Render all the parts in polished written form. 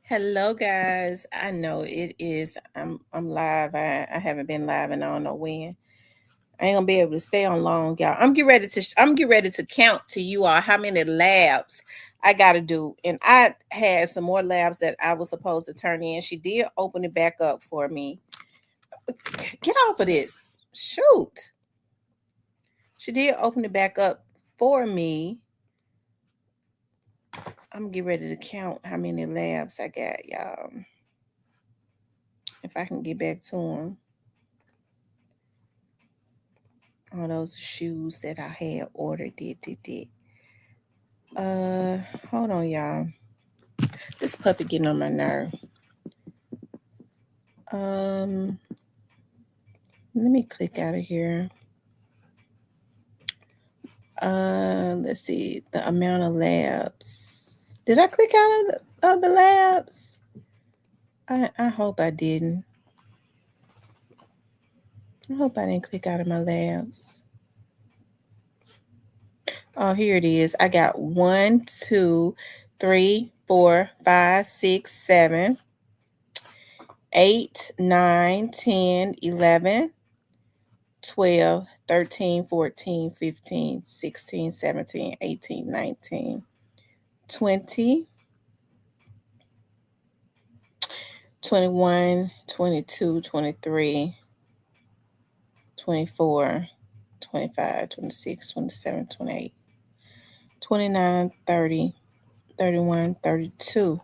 Hello guys. I know it is I'm live. I haven't been live and I don't know when. I ain't gonna be able to stay on long, y'all. I'm getting ready to count to you all how many labs I gotta do. And I had some more labs that I was supposed to turn in. She did open it back up for me. Get off of this. Shoot. She did open it back up for me. I'm getting ready to count how many labs I got, y'all. If I can get back to them. All those shoes that I had ordered. Hold on, y'all. This puppy getting on my nerve. Let me click out of here. Let's see the amount of labs. Did I click out of the labs? I hope I didn't. I hope I didn't click out of my labs. Oh, here it is. I got 1, 2, 3, 4, 5, 6, 7, 8, 9, 10, 11, 12, 13, 14, 15, 16, 17, 18, 19, 20, 21, 22, 23, 24, 25, 26, 27, 28, 29, 30, 31, 32.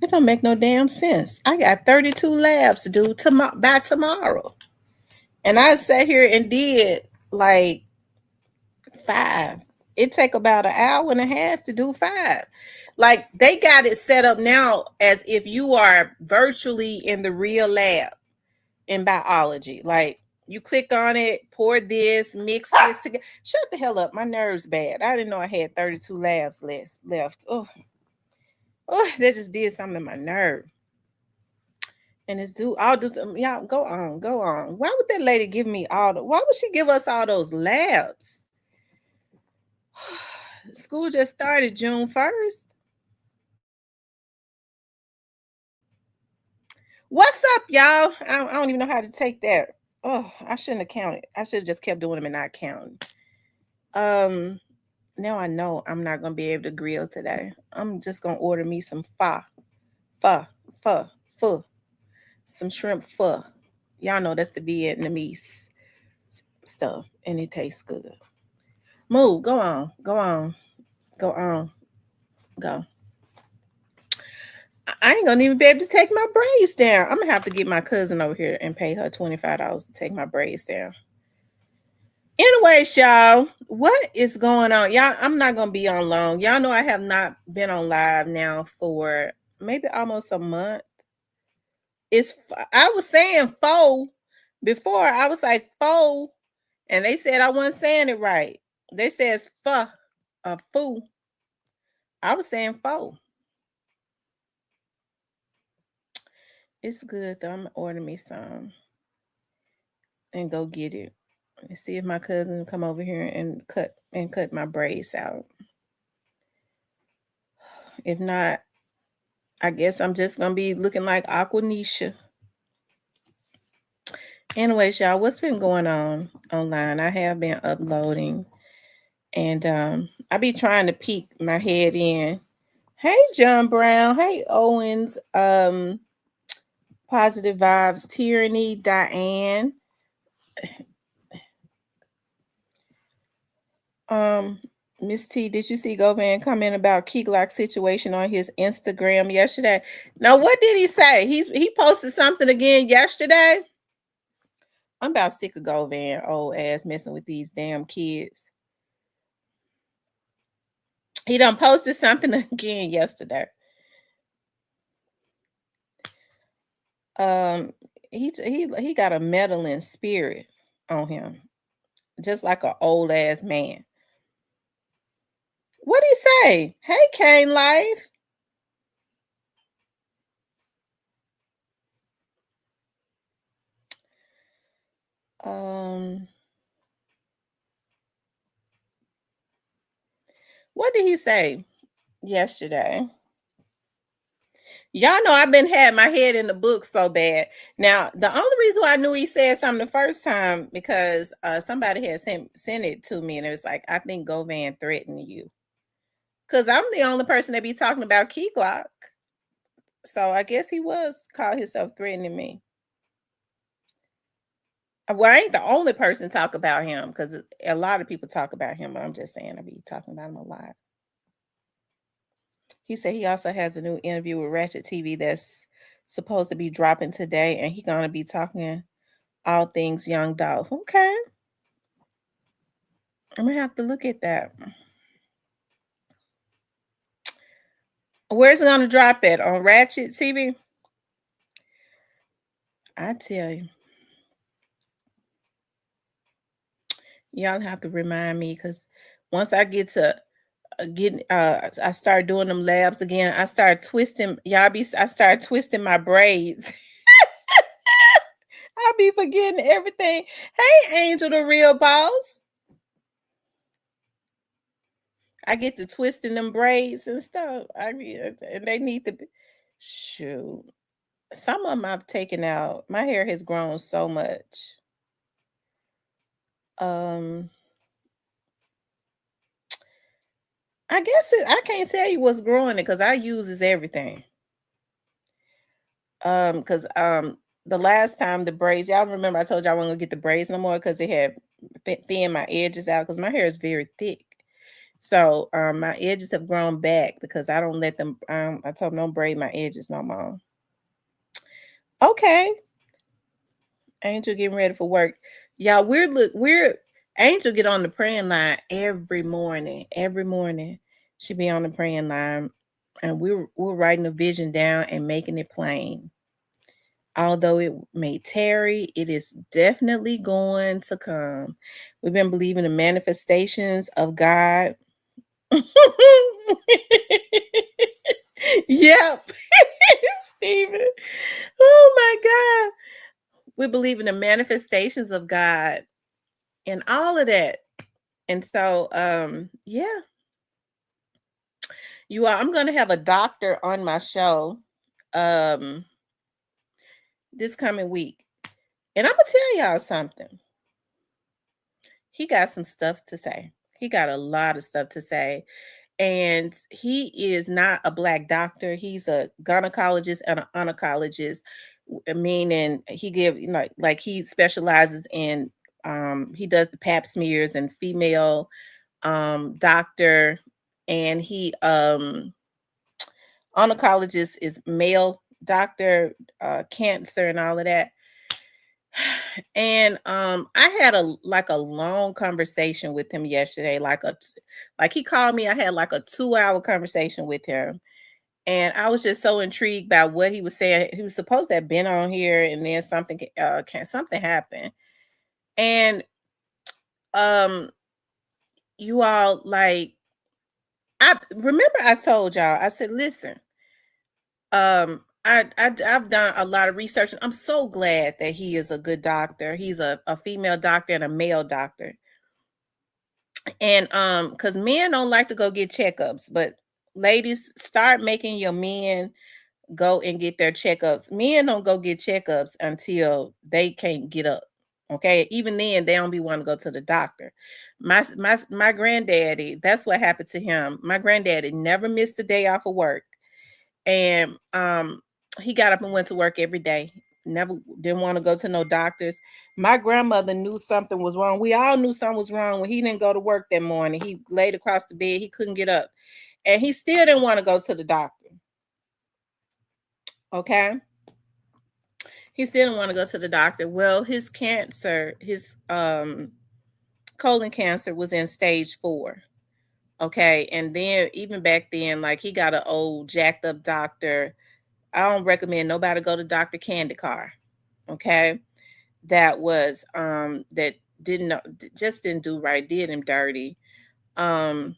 It don't make no damn sense. I got 32 labs to do by tomorrow. And I sat here and did like 5. It take about an hour and a half to do 5. Like they got it set up now as if you are virtually in the real lab in biology. Like you click on it, pour this, mix this together. Shut the hell up. My nerves bad. I didn't know I had 32 labs left. Oh, that just did something to my nerve. And it's I'll do some, y'all go on. Why would that lady give me why would she give us all those labs? School just started June 1st. What's up, y'all? I don't even know how to take that. Oh, I shouldn't have counted. I should have just kept doing them and not counting. Now I know I'm not gonna be able to grill today. I'm just gonna order me some pho, some shrimp pho. Y'all know that's the Vietnamese stuff, and it tastes good. Move, go on, go. I ain't gonna even be able to take my braids down. I'm gonna have to get my cousin over here and pay her $25 to take my braids down. Anyways, y'all, what is going on? Y'all, I'm not gonna be on long. Y'all know I have not been on live now for maybe almost a month. I was saying faux before. I was like faux, and they said I wasn't saying it right. They says pho, a foo. I was saying faux. It's good though. I'm gonna order me some and go get it. And see if my cousin will come over here and cut my braids out. If not, I guess I'm just gonna be looking like Aquanisha. Anyways, y'all, what's been going on online? I have been uploading, and I be trying to peek my head in. Hey, John Brown. Hey, Owens. Positive Vibes, Tyranny, Diane. Miss T, did you see Govan comment about Key Glock situation on his Instagram yesterday? Now, what did he say? He posted something again yesterday. I'm about sick of Govan, old ass, messing with these damn kids. He done posted something again yesterday. He got a meddling spirit on him, just like an old ass man. What did he say? Hey, Kane Life. What did he say yesterday? Y'all know I've been had my head in the book so bad. Now, the only reason why I knew he said something the first time because somebody had sent it to me, and it was like, I think Govan threatened you. Cause I'm the only person that be talking about Key Glock. So I guess he was called himself threatening me. Well, I ain't the only person talk about him because a lot of people talk about him, but I'm just saying I be talking about him a lot. He said he also has a new interview with Ratchet TV that's supposed to be dropping today, and he gonna be talking all things Young Dolph. Okay, I'm gonna have to look at that. Where's it gonna drop at? On Ratchet TV? I tell you, y'all have to remind me because once I get to getting I start doing them labs again. I start twisting I start twisting my braids. I be forgetting everything. Hey Angel the real boss. I get to twisting them braids and stuff. I mean, and they need to be shoot. Some of them I've taken out. My hair has grown so much. Um I guess I can't tell you what's growing it because I uses everything. Because the last time the braids, y'all remember I told y'all I wasn't gonna get the braids no more because they had thin my edges out because my hair is very thick. So my edges have grown back because I don't let them I told them don't braid my edges no more. Okay. Angel getting ready for work. Y'all, we're Angel get on the praying line every morning. Every morning. She be on the praying line and we're writing the vision down and making it plain. Although it may tarry, it is definitely going to come. We've been believing the manifestations of God. Yep, Stephen. Oh my God. We believe in the manifestations of God and all of that. And so, yeah, I'm gonna have a doctor on my show um this coming week. And I'm gonna tell y'all something. He got some stuff to say. He got a lot of stuff to say. And he is not a black doctor. He's a gynecologist and an oncologist, meaning he give like he specializes in he does the pap smears and female doctor, and he oncologist is male doctor, cancer and all of that. And I had a long conversation with him yesterday, like he called me. I had like a 2-hour conversation with him, and I was just so intrigued by what he was saying. He was supposed to have been on here, and then something happened. And um you all, like, I remember I told y'all, I said, listen, I've done a lot of research, and I'm so glad that he is a good doctor. He's a female doctor and a male doctor. And because men don't like to go get checkups, but ladies, start making your men go and get their checkups. Men don't go get checkups until they can't get up. Okay, even then they don't be wanting to go to the doctor. My granddaddy, that's what happened to him. My granddaddy never missed a day off of work, and he got up and went to work every day. Never didn't want to go to no doctors. My grandmother knew something was wrong. We all knew something was wrong when he didn't go to work that morning. He laid across the bed. He couldn't get up, and he still didn't want to go to the doctor. Okay, he still didn't want to go to the doctor. Well, his cancer, his colon cancer, was in stage 4. Okay, and then even back then, like, he got an old jacked up doctor. I don't recommend nobody go to Dr. Candy Car. Okay. That was that didn't know, just didn't do right, did him dirty. Um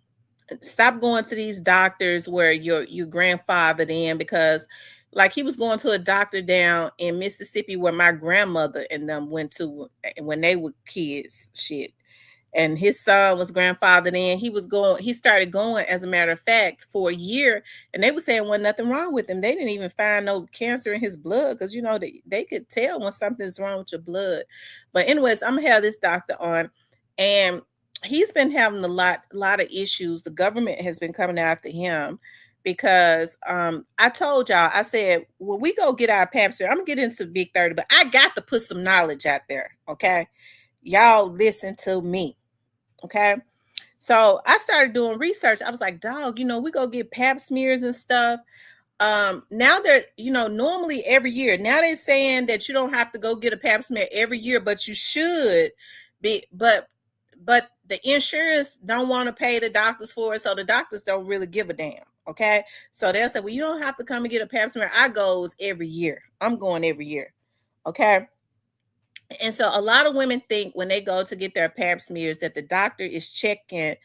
Stop going to these doctors where your grandfather in, because like he was going to a doctor down in Mississippi where my grandmother and them went to when they were kids. Shit. and his son was grandfathered in. He started going, as a matter of fact, for a year, and they were saying wasn't nothing wrong with him. They didn't even find no cancer in his blood, because they could tell when something's wrong with your blood. But anyways, I'm gonna have this doctor on, and he's been having a lot of issues. The government has been coming after him because I told y'all, I said, when we go get our pap smear, I'm gonna get into BIG30, but I got to put some knowledge out there. Okay. Y'all listen to me. Okay. So I started doing research. I was like, dog, we go get pap smears and stuff. Now they're, normally every year. Now they're saying that you don't have to go get a pap smear every year, but you should be, but the insurance don't want to pay the doctors for it, so the doctors don't really give a damn. Okay. So they'll say, well, you don't have to come and get a pap smear. I goes every year. I'm going every year. Okay. And so a lot of women think when they go to get their pap smears that the doctor is checking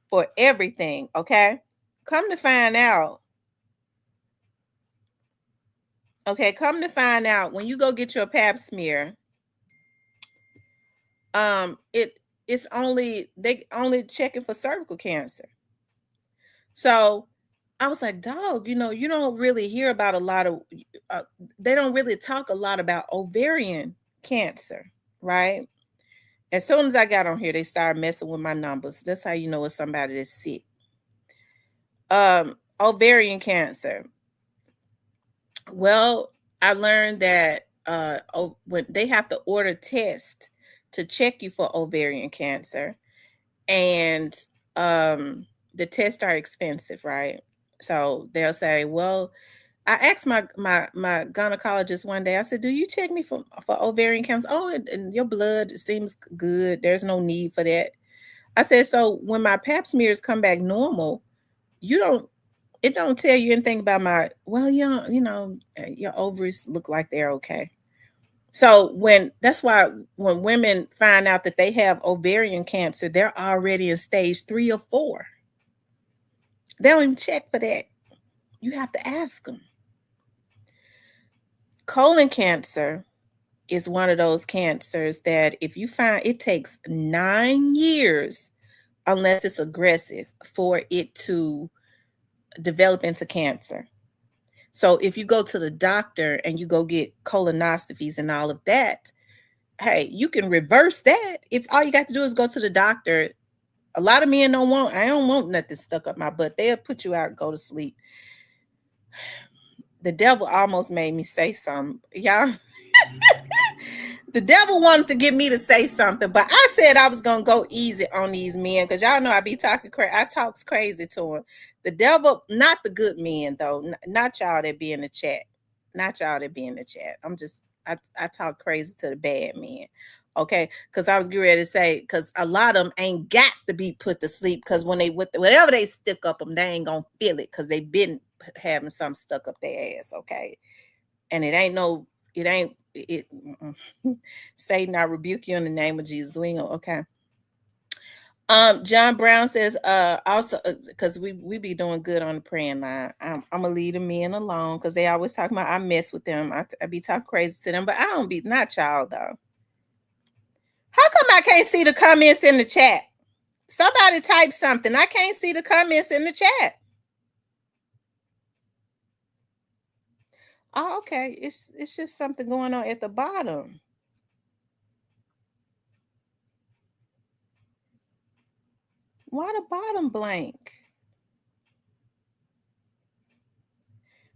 for everything. Okay. Come to find out. Okay. Come to find out, when you go get your pap smear, they only checking for cervical cancer. So I was like, dog, you don't really hear about a lot of, they don't really talk a lot about ovarian cancer, right? As soon as I got on here, they started messing with my numbers. That's how you know it's somebody that's sick. Ovarian cancer. Well, I learned that when they have to order tests to check you for ovarian cancer, and the tests are expensive, right? So they'll say, well, I asked my gynecologist one day. I said, "Do you check me for ovarian cancer?" Oh, and your blood seems good. There's no need for that. I said, "So when my pap smears come back normal, you don't it don't tell you anything about my well, your ovaries look like they're okay." So that's why when women find out that they have ovarian cancer, they're already in stage 3 or 4. They don't even check for that. You have to ask them. Colon cancer is one of those cancers that if you find, it takes 9 years, unless it's aggressive, for it to develop into cancer. So if you go to the doctor and you go get colonoscopies and all of that, hey, you can reverse that. If all you got to do is go to the doctor. A lot of men I don't want nothing stuck up my butt. They'll put you out and go to sleep. The devil almost made me say something. Y'all, the devil wanted to get me to say something, but I said I was gonna go easy on these men, because y'all know I be talking crazy. I talks crazy to them. The devil, not the good men though, not y'all that be in the chat, not y'all that be in the chat. I talk crazy to the bad men. Okay, because I was getting ready to say, because a lot of them ain't got to be put to sleep, because when they whatever they stick up them, they ain't gonna feel it, because they been having something stuck up their ass. Okay, and it ain't it. Satan, I rebuke you in the name of Jesus. We ain't gonna, okay. John Brown says, also, because we be doing good on the praying line. I'm gonna leave the men alone, because they always talking about I mess with them. I be talking crazy to them, but I don't be, not y'all though. How come I can't see the comments in the chat? Somebody type something. I can't see the comments in the chat. Oh, okay. It's just something going on at the bottom. Why the bottom blank?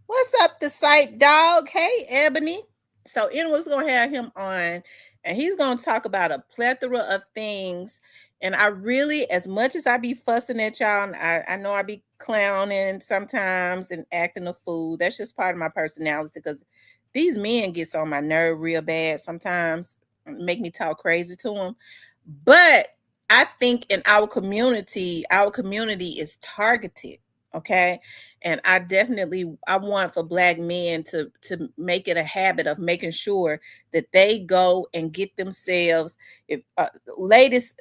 What's up, the site dog? Hey, Ebony. So, anyway, we're gonna have him on, and he's gonna talk about a plethora of things. And I really, as much as I be fussing at y'all, and I know I be clowning sometimes and acting a fool. That's just part of my personality, because these men gets on my nerve real bad sometimes, make me talk crazy to them. But I think in our community is targeted. Okay. And I want for Black men to make it a habit of making sure that they go and get themselves, if ladies,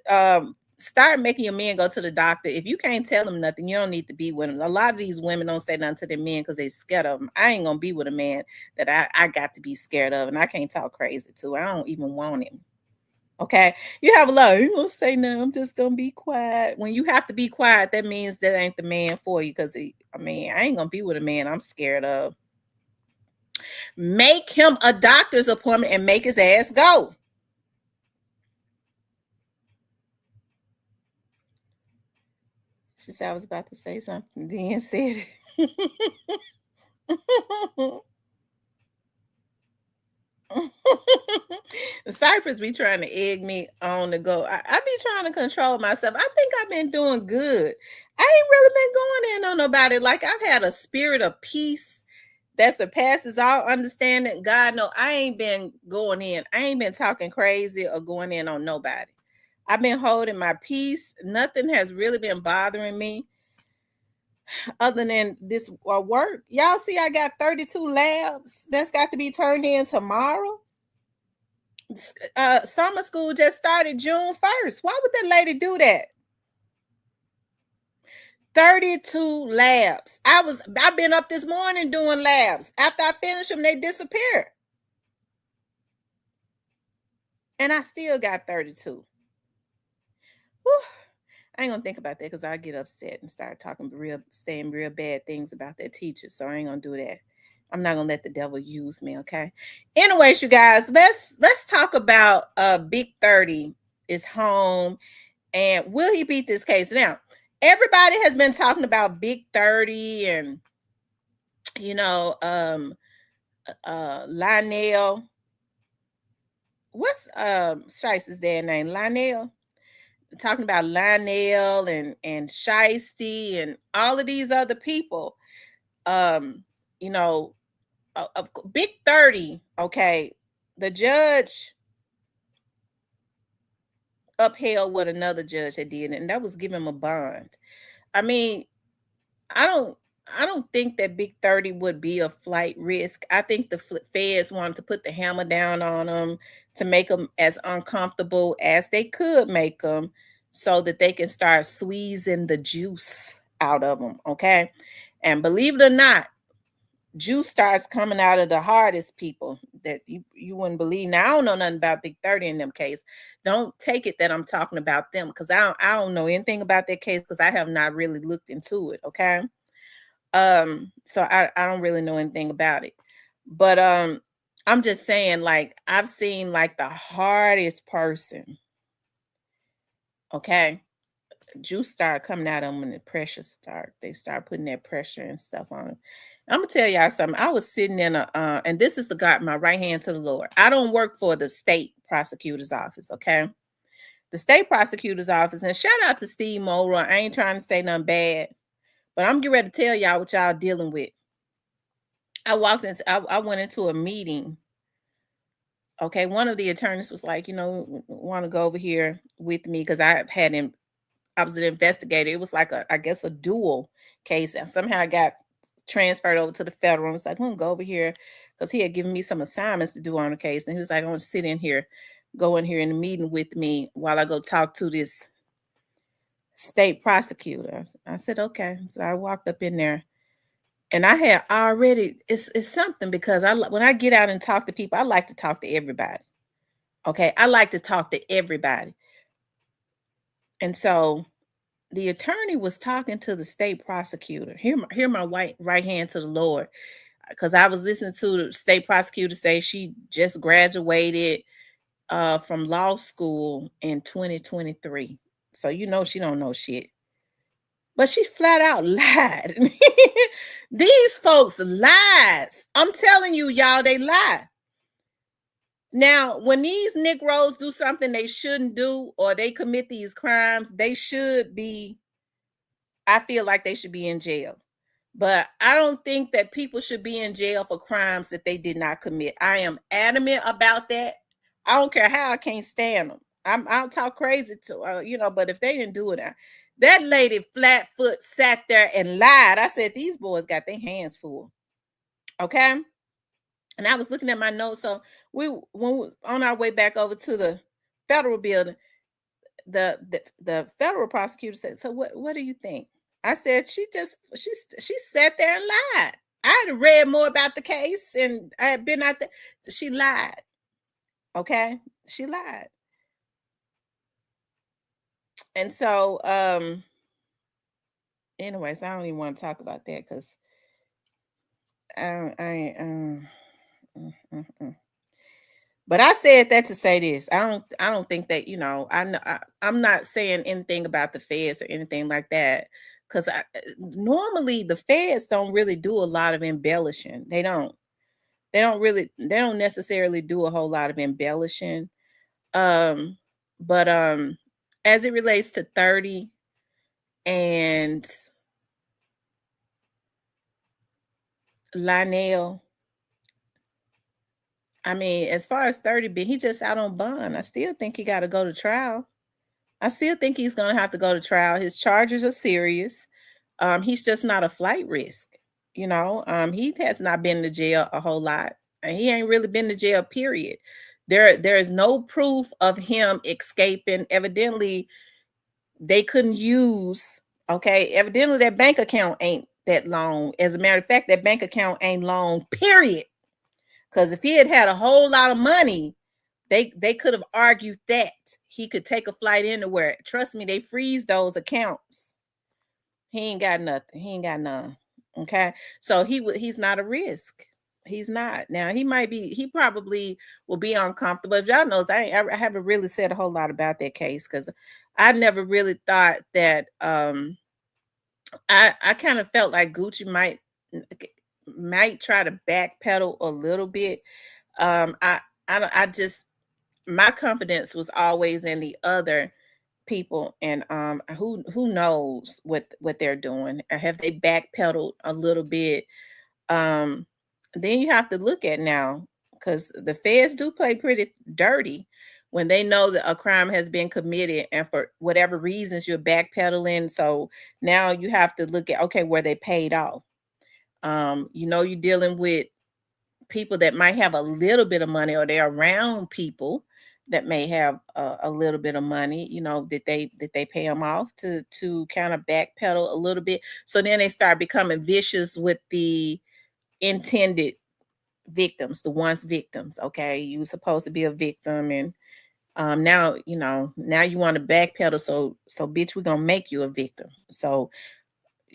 start making your men go to the doctor. If you can't tell them nothing, you don't need to be with them. A lot of these women don't say nothing to their men because they're scared of them. I ain't gonna be with a man that I got to be scared of, and I can't talk crazy to. I don't even want him. Okay. You have a lot. You gonna say no, I'm just gonna be quiet. When you have to be quiet, that means that ain't the man for you. Cause I mean, I ain't gonna be with a man I'm scared of. Make him a doctor's appointment and make his ass go. She said I was about to say something, then said it. Cypress be trying to egg me on to go. I be trying to control myself. I think I've been doing good. I ain't really been going in on nobody. Like I've had a spirit of peace that surpasses all understanding. God no, I ain't been going in. I ain't been talking crazy or going in on nobody. I've been holding my peace. Nothing has really been bothering me other than this work. Y'all see, I got 32 labs that's got to be turned in tomorrow. Summer school just started June 1st. Why would that lady do that? 32 labs. I've been up this morning doing labs. After I finish them, they disappear. And I still got 32. Whew. I ain't gonna think about that because I get upset and start saying real bad things about that teacher. So I ain't gonna do that. I'm not gonna let the devil use me, okay? Anyways, you guys, let's talk about BIG30 is home. And will he beat this case? Now, everybody has been talking about BIG30 and you know, Lionel. What's Shiest's dad name? Lionel. Talking about Lionel and Shiesty and all of these other people. Um, you know, BIG30. Okay, the judge upheld what another judge had did, and that was give him a bond. I mean, I don't I don't think that BIG30 would be a flight risk. I think the feds wanted to put the hammer down on them to make them as uncomfortable as they could make them so that they can start squeezing the juice out of them, okay? And believe it or not, juice starts coming out of the hardest people that you wouldn't believe. Now I don't know nothing about BIG30 in them case. Don't take it that I'm talking about them because I don't know anything about that case because I have not really looked into it. Okay. So I don't really know anything about it. But I'm just saying, like, I've seen like the hardest person, okay, juice start coming out of them when the pressure they start putting that pressure and stuff on them. I'm gonna tell y'all something. I was sitting in a and this is the God, my right hand to the Lord. I don't work for the state prosecutor's office, okay? The state prosecutor's office, and shout out to Steve Mulroy. I ain't trying to say nothing bad, but I'm getting ready to tell y'all what y'all dealing with. I went into a meeting. Okay, one of the attorneys was like, want to go over here with me because I was an investigator. It was like I guess a dual case. And somehow I got transferred over to the federal. I was like, I'm gonna go over here because he had given me some assignments to do on the case. And he was like, I want to sit in here, go in here in the meeting with me while I go talk to this state prosecutor. I said, okay. So I walked up in there. And I had already, it's something because when I get out and talk to people, I like to talk to everybody. Okay. I like to talk to everybody. And so the attorney was talking to the state prosecutor. Hear my right hand to the Lord. Because I was listening to the state prosecutor say she just graduated from law school in 2023. So she don't know shit. But she flat out lied. These folks lies. I'm telling you, y'all, they lie. Now, when these Negroes do something they shouldn't do or they commit these crimes, I feel like they should be in jail. But I don't think that people should be in jail for crimes that they did not commit. I am adamant about that. I don't care how I can't stand them. I'll talk crazy to but if they didn't do it, that lady flat foot sat there and lied. I said these boys got their hands full. Okay. And I was looking at my notes. So when we was on our way back over to the federal building, the federal prosecutor said, "So what do you think?" I said, she sat there and lied. I had read more about the case and I had been out there. She lied. Okay. She lied. And so, anyways, I don't even want to talk about that because mm, mm, mm. But I said that to say this. I don't think that, I'm not saying anything about the feds or anything like that. Cause normally the feds don't really do a lot of embellishing. They don't. They don't necessarily do a whole lot of embellishing. Um, but as it relates to 30 and Lionel, I mean, as far as 30 being, he just out on bond. I still think he got to go to trial. I still think he's going to have to go to trial. His charges are serious. He's just not a flight risk. He has not been to jail a whole lot, and he ain't really been to jail. Period. There is no proof of him escaping. Evidently, they couldn't use. Okay, evidently that bank account ain't that long. As a matter of fact, that bank account ain't long. Period. Because if he had had a whole lot of money, they could have argued that he could take a flight anywhere. Trust me, they freeze those accounts. He ain't got nothing. He ain't got none. Okay, so he's not a risk. He's not. Now he might be. He probably will be uncomfortable. If y'all knows, I haven't really said a whole lot about that case because I never really thought that. I kind of felt like Gucci might try to backpedal a little bit. I just my confidence was always in the other people, and who knows what they're doing. Have they backpedaled a little bit? um then you have to look at now, because the feds do play pretty dirty when they know that a crime has been committed and for whatever reasons you're backpedaling. So now you have to look at, okay, were they paid off? You're dealing with people that might have a little bit of money, or they're around people that may have a little bit of money. That they pay them off to kind of backpedal a little bit. So then they start becoming vicious with the intended victims, the once victims. Okay, you were supposed to be a victim, and now you want to backpedal. So bitch, we're gonna make you a victim. So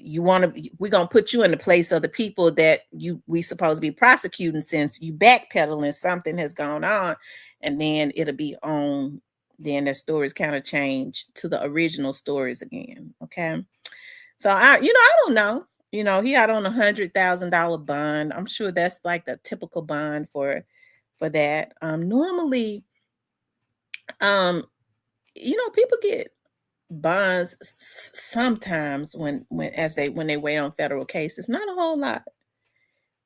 we're gonna put you in the place of the people that we supposed to be prosecuting, since you backpedaling, something has gone on, and then it'll be on. Then their stories kind of change to the original stories again. Okay, so I don't know. He had on $100,000 bond. I'm sure that's like the typical bond for that. Normally, um, people get bonds sometimes when they wait on federal cases. Not a whole lot.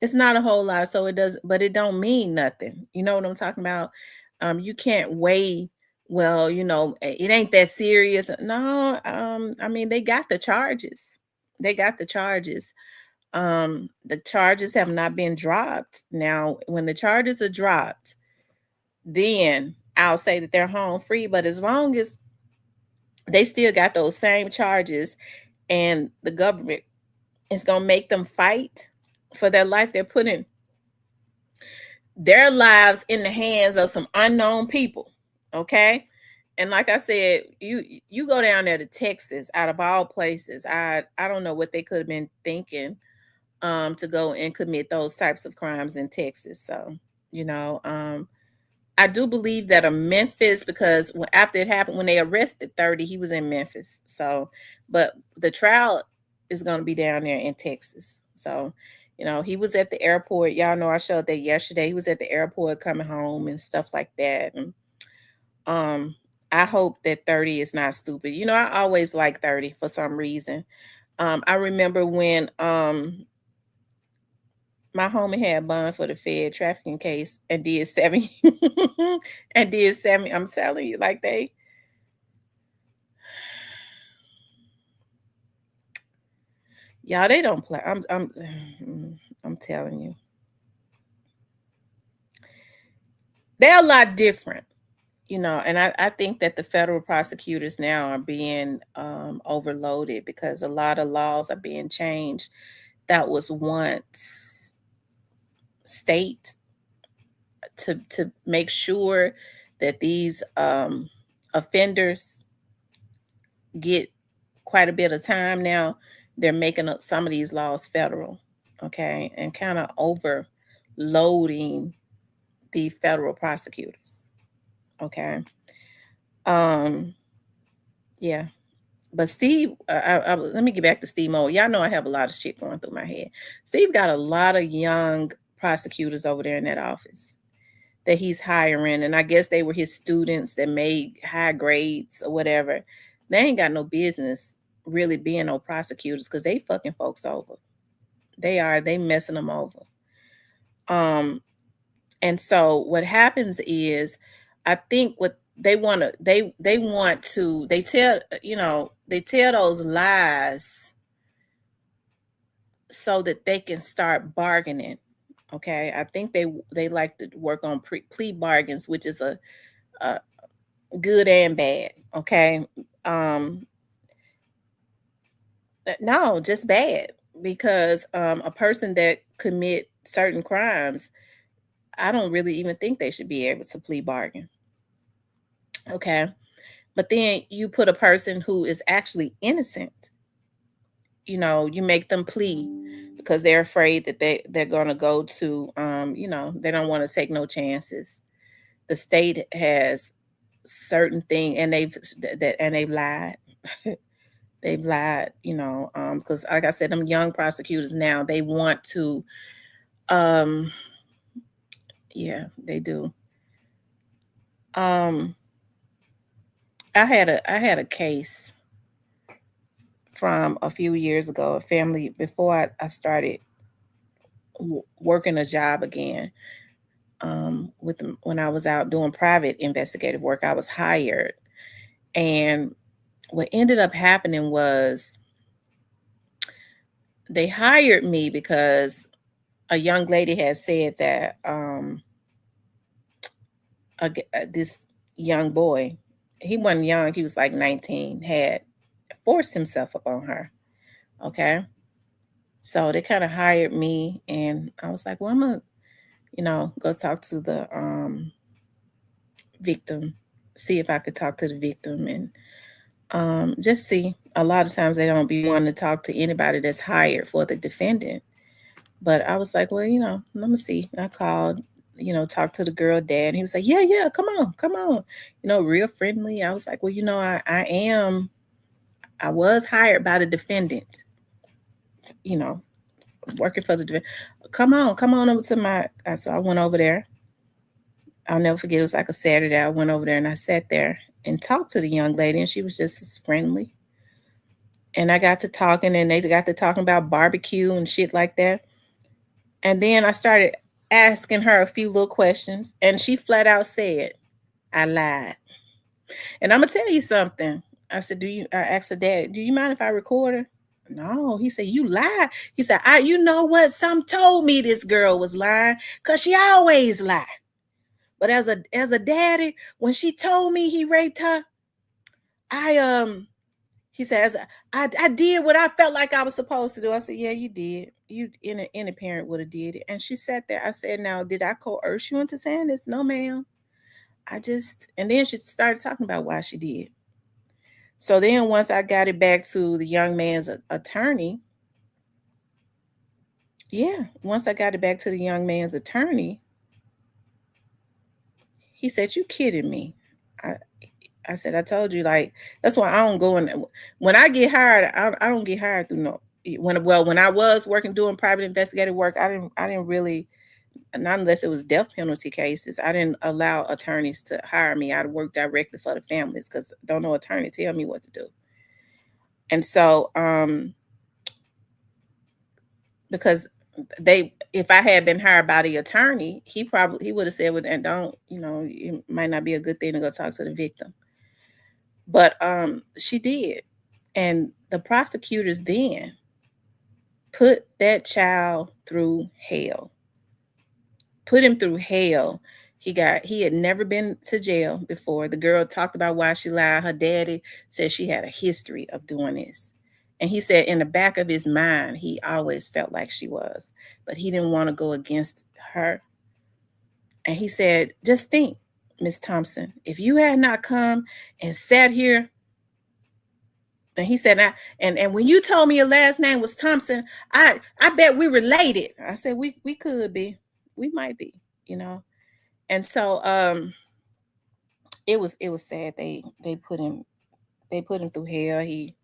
It's not a whole lot, so it does, but it don't mean nothing. You know what I'm talking about? You can't weigh. Well, it ain't that serious. No, I mean they got the charges. They got the charges. The charges have not been dropped. Now, when the charges are dropped, then I'll say that they're home free. But as long as they still got those same charges, and the government is going to make them fight for their life, they're putting their lives in the hands of some unknown people. Okay, and like I said, you go down there to Texas, out of all places. I don't know what they could have been thinking, to go and commit those types of crimes in Texas. So, you know, um, I do believe that a Memphis, because after it happened, when they arrested 30, he was in Memphis. So, but the trial is going to be down there in Texas. So, he was at the airport. Y'all know I showed that yesterday. He was at the airport coming home and stuff like that. And um, I hope that 30 is not stupid. I always like 30 for some reason. I remember when my homie had bond for the Fed trafficking case and did 7 and did 7. I'm telling you, like y'all, they don't play. I'm telling you. They're a lot different, and I think that the federal prosecutors now are being overloaded because a lot of laws are being changed that was once state, to make sure that these offenders get quite a bit of time now, they're making up some of these laws federal, okay, and kind of overloading the federal prosecutors, okay. Um, yeah, but Steve, let me get back to Steve Mo. Y'all know I have a lot of shit going through my head. Steve got a lot of young prosecutors over there in that office that he's hiring, and I guess they were his students that made high grades or whatever. They ain't got no business really being no prosecutors because they fucking folks over. They messing them over. Um, and so what happens is, I think what they want to they tell those lies so that they can start bargaining. Okay, I think they like to work on plea bargains, which is a good and bad. Okay, um, no, just bad because a person that commit certain crimes, I don't really even think they should be able to plea bargain. Okay, but then you put a person who is actually innocent, you make them plea because they're afraid that they're going to go to they don't want to take no chances. The state has certain thing, and they've lied. They've lied, because like I said, them young prosecutors now, they want to um yeah, they do. um I had a case from a few years ago, a family, before I started working a job again. When I was out doing private investigative work, I was hired. And what ended up happening was, they hired me because a young lady had said that this young boy, he wasn't young, he was like 19, had forced himself upon her. Okay. So they kind of hired me, and I was like, well, I'm gonna, go talk to the victim, see if I could talk to the victim, and just see. A lot of times they don't be wanting to talk to anybody that's hired for the defendant. But I was like, well, let me see. I called, talked to the girl dad, and he was like, yeah, yeah, come on, come on. Real friendly. I was like, well, I was hired by the defendant, you know, working for the defendant. Come on over to so I went over there. I'll never forget. It was like a Saturday. I went over there and I sat there and talked to the young lady, and she was just as friendly. And I got to talking, and they got to talking about barbecue and shit like that. And then I started asking her a few little questions, and she flat out said, I lied. And I'm gonna tell you something. I said, I asked her dad, do you mind if I record her? No. He said, you lied. He said, you know what? Some told me this girl was lying because she always lie. But as a daddy, when she told me he raped her, I he says, I did what I felt like I was supposed to do. I said, yeah, you did. Any parent would have did it. And she sat there. I said, now, did I coerce you into saying this? No, ma'am. And then she started talking about why she did. So then once I got it back to the young man's attorney, yeah, once I got it back to the young man's attorney, he said, you kidding me. I, I said, I told you, like, that's why I don't go in. When I get hired, I don't get hired through no. When I was working doing private investigative work, I didn't really, not unless it was death penalty cases, I didn't allow attorneys to hire me. I'd work directly for the families because don't no attorney tell me what to do. And so, because if I had been hired by the attorney, he would have said, well, and don't, it might not be a good thing to go talk to the victim. But she did. And the prosecutors then put that child through hell. Put him through hell. He had never been to jail before. The girl talked about why she lied. Her daddy said she had a history of doing this. And he said in the back of his mind, he always felt like she was, but he didn't want to go against her. And he said, just think, Miss Thompson, if you had not come and sat here And he said, and when you told me your last name was Thompson, I bet we related. I said, we could be. We might be, you know. And so it was sad. They put him through hell. He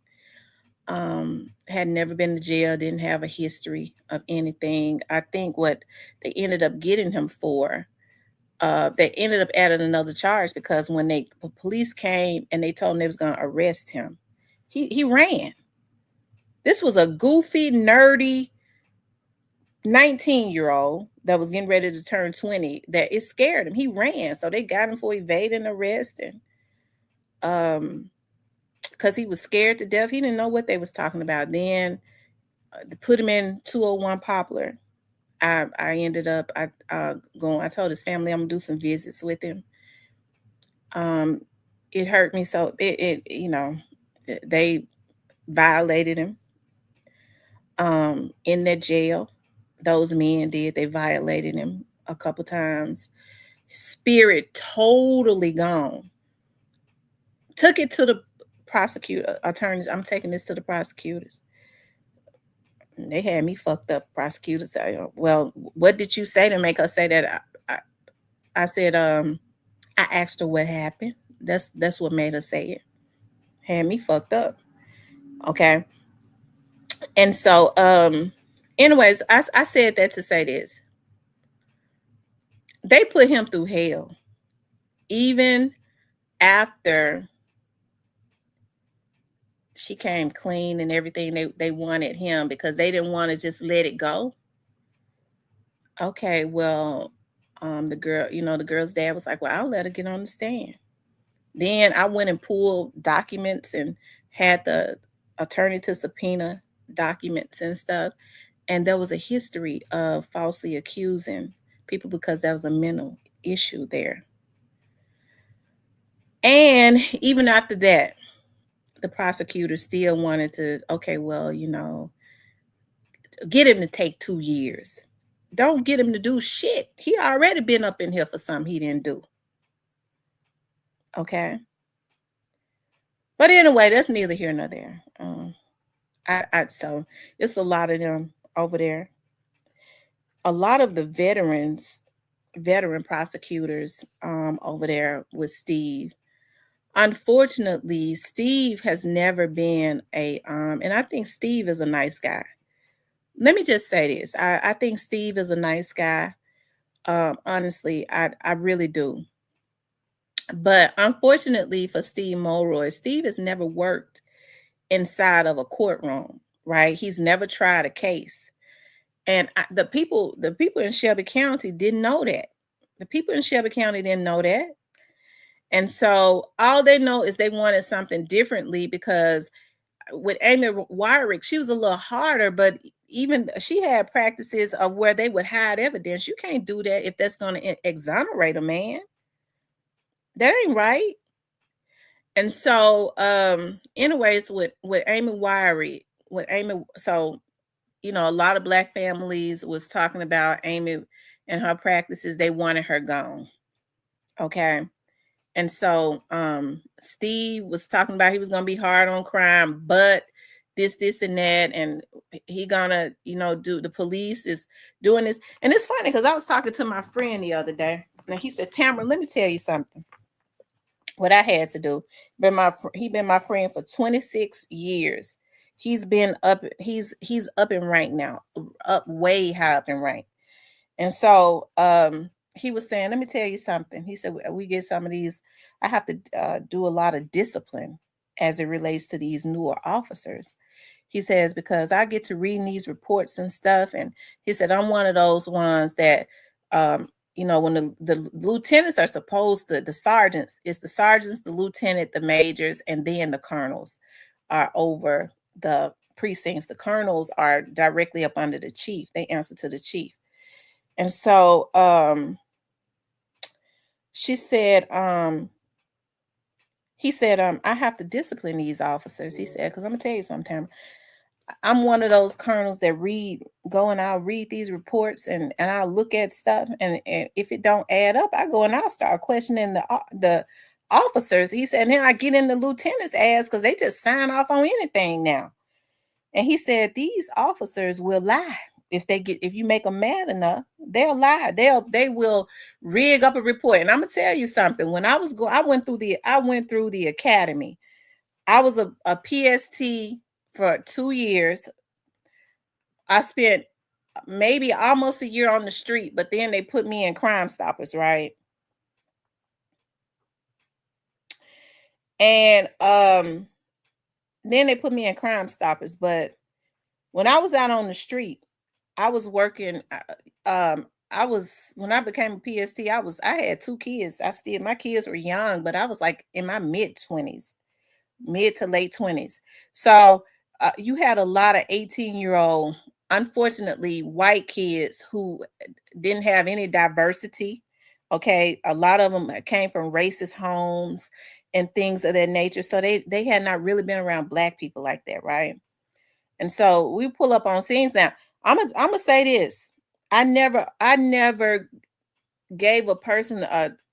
had never been to jail, didn't have a history of anything. I think what they ended up getting him for, they ended up adding another charge because when the police came and they told him they was going to arrest him, he ran. This was a goofy, nerdy 19-year-old that was getting ready to turn 20 that it scared him. He ran. So they got him for evading arrest and because he was scared to death. He didn't know what they was talking about. Then to put him in 201 Poplar. I ended up going. I told his family I'm gonna do some visits with him. It hurt me so they violated him in that jail. Those men did. They violated him a couple times. Spirit totally gone. Took it to the prosecutor attorneys. I'm taking this to the prosecutors. They had me fucked up. Prosecutors say, well, what did you say to make her say that? I said, I asked her what happened. That's what made her say it. Had me fucked up. Okay. And so, anyways, I said that to say this. They put him through hell. Even after she came clean and everything, they wanted him because they didn't want to just let it go. Okay, well, the girl, the girl's dad was like, well, I'll let her get on the stand. Then I went and pulled documents and had the attorney to subpoena documents and stuff. And there was a history of falsely accusing people because there was a mental issue there. And even after that, the prosecutor still wanted to, okay, well, get him to take 2 years. Don't get him to do shit. He already been up in here for something he didn't do. Okay. But anyway, that's neither here nor there. So it's a lot of them over there. A lot of the veteran prosecutors over there with Steve. Unfortunately, Steve has never been and I think Steve is a nice guy. Let me just say this. I think Steve is a nice guy. Honestly, I really do. But unfortunately for Steve Mulroy, Steve has never worked inside of a courtroom, right? He's never tried a case. And the people in Shelby County didn't know that. The people in Shelby County didn't know that. And so all they know is they wanted something differently because with Amy Wyrick, she was a little harder, but even she had practices of where they would hide evidence. You can't do that if that's going to exonerate a man. That ain't right. And so, anyways, with Amy Wyrick, so a lot of Black families was talking about Amy and her practices. They wanted her gone. Okay. And so Steve was talking about he was gonna be hard on crime, but this, and that, and he gonna, do the police is doing this. And it's funny because I was talking to my friend the other day, and he said, Tamara, let me tell you something. What I had to do. He been my friend for 26 years. He's been up, he's up in rank now, up way high up in rank. And so he was saying, let me tell you something. He said, we get some of these, I have to do a lot of discipline as it relates to these newer officers. He says, because I get to reading these reports and stuff. And he said, I'm one of those ones that, when the lieutenants are supposed to, the sergeants, it's the sergeants, the lieutenant, the majors, and then the colonels are over the precincts. The colonels are directly up under the chief. They answer to the chief. And so she said, he said, I have to discipline these officers. He said, because I'm gonna tell you something, I'm one of those colonels that go and I'll read these reports and I'll look at stuff and if it don't add up, I go and I'll start questioning the officers. He said, then I get in the lieutenant's ass because they just sign off on anything now. And he said these officers will lie if you make them mad enough, they'll lie. They will rig up a report. And I'm gonna tell you something. When I went through the academy. I was a PST for 2 years. I spent maybe almost a year on the street, but then they put me in Crime Stoppers, right? And then they put me in Crime Stoppers, but when I was out on the street, I was working. I was when I became a PST. I had 2 kids. My kids were young, but I was like in my mid-20s, mid to late 20s. So you had a lot of 18-year-old, unfortunately, white kids who didn't have any diversity. Okay, a lot of them came from racist homes and things of that nature. So they had not really been around black people like that, right? And so we pull up on scenes now. I'm gonna say this. I never gave a person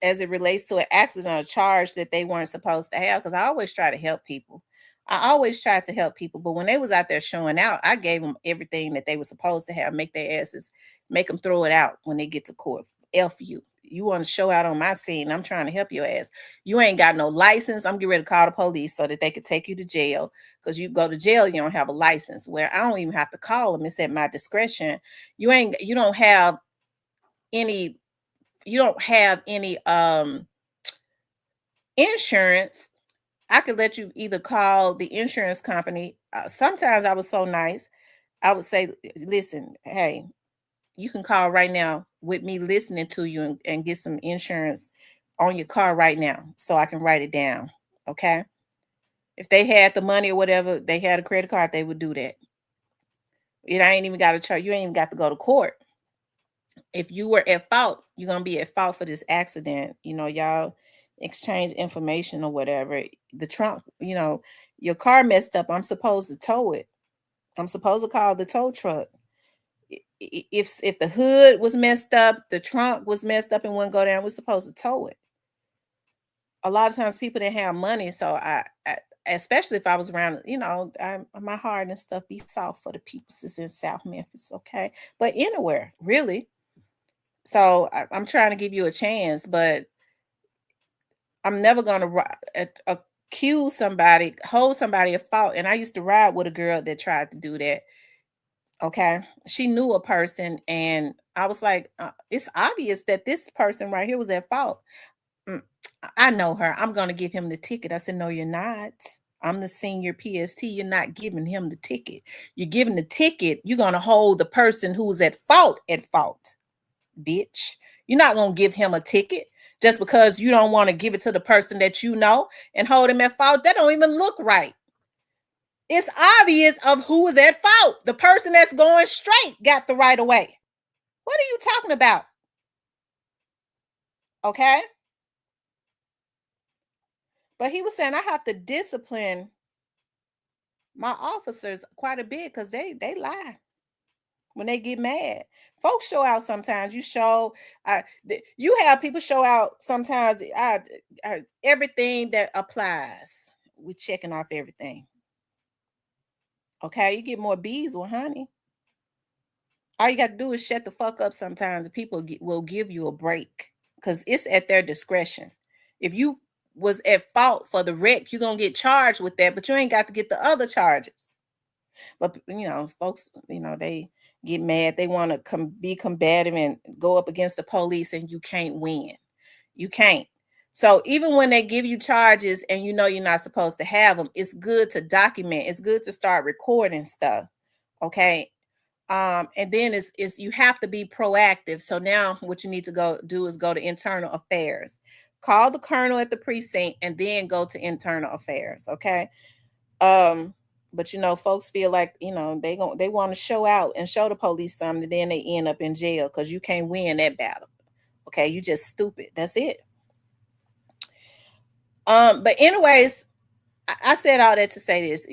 as it relates to an accident, a charge that they weren't supposed to have, because I always try to help people. I always tried to help people, but when they was out there showing out, I gave them everything that they were supposed to have. Make them throw it out when they get to court. F you. You want to show out on my scene? I'm trying to help your ass. You ain't got no license. I'm getting ready to call the police so that they could take you to jail, because you go to jail, you don't have a license. Where I don't even have to call them; it's at my discretion. You don't have any insurance. I could let you either call the insurance company. Sometimes I was so nice. I would say, listen, hey, you can call right now with me listening to you, and get some insurance on your car right now so I can write it down. Okay. If they had the money or whatever, they had a credit card, they would do that. It ain't even got to charge. You ain't even got to go to court. If you were at fault, you're gonna be at fault for this accident. Y'all exchange information or whatever. The trunk, your car messed up. I'm supposed to tow it. I'm supposed to call the tow truck. If the hood was messed up, the trunk was messed up and wouldn't go down, we're supposed to tow it. A lot of times people didn't have money, so I especially if I was around, my heart and stuff be soft for the people that's in South Memphis, okay? But anywhere, really. So I'm trying to give you a chance, but I'm never gonna accuse somebody, hold somebody at fault. And I used to ride with a girl that tried to do that. Okay, she knew a person, and I was like, it's obvious that this person right here was at fault. Mm, I know her. I'm gonna give him the ticket. I said, no, you're not. I'm the senior PST. You're not giving him the ticket. You're giving the ticket. You're gonna hold the person who's at fault, bitch. You're not going to give him a ticket just because you don't want to give it to the person that you know and hold him at fault. That don't even look right. It's obvious of who is at fault. The person that's going straight got the right of way. What are you talking about? Okay. But he was saying I have to discipline my officers quite a bit because they lie when they get mad. Folks show out sometimes. You have people show out sometimes. Everything that applies, we're checking off everything. Okay, you get more bees with honey. All you got to do is shut the fuck up sometimes, and people will give you a break because it's at their discretion. If you was at fault for the wreck, you're gonna get charged with that, but you ain't got to get the other charges. But folks, they get mad. They want to be combative and go up against the police, and you can't win. You can't. So even when they give you charges and you're not supposed to have them, it's good to document. It's good to start recording stuff. Okay. And then it's you have to be proactive. So now what you need to go do is go to internal affairs. Call the colonel at the precinct and then go to internal affairs. Okay. But folks feel like they want to show out and show the police something, and then they end up in jail because you can't win that battle. Okay, you just stupid. That's it. But anyways, I said all that to say this.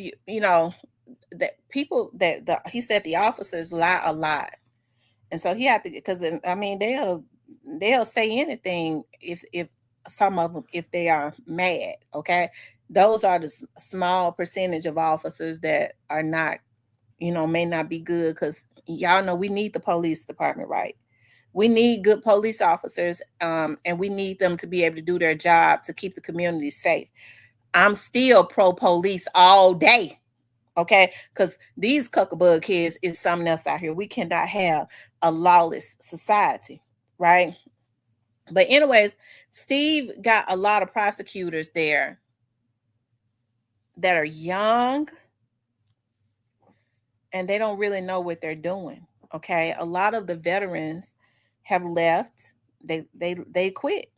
That people he said the officers lie a lot, and so he had to, because I mean they'll say anything if some of them, if they are mad, okay? Those are the small percentage of officers that are not, may not be good, because y'all know we need the police department, right? We need good police officers, and we need them to be able to do their job to keep the community safe. I'm still pro police all day, okay? Because these cuckabug kids is something else out here. We cannot have a lawless society, right? But anyways, Steve got a lot of prosecutors there that are young, and they don't really know what they're doing. Okay, a lot of the veterans have left. They quit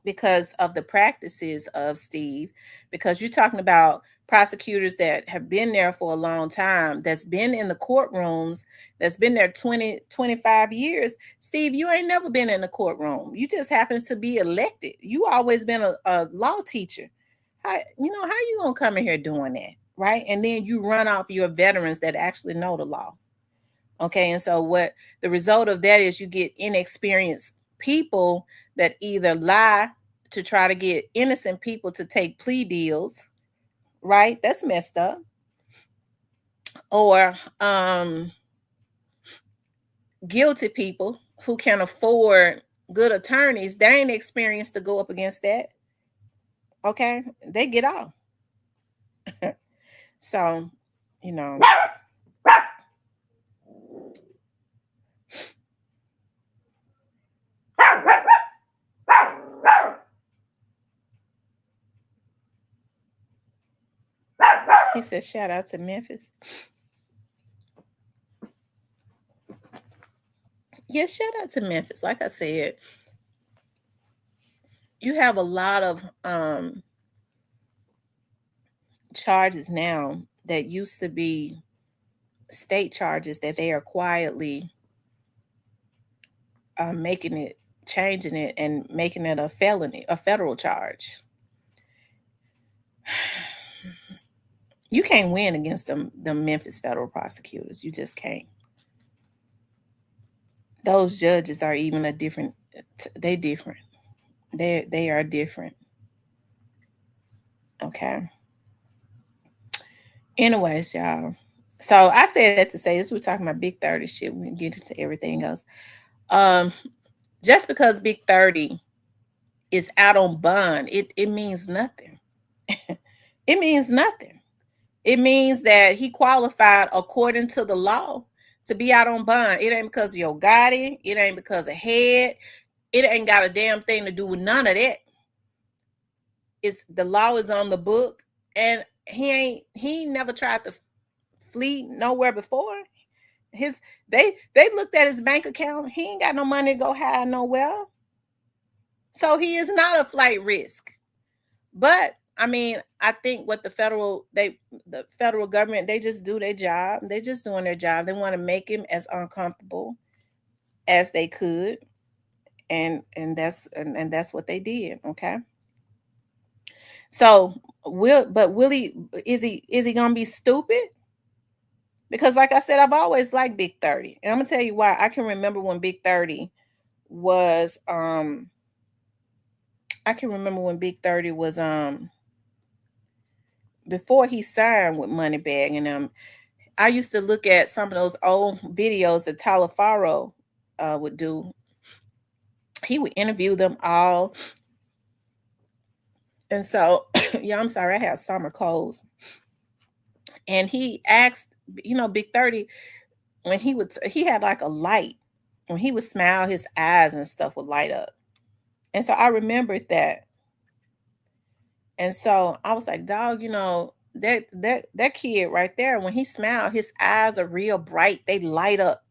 because of the practices of Steve. Because you're talking about prosecutors that have been there for a long time, that's been in the courtrooms, that's been there 20, 25 years. Steve, you ain't never been in the courtroom. You just happen to be elected. You always been a law teacher. How you gonna come in here doing that, right? And then you run off your veterans that actually know the law. Okay, and so what the result of that is, you get inexperienced people that either lie to try to get innocent people to take plea deals, right? That's messed up. Or guilty people who can afford good attorneys, they ain't experienced to go up against that. Okay, they get off. So, you know. He said, shout out to Memphis. Yeah, shout out to Memphis. Like I said, you have a lot of charges now that used to be state charges, that they are quietly changing it and making it a felony, a federal charge. You can't win against the Memphis federal prosecutors. You just can't. Those judges are even a different. They different. They are different. Okay. Anyways, y'all. So I said that to say this. We're talking about Big 30 shit. We can get into everything else. Just because Big 30 is out on bond, it means nothing. It means nothing. It means that he qualified according to the law to be out on bond. It ain't because of your Gotti. It ain't because of head. It ain't got a damn thing to do with none of that. It's the law is on the book, and he never tried to flee nowhere before. They looked at his bank account. He ain't got no money to go hide nowhere. So he is not a flight risk. But I mean, I think what the federal government, they just do their job. They just doing their job. They want to make him as uncomfortable as they could. And that's what they did. Okay. So is he gonna be stupid? Because like I said, I've always liked Big 30. And I'm gonna tell you why. I can remember when Big 30 was before he signed with Moneybag and them. I used to look at some of those old videos that Tyler Farrow would do. He would interview them all. And so, yeah, I'm sorry, I had summer colds. And he asked, Big 30, when he had like a light. When he would smile, his eyes and stuff would light up. And so I remembered that. And so I was like, dog, that kid right there, when he smiled, his eyes are real bright. They light up,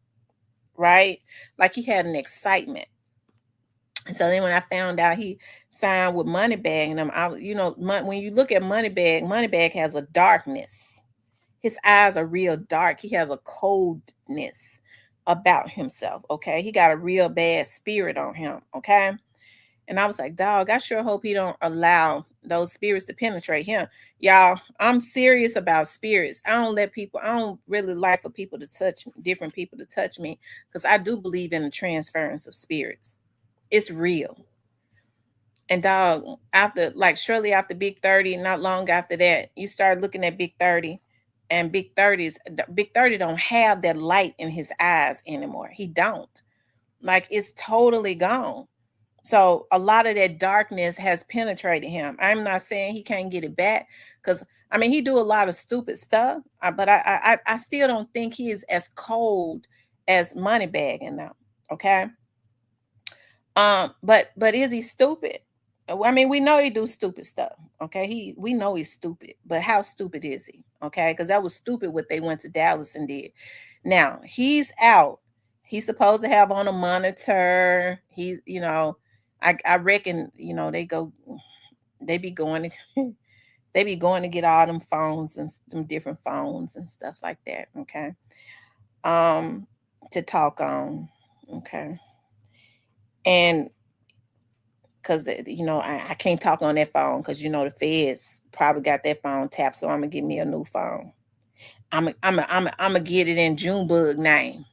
right? Like he had an excitement. And so then when I found out he signed with Moneybag, and when you look at Moneybag has a darkness. His eyes are real dark. He has a coldness about himself. Okay. He got a real bad spirit on him. Okay. And I was like, dog, I sure hope he don't allow those spirits to penetrate him. Y'all, I'm serious about spirits. I don't really like for people to touch me, different people to touch me, because I do believe in the transference of spirits. It's real. And dog, after like shortly after Big 30, not long after that, you start looking at Big 30, and Big 30 don't have that light in his eyes anymore. He don't. Like it's totally gone. So a lot of that darkness has penetrated him. I'm not saying he can't get it back, because I mean he do a lot of stupid stuff, but I still don't think he is as cold as Moneybag and them. Okay. But is he stupid? I mean, we know he do stupid stuff. Okay, we know he's stupid, but how stupid is he? Okay, because that was stupid what they went to Dallas and did. Now he's out. He's supposed to have on a monitor. He's, I reckon, they be going to they be going to get all them phones and them different phones and stuff like that. Okay, um, to talk on. Okay, and because I can't talk on that phone because the feds probably got that phone tapped, so I'm gonna get me a new phone. I'm gonna get it in Junebug name.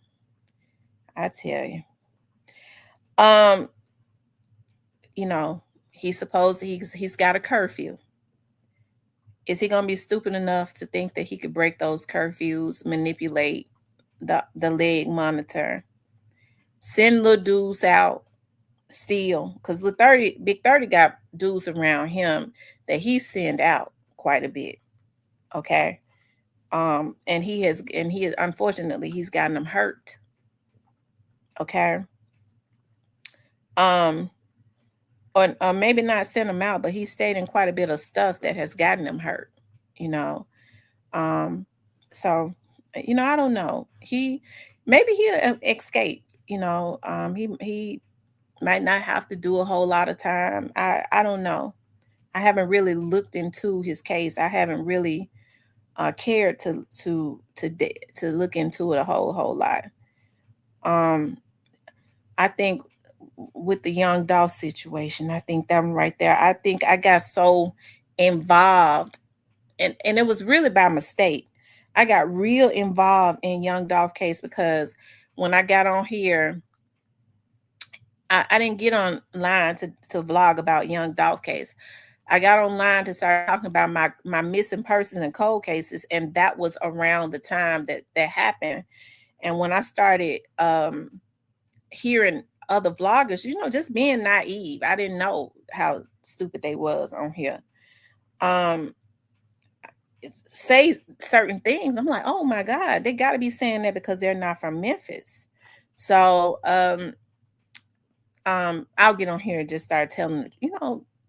I tell you. Um, you know, he's got a curfew. Is he gonna be stupid enough to think that he could break those curfews, manipulate the leg monitor, send little dudes out, steal? Because Big 30 got dudes around him that he send out quite a bit. Okay. And he unfortunately he's gotten them hurt. Okay. Um, or maybe not send them out, but he stayed in quite a bit of stuff that has gotten him hurt, you know. Um, so I don't know. Maybe he'll escape, he might not have to do a whole lot of time. I don't know. I haven't really looked into his case. I haven't really cared to look into it a whole lot. Um, I think with the young Dolph situation, I think that one right there. I think I got so involved, and it was really by mistake. I got real involved in young Dolph case because when I got on here, I didn't get online to vlog about young Dolph case. I got online to start talking about my missing persons and cold cases, and that was around the time that happened. And when I started hearing other vloggers, just being naive, I didn't know how stupid they was on here. Um, say certain things. I'm like, oh my God, they got to be saying that because they're not from Memphis. So I'll get on here and just start telling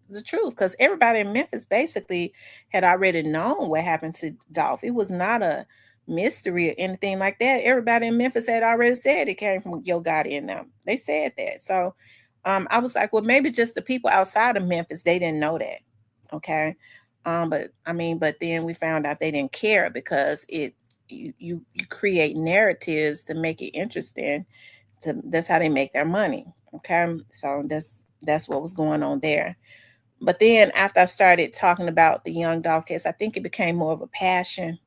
the truth, because everybody in Memphis basically had already known what happened to Dolph. It was not a mystery or anything like that. Everybody in Memphis had already said it came from Yo Gotti and them. They said that. So I was like, well, maybe just the people outside of Memphis, they didn't know that. Okay. But then we found out they didn't care because you create narratives to make it interesting. That's how they make their money. Okay. So that's what was going on there. But then after I started talking about the young Dolph case, I think it became more of a passion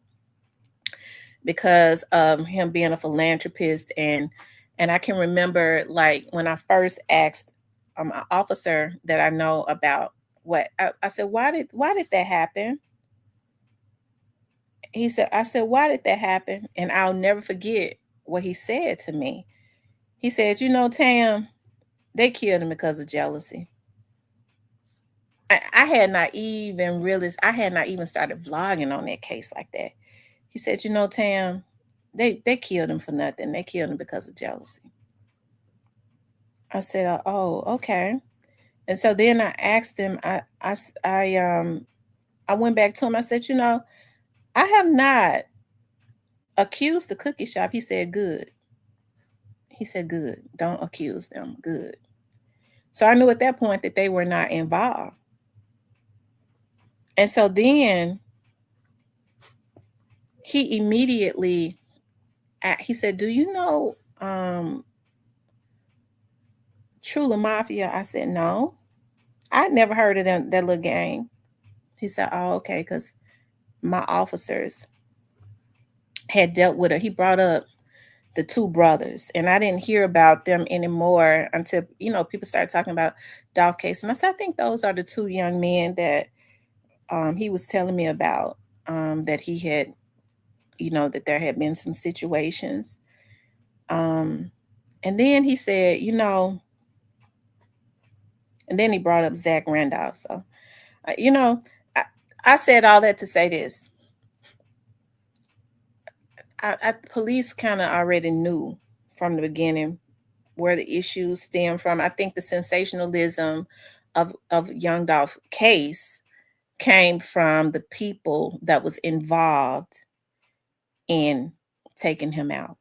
because of him being a philanthropist. And I can remember, like, when I first asked an officer that I know about what I said, why did that happen? I said, why did that happen? And I'll never forget what he said to me. He said, Tam, they killed him because of jealousy. I had not even realized, I had not even started vlogging on that case like that. He said, Tam, they killed him for nothing. They killed him because of jealousy. I said, oh, okay. And so then I asked him, I went back to him. I said, I have not accused the cookie shop. He said, good. He said, good. Don't accuse them. Good. So I knew at that point that they were not involved. And so then he immediately, he said, do you know Trula Mafia? I said, no. I'd never heard of that little gang. He said, oh, okay, because my officers had dealt with her. He brought up the two brothers. And I didn't hear about them anymore until, people started talking about Dolph Case. And I said, I think those are the two young men that he was telling me about, that he had, that there had been some situations. Um, and then he said, and then he brought up Zach Randolph. So, uh, you know, I, I said all that to say this. Police kind of already knew from the beginning where the issues stem from. I think the sensationalism of Young Dolph case came from the people that was involved in taking him out.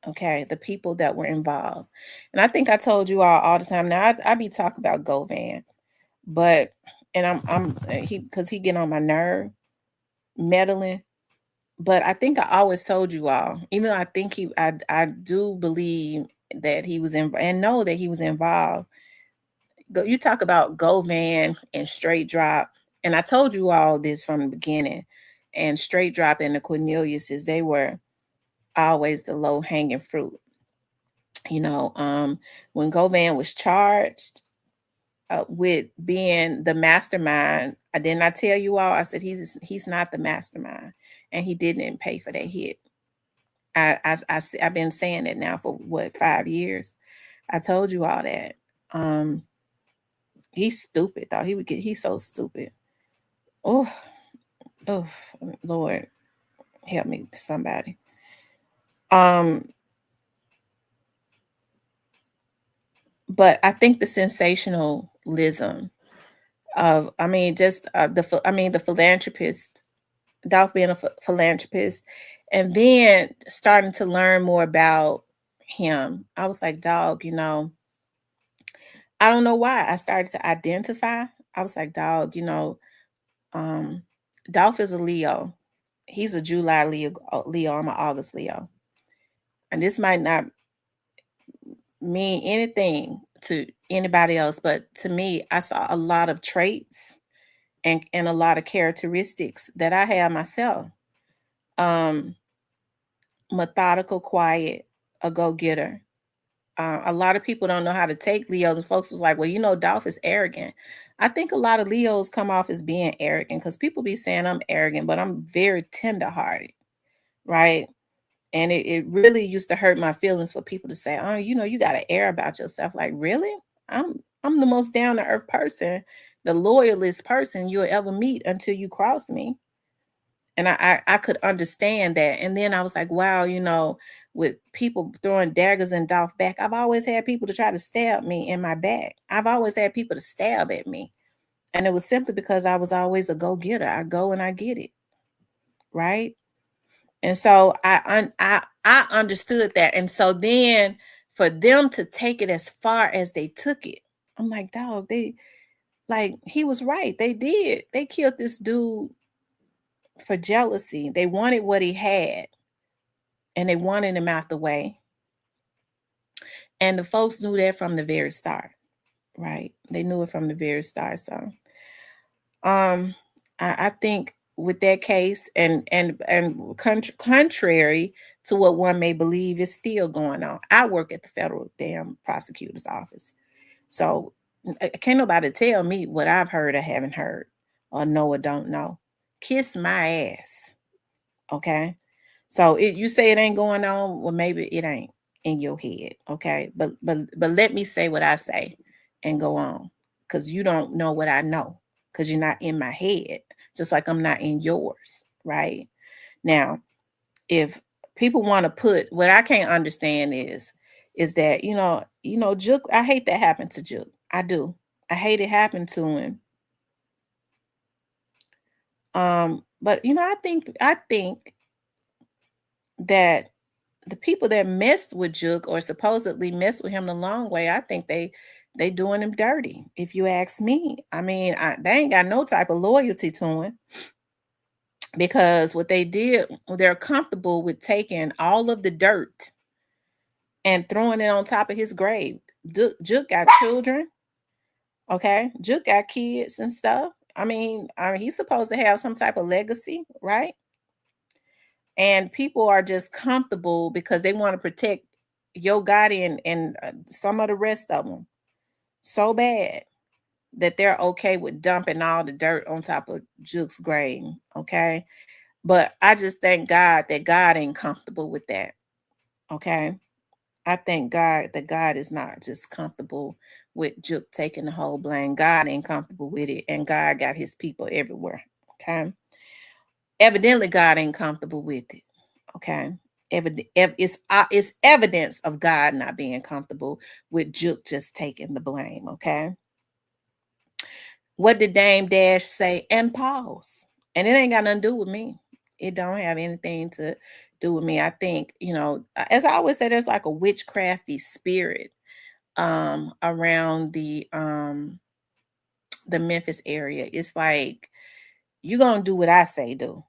Okay, the people that were involved, and I think I told you all the time. Now I be talking about Govan, but and I'm he because he get on my nerve, meddling. But I think I always told you all, even though I do believe that he was in and know that he was involved. You talk about Govan and Straight Drop, and I told you all this from the beginning. And Straight Drop and the Corneliuses, they were always the low hanging fruit. When Govan was charged with being the mastermind, I did not tell you all. I said he's not the mastermind, and he didn't pay for that hit. I've been saying it now for what 5 years. I told you all that. Um, he's stupid though. He's so stupid. Oh, oh, Lord, help me, somebody. Um, but I think the sensationalism of, I mean, just the philanthropist, Dolph being a philanthropist, and then starting to learn more about him. I was like, dog, I don't know why. I started to identify. I was like, dog, um, Dolph is a Leo. He's a July Leo. I'm an August Leo. And this might not mean anything to anybody else, but to me, I saw a lot of traits and a lot of characteristics that I have myself. Um, Methodical, quiet, a go-getter. A lot of people don't know how to take Leos, and folks was like, well, Dolph is arrogant. I think a lot of Leos come off as being arrogant because people be saying I'm arrogant, but I'm very tenderhearted, right? And it really used to hurt my feelings for people to say, oh, you got to air about yourself. Like, really? I'm the most down to earth person, the loyalist person you'll ever meet until you cross me. And I could understand that. And then I was like, wow, with people throwing daggers and Dolph back, I've always had people to try to stab me in my back. I've always had people to stab at me. And it was simply because I was always a go-getter. I go and I get it. Right. And so I understood that. And so then for them to take it as far as they took it, I'm like, dog, he was right. They did. They killed this dude for jealousy. They wanted what he had, and they wanted him out the way. And the folks knew that from the very start, right? They knew it from the very start. So um I think with that case, and contrary to what one may believe, is still going on. I work at the federal damn prosecutor's office. So can't nobody tell me what I've heard or haven't heard or know or don't know. Kiss my ass. Okay. So you say it ain't going on, well, maybe it ain't in your head. Okay. But let me say what I say and go on. Cause you don't know what I know. Cause you're not in my head. Just like I'm not in yours. Right. Now, if people want to put what I can't understand is that, Juke, I hate that happened to Juke. I do. I hate it happened to him. But I think that the people that messed with Juke or supposedly messed with him the long way, I think they doing him dirty. If you ask me, I mean, they ain't got no type of loyalty to him because what they did, they're comfortable with taking all of the dirt and throwing it on top of his grave. Juke got children, okay? Juke got kids and stuff. I mean, he's supposed to have some type of legacy, right? And people are just comfortable because they want to protect Yo Gotti and some of the rest of them so bad that they're okay with dumping all the dirt on top of Juke's grave. Okay. But I just thank God that God ain't comfortable with that. Okay. I thank God that God is not just comfortable with Juke taking the whole blame. God ain't comfortable with it. And God got his people everywhere. Okay. Evidently, God ain't comfortable with it. Okay. It's evidence of God not being comfortable with Juke just taking the blame. Okay. What did Dame Dash say? And pause. And it ain't got nothing to do with me. It don't have anything to do with me. I think, as I always say, there's like a witchcrafty spirit around the Memphis area. It's like you gonna do what I say do.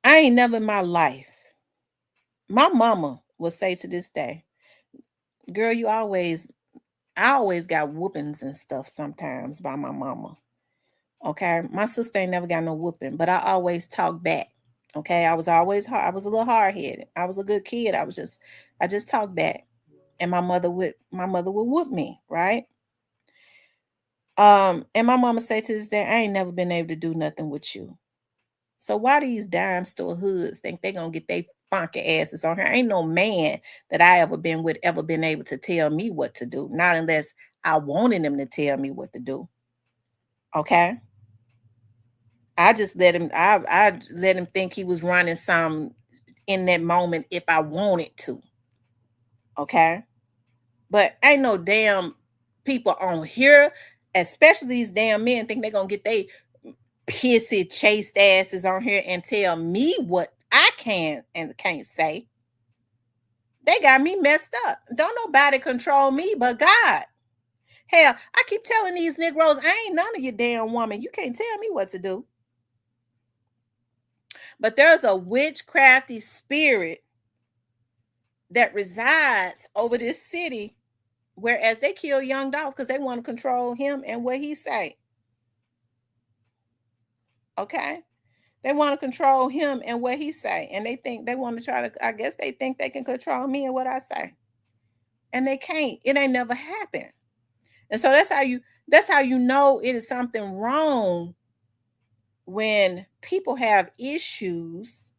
I ain't never in my life. My mama will say to this day, girl, I always got whoopings and stuff sometimes by my mama. Okay. My sister ain't never got no whooping, but I always talk back. Okay. I was always hard. I was a little hard headed. I was a good kid. I just talked back. And my mother would whoop me, right? And my mama say to this day, I ain't never been able to do nothing with you. So why these dime store hoods think they gonna get they funky asses on here? Ain't no man that I ever been with ever been able to tell me what to do. Not unless I wanted them to tell me what to do. Okay. I just let him I let him think he was running some in that moment if I wanted to. Okay. But ain't no damn people on here, especially these damn men, think they're gonna get they pissy chased asses on here and tell me what I can and can't say. They got me messed up. Don't nobody control me but God. Hell, I keep telling these Negroes, I ain't none of your damn woman. You can't tell me what to do. But there's a witchcrafty spirit that resides over this city, whereas they kill young Dolph because they want to control him and what he say. Okay. They want to control him and what he say. And they think they want to try to, I guess they think they can control me and what I say. And they can't. It ain't never happened. And so that's how you know it is something wrong when people have issues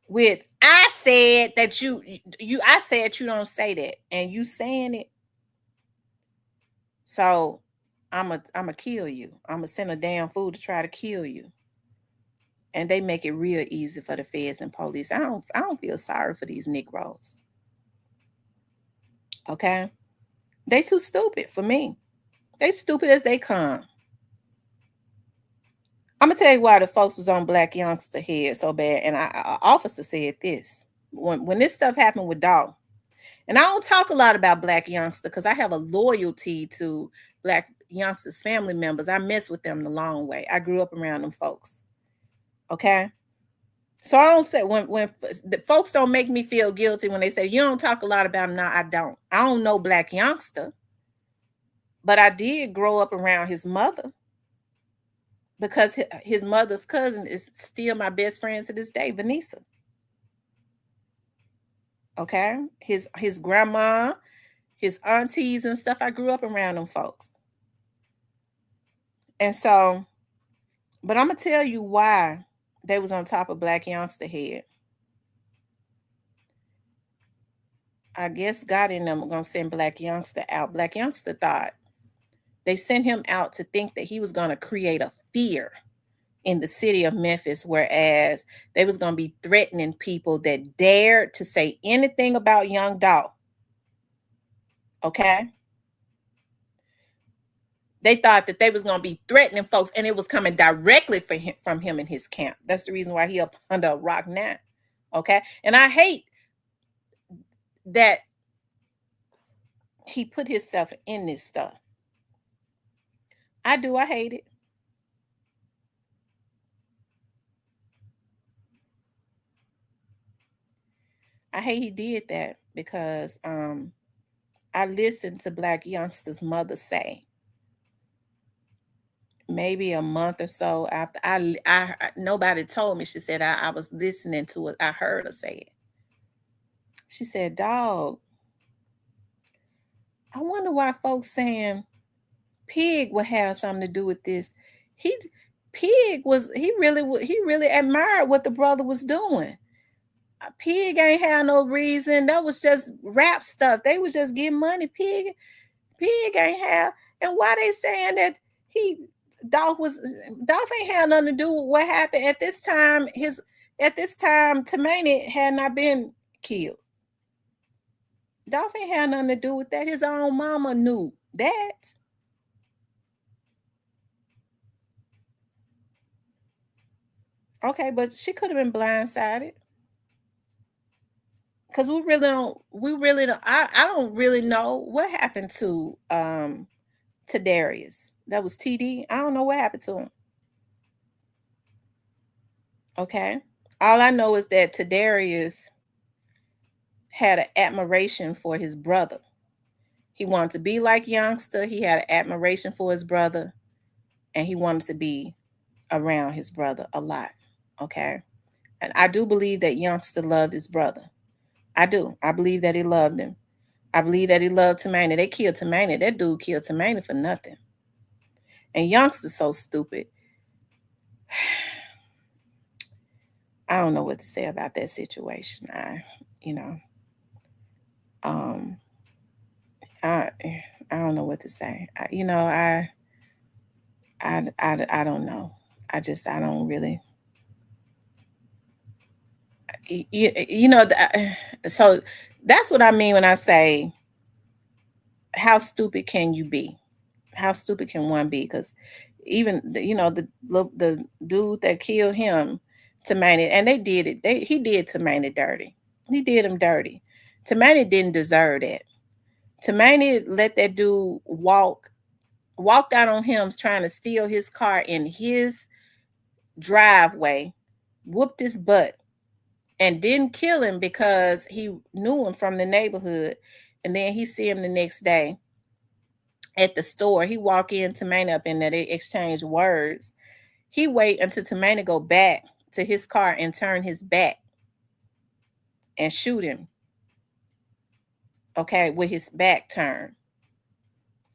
with I said that I said you don't say that and you saying it. So I'm a kill you. I'm gonna send a damn fool to try to kill you. And they make it real easy for the feds and police. I don't feel sorry for these Negroes. Okay? They too stupid for me. They stupid as they come. I'm gonna tell you why the folks was on Black Youngster head so bad. And officer said this when this stuff happened with Dog. And I don't talk a lot about Black Youngster because I have a loyalty to Black Youngster's family members. I mess with them the long way. I grew up around them folks. Okay. So I don't say when the folks don't make me feel guilty when they say you don't talk a lot about him. No, I don't. I don't know Black Youngster, but I did grow up around his mother because his mother's cousin is still my best friend to this day, Vanessa. Okay, his grandma, his aunties and stuff. I grew up around them folks, and so, but I'm gonna tell you why they was on top of Black Youngster head. I guess God in them gonna send Black Youngster out. Black Youngster thought they sent him out to think that he was gonna create a fear in the city of Memphis, whereas they was gonna be threatening people that dared to say anything about Young Dolph. Okay. They thought that they was gonna be threatening folks, and it was coming directly from him and his camp. That's the reason why he up under a rock now. Okay, and I hate that he put himself in this stuff. I do. I hate it. I hate he did that because I listened to Black Youngster's mother say maybe a month or so after nobody told me. She said I was listening to it. I heard her say it. She said, "Dog, I wonder why folks saying Pig would have something to do with this. He Pig was he really admired what the brother was doing. Pig ain't had no reason. That was just rap stuff. They was just getting money. Pig ain't have. And why they saying that he Dolph ain't had nothing to do with what happened at this time. At this time, Tamani had not been killed. Dolph ain't had nothing to do with that. His own mama knew that. Okay, but she could have been blindsided. Because I don't really know what happened to Darius. That was TD. I don't know what happened to him. Okay. All I know is that Tadarius had an admiration for his brother. He wanted to be like Youngster. He had an admiration for his brother, and he wanted to be around his brother a lot. Okay. And I do believe that Youngster loved his brother. I do. I believe that he loved him. I believe that he loved Tamani. They killed Tamani. That dude killed Tamani for nothing. And Youngster's so stupid. I don't know what to say about that situation. You know, um, I, I don't know what to say. I don't know. I don't really, you know, so that's what I mean when I say, how stupid can you be? How stupid can one be? Because even the dude that killed him, Tamani, and they did it. He did Tamani dirty. He did him dirty. Tamani didn't deserve that. Tamani let that dude walked out on him trying to steal his car in his driveway, whooped his butt, and didn't kill him because he knew him from the neighborhood. And then he see him the next day at the store. He walk in, Tamani up in there, they exchange words. He wait until Tamani go back to his car and turn his back and shoot him. Okay, with his back turned.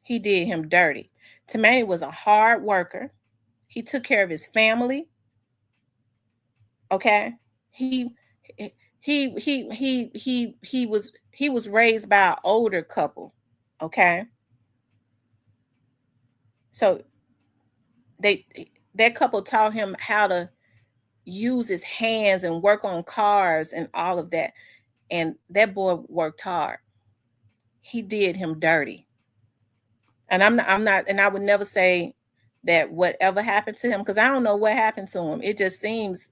He did him dirty. Tamani was a hard worker. He took care of his family. Okay. He he was raised by an older couple. Okay. So they that couple taught him how to use his hands and work on cars and all of that. And that boy worked hard. He did him dirty. And I'm not, and I would never say that whatever happened to him, because I don't know what happened to him. It just seems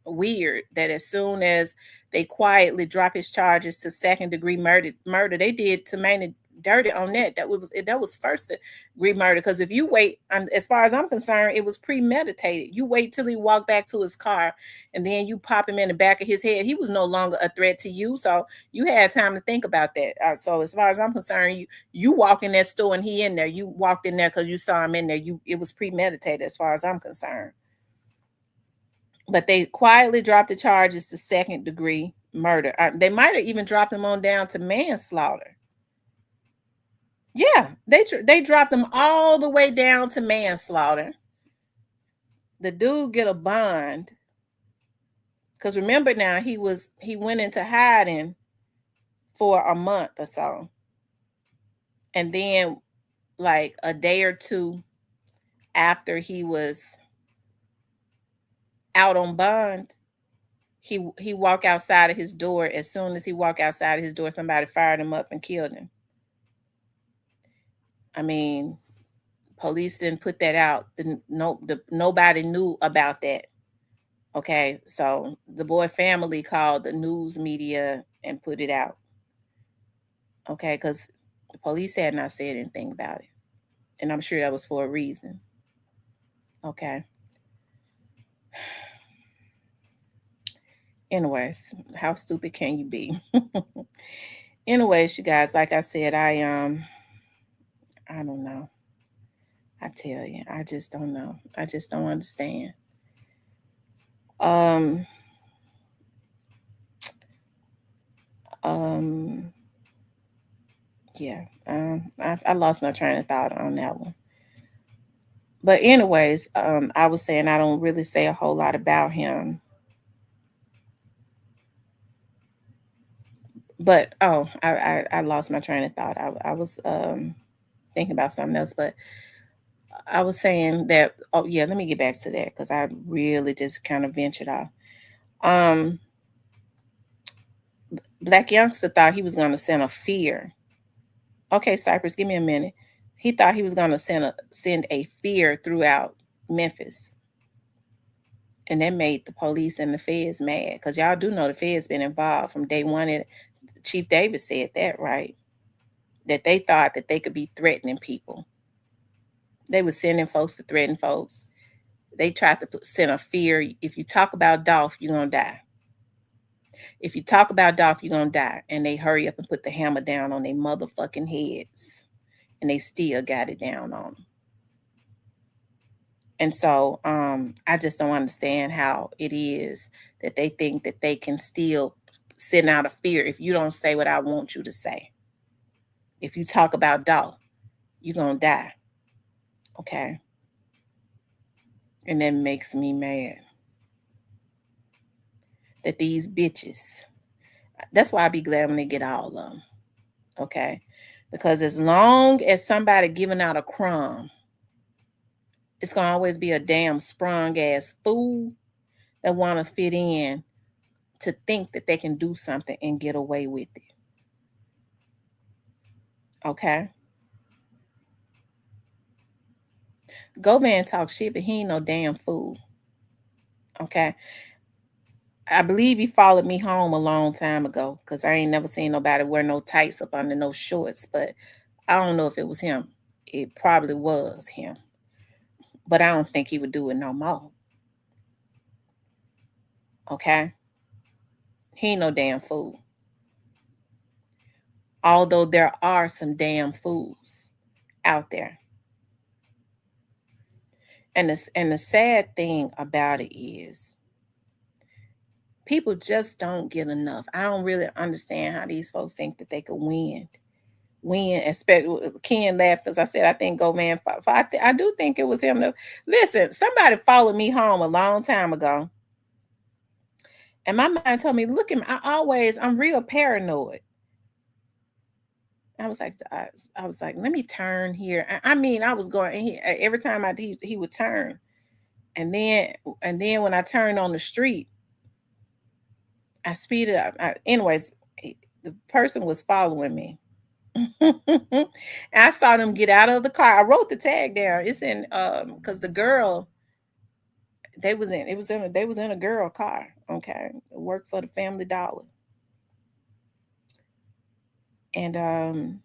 weird that as soon as they quietly drop his charges to second degree murder, they did Tamani dirty on that. That was first degree murder. Because if you wait, as far as I'm concerned, it was premeditated. You wait till he walked back to his car, and then you pop him in the back of his head. He was no longer a threat to you, so you had time to think about that. So as far as I'm concerned, you walk in that store and he in there. You walked in there because you saw him in there. It was premeditated as far as I'm concerned. But they quietly dropped the charges to second degree murder. They might have even dropped them on down to manslaughter. Yeah, they dropped them all the way down to manslaughter. The dude get a bond because remember now he went into hiding for a month or so, and then like a day or two after he was out on bond, he walked outside of his door. As soon as he walked outside of his door, somebody fired him up and killed him. I mean, police didn't put that out. Nobody knew about that. Okay, so the boy family called the news media and put it out. Okay, because the police had not said anything about it, and I'm sure that was for a reason. Okay. Anyways, how stupid can you be? Anyways, you guys, like I said, I don't know. I tell you, I just don't know. I just don't understand. Um, um, yeah. I lost my train of thought on that one. But anyways, I was saying I don't really say a whole lot about him. But oh, I lost my train of thought. I was thinking about something else, but I was saying that, oh yeah, let me get back to that because I really just kind of ventured off. Um, Black youngster thought he was going to send a fear. Okay, Cypress, give me a minute. He thought he was going to send a fear throughout Memphis, and that made the police and the feds mad because y'all do know the feds been involved from day one. And Chief Davis said that, right? That they thought that they could be threatening people. They were sending folks to threaten folks. They tried to send a fear. If you talk about Dolph, you're gonna die. If you talk about Dolph, you're gonna die. And they hurry up and put the hammer down on their motherfucking heads. And they still got it down on them. And so I just don't understand how it is that they think that they can still send out a fear if you don't say what I want you to say. If you talk about Dolph, you're gonna die. Okay. And that makes me mad. That these bitches, that's why I be glad when they get all of them. Okay. Because as long as somebody giving out a crumb, it's gonna always be a damn sprung ass fool that wanna fit in to think that they can do something and get away with it. Okay. Go man talk shit, but he ain't no damn fool. Okay. I believe he followed me home a long time ago because I ain't never seen nobody wear no tights up under no shorts, but I don't know if it was him. It probably was him, but I don't think he would do it no more. Okay. He ain't no damn fool. Although there are some damn fools out there. And the sad thing about it is people just don't get enough. I don't really understand how these folks think that they could win. Win, expect Ken laughed because I said I think Go Man. I do think it was him. Listen, somebody followed me home a long time ago, and my mind told me, "Look at me. I'm real paranoid." I was like, let me turn here. I mean, I was going. Every time he would turn, and then when I turned on the street, I speeded up. Anyways, the person was following me. I saw them get out of the car. I wrote the tag down. It's in because the girl they was in a girl car. Okay, worked for the Family Dollar, and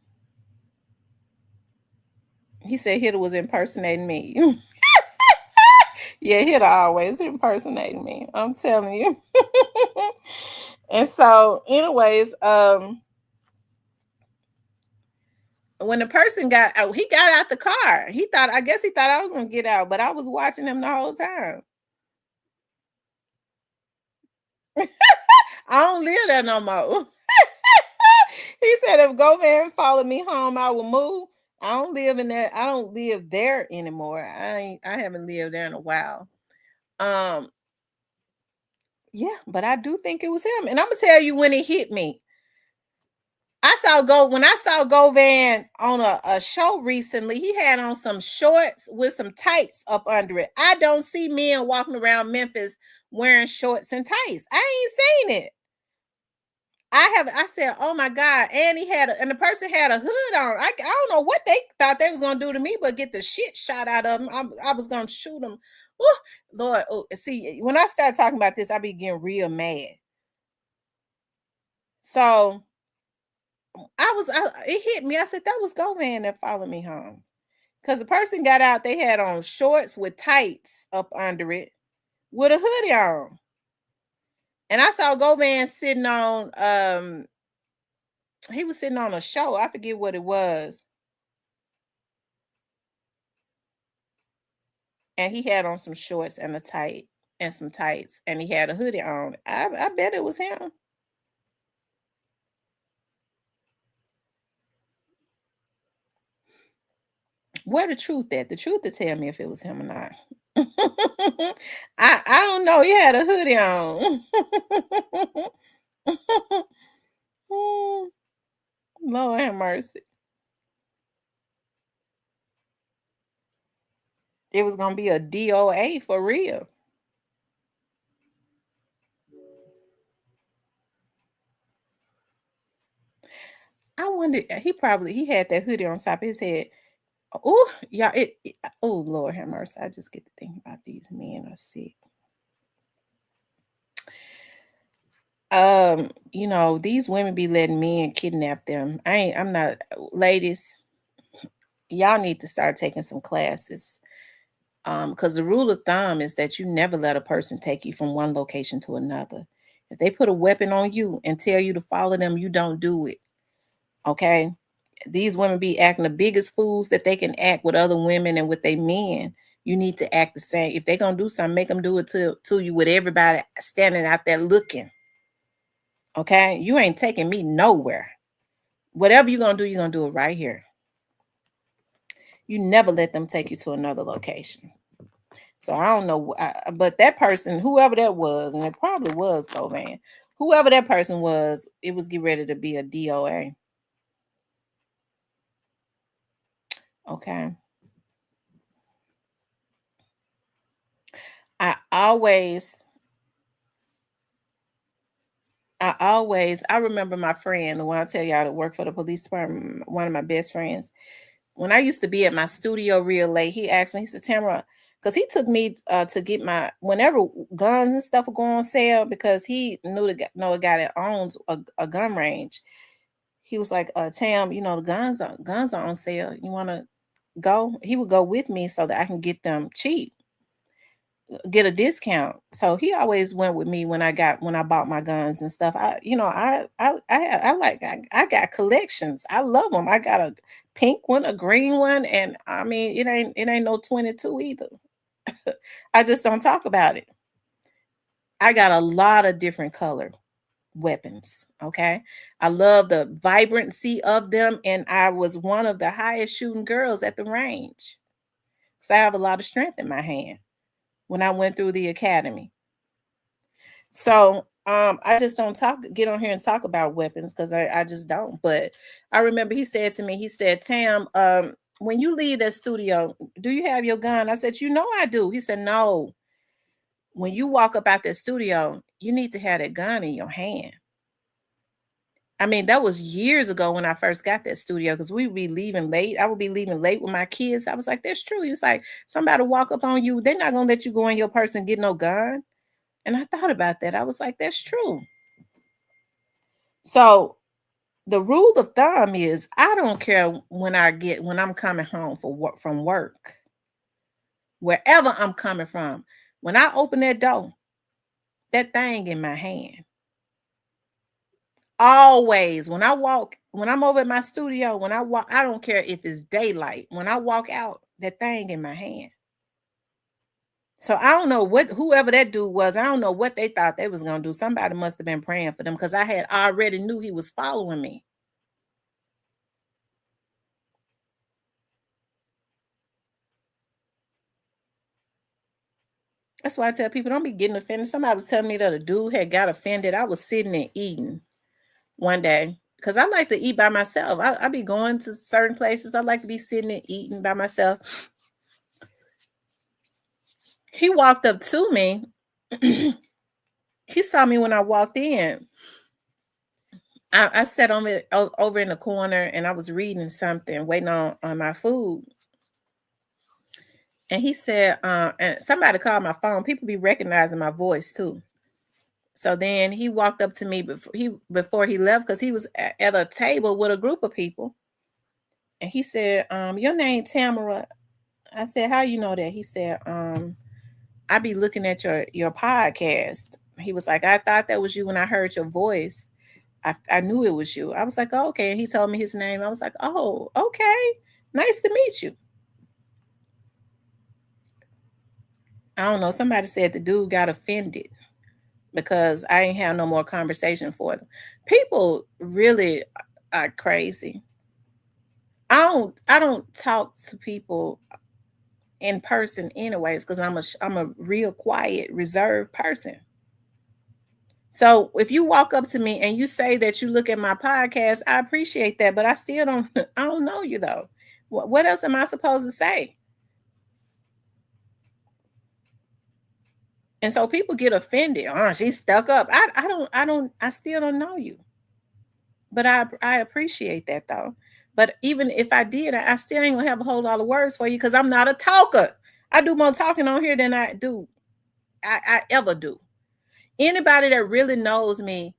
he said Hitter was impersonating me. Yeah, Hitter always impersonating me. I'm telling you. And so, anyways, when the person got out, he got out the car. I guess he thought I was gonna get out, but I was watching him the whole time. I don't live there no more. He said if Go Man followed me home, I will move. I don't live in that. I don't live there anymore. I haven't lived there in a while. Um, yeah, but I do think it was him. And I'm gonna tell you when it hit me. When I saw Go Van on a show recently, he had on some shorts with some tights up under it. I don't see men walking around Memphis wearing shorts and tights. I ain't seen it. I said, oh my God. And and the person had a hood on. I don't know what they thought they was gonna do to me, but get the shit shot out of them. I was gonna shoot them. Woo, Lord, see, when I start talking about this, I be getting real mad. So it hit me. I said, that was Go Man that followed me home. Because the person got out, they had on shorts with tights up under it with a hoodie on. And I saw Go Man sitting on he was sitting on a show. I forget what it was. and he had on some shorts and a tight and some tights, and he had a hoodie on. I bet it was him. Where the truth at? The truth to tell me if it was him or not. I don't know. He had a hoodie on. Mm, Lord have mercy. It was gonna be a DOA for real. I wonder. He had that hoodie on top of his head. Oh, yeah. Oh, Lord have mercy. I just get to thinking about these men are sick. These women be letting men kidnap them. I'm not ladies, y'all need to start taking some classes. Because the rule of thumb is that you never let a person take you from one location to another. If they put a weapon on you and tell you to follow them, you don't do it. Okay. These women be acting the biggest fools that they can act with other women and with their men. You need to act the same. If they're gonna do something, make them do it to you with everybody standing out there looking. Okay. You ain't taking me nowhere. Whatever you're gonna do, you're gonna do it right here. You never let them take you to another location. So I don't know, but that person, whoever that was, and it probably was though, man. Whoever that person was, it was get ready to be a DOA. Okay. I always, I remember my friend, the one I tell y'all that worked for the police department, one of my best friends. When I used to be at my studio real late, he asked me, he said, Tamara, because he took me to get whenever guns and stuff would go on sale, because he knew know a guy that owns a gun range. He was like, Tam, the guns are on sale. You wanna go? He would go with me so that I can get them cheap, get a discount. So he always went with me when I bought my guns and stuff. I got collections. I love them. I got a pink one, a green one, and I mean it ain't no 22 either. I just don't talk about it. I got a lot of different color weapons. Okay. I love the vibrancy of them. And I was one of the highest shooting girls at the range. So I have a lot of strength in my hand when I went through the academy. So I just don't get on here and talk about weapons because I just don't. But I remember he said to me, he said, Tam, when you leave that studio, do you have your gun? I said, I do. He said, no. When you walk up out that studio, you need to have that gun in your hand. I mean, that was years ago when I first got that studio because we would be leaving late. I would be leaving late with my kids. I was like, that's true. He was like, somebody walk up on you. They're not going to let you go in your purse and get no gun. And I thought about that. I was like, that's true. So the rule of thumb is I don't care when I'm coming home from work, wherever I'm coming from. When I open that door, that thing in my hand. Always, when I'm over at my studio, when I walk, I don't care if it's daylight. When I walk out, that thing in my hand. So I don't know whoever that dude was. I don't know what they thought they was gonna do. Somebody must have been praying for them because I had already knew he was following me. That's why I tell people don't be getting offended. Somebody was telling me that a dude had got offended. I was sitting and eating one day because I like to eat by myself. I be going to certain places. I like to be sitting and eating by myself. He walked up to me. He saw me when I walked in. I sat over in the corner and I was reading something, waiting on my food. And he said, and somebody called my phone. People be recognizing my voice too. So then he walked up to me before he left because he was at a table with a group of people. And he said, your name Tamara. I said, how you know that? He said, I be looking at your podcast. He was like, I thought that was you when I heard your voice. I knew it was you. I was like, oh, okay. And he told me his name. I was like, oh, okay. Nice to meet you. I don't know. Somebody said the dude got offended because I ain't have no more conversation for them. People really are crazy. I don't talk to people in person anyways because I'm a real quiet, reserved person. So if you walk up to me and you say that you look at my podcast, I appreciate that, but I still don't I don't know you though. What else am I supposed to say? And so people get offended. Oh, she's stuck up. I still don't know you. But I appreciate that though. But even if I did, I still ain't gonna have a whole lot of words for you because I'm not a talker. I do more talking on here than I ever do. Anybody that really knows me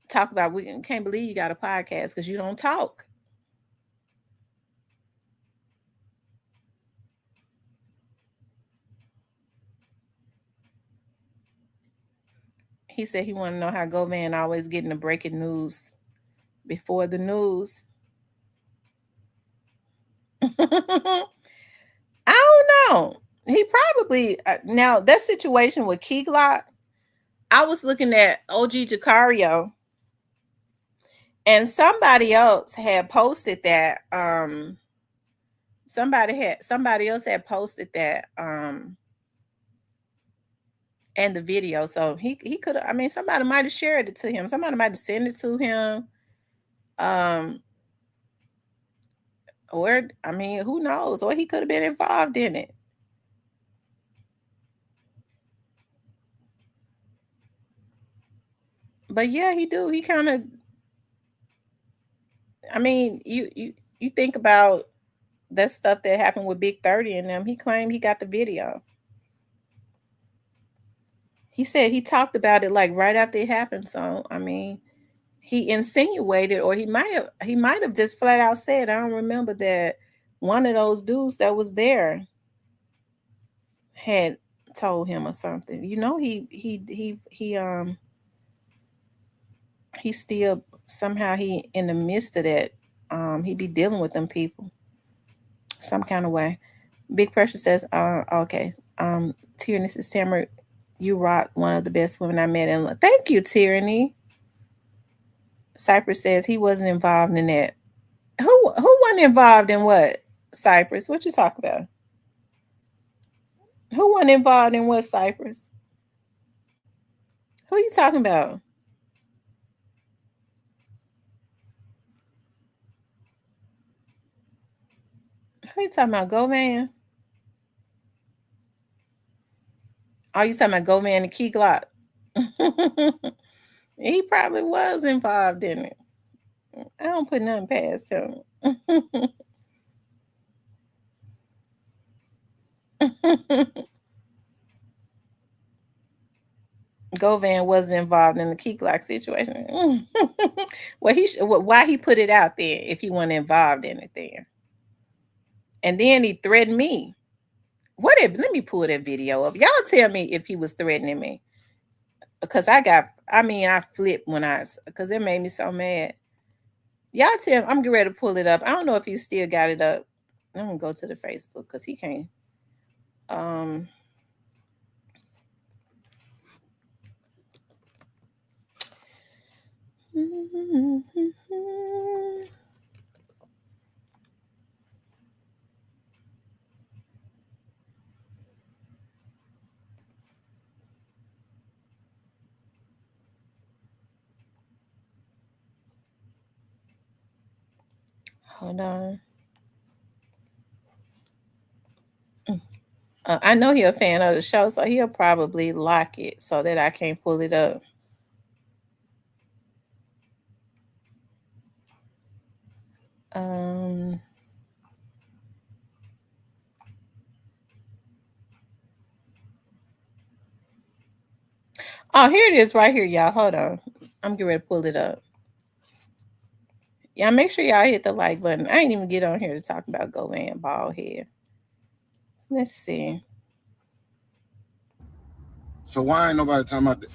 talk about we can't believe you got a podcast because you don't talk. He said he want to know how Govan always getting the breaking news before the news. I don't know. He probably now that situation with Keylock. I was looking at OG Jacario, and somebody else had posted that. Somebody else had posted that. And the video, so he could. I mean, somebody might have shared it to him. Somebody might have sent it to him. Um, or I mean, who knows? Or he could have been involved in it. But yeah, he do. He kind of. I mean, you think about that stuff that happened with BIG30 and them. He claimed he got the video. He said he talked about it like right after it happened. So I mean, he insinuated, or he might have just flat out said, I don't remember that one of those dudes that was there had told him or something. You know, he still somehow he in the midst of that. He be dealing with them people some kind of way. Big Pressure says, okay. Tyranny says, Tamara, you rock, one of the best women I met in life. Thank you, Tyranny. Cypress says he wasn't involved in that. Who wasn't involved in what? Cypress, what you talk about? Who wasn't involved in what, Cypress? Who you talking about? Who you talking about? Go Man? Oh, you talking about Go Man and Key Glock? He probably was involved in it. I don't put nothing past him. Govan wasn't involved in the Key Glock situation. Well, why he put it out there if he wasn't involved in it then? And then he threatened me. Let me pull that video up. Y'all tell me if he was threatening me. Because I flipped because it made me so mad. Y'all tell me, I'm getting ready to pull it up. I don't know if he still got it up. I'm gonna go to the Facebook because he can't. Hold on. I know he's a fan of the show, so he'll probably lock it so that I can't pull it up. Oh, here it is right here, y'all. Hold on. I'm getting ready to pull it up. Yeah, make sure y'all hit the like button. I ain't even get on here to talk about Govan bald head. Let's see. So why ain't nobody talking about the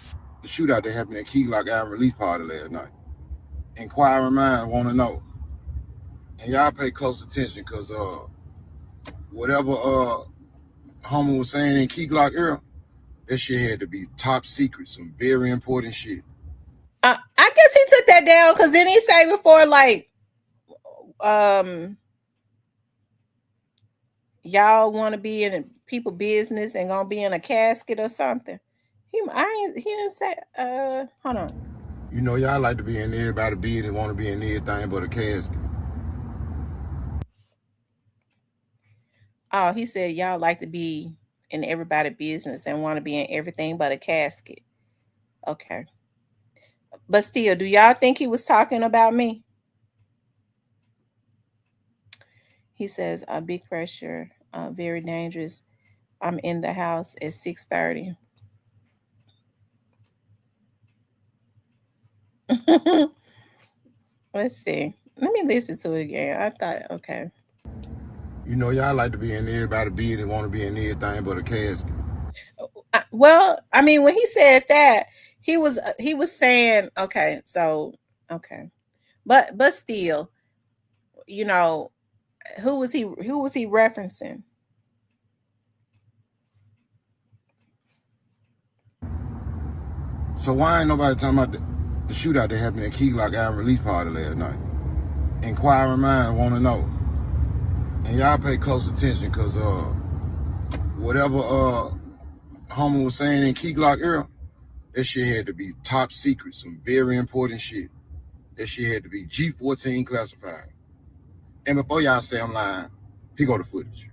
shootout that happened at Key Lock album release party last night? Inquiring minds want to know. And y'all pay close attention because whatever Homer was saying in Key Glock era, that shit had to be top secret, some very important shit. I guess he took that down because then he say before like, um, y'all want to be in people business and gonna be in a casket or something. He didn't say. Hold on. You know, y'all like to be in everybody bid and want to be in everything but a casket. Oh, he said y'all like to be in everybody business and want to be in everything but a casket. Okay, but still, do y'all think he was talking about me? He says, big pressure, very dangerous. I'm in the house at 6:30. Let's see. Let me listen to it again. I thought, okay. You know, y'all like to be in everybody bid and want to be in everything but a casket. Well, I mean, when he said that, he was saying, okay, so okay, but still, you know, who was he referencing? So why ain't nobody talking about the shootout that happened at Key Glock album release party last night? Inquiring minds want to know. And y'all pay close attention because whatever Homer was saying in Key Glock era, that shit had to be top secret, some very important shit. That shit had to be G14 classified. And before y'all say I'm lying, here go the footage.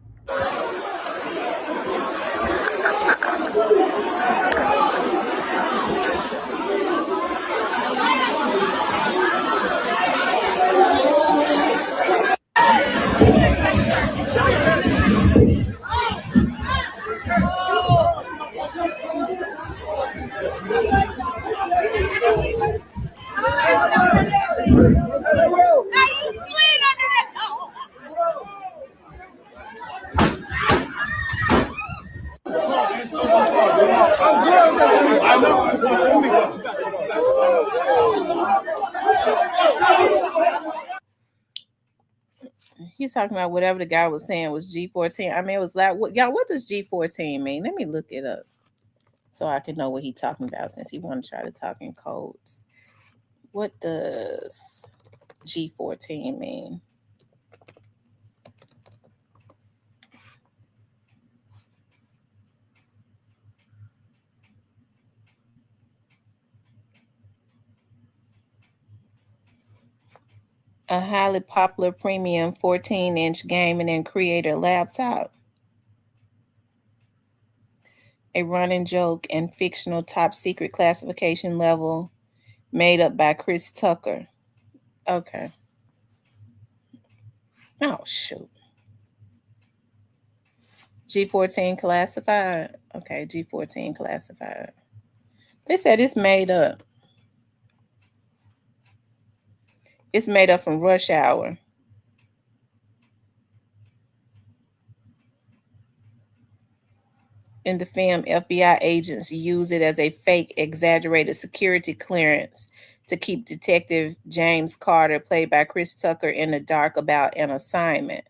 He's talking about whatever the guy was saying was G14. I mean, it was like, y'all, what does G14 mean? Let me look it up so I can know what he's talking about since he want to try to talk in codes. What does G14 mean? A highly popular premium 14-inch gaming and creator laptop. A running joke and fictional top secret classification level made up by Chris Tucker. Okay. Oh, shoot. G14 classified. Okay, G14 classified. They said it's made up. It's made up from Rush Hour. In the film, FBI agents use it as a fake, exaggerated security clearance to keep Detective James Carter, played by Chris Tucker, in the dark about an assignment.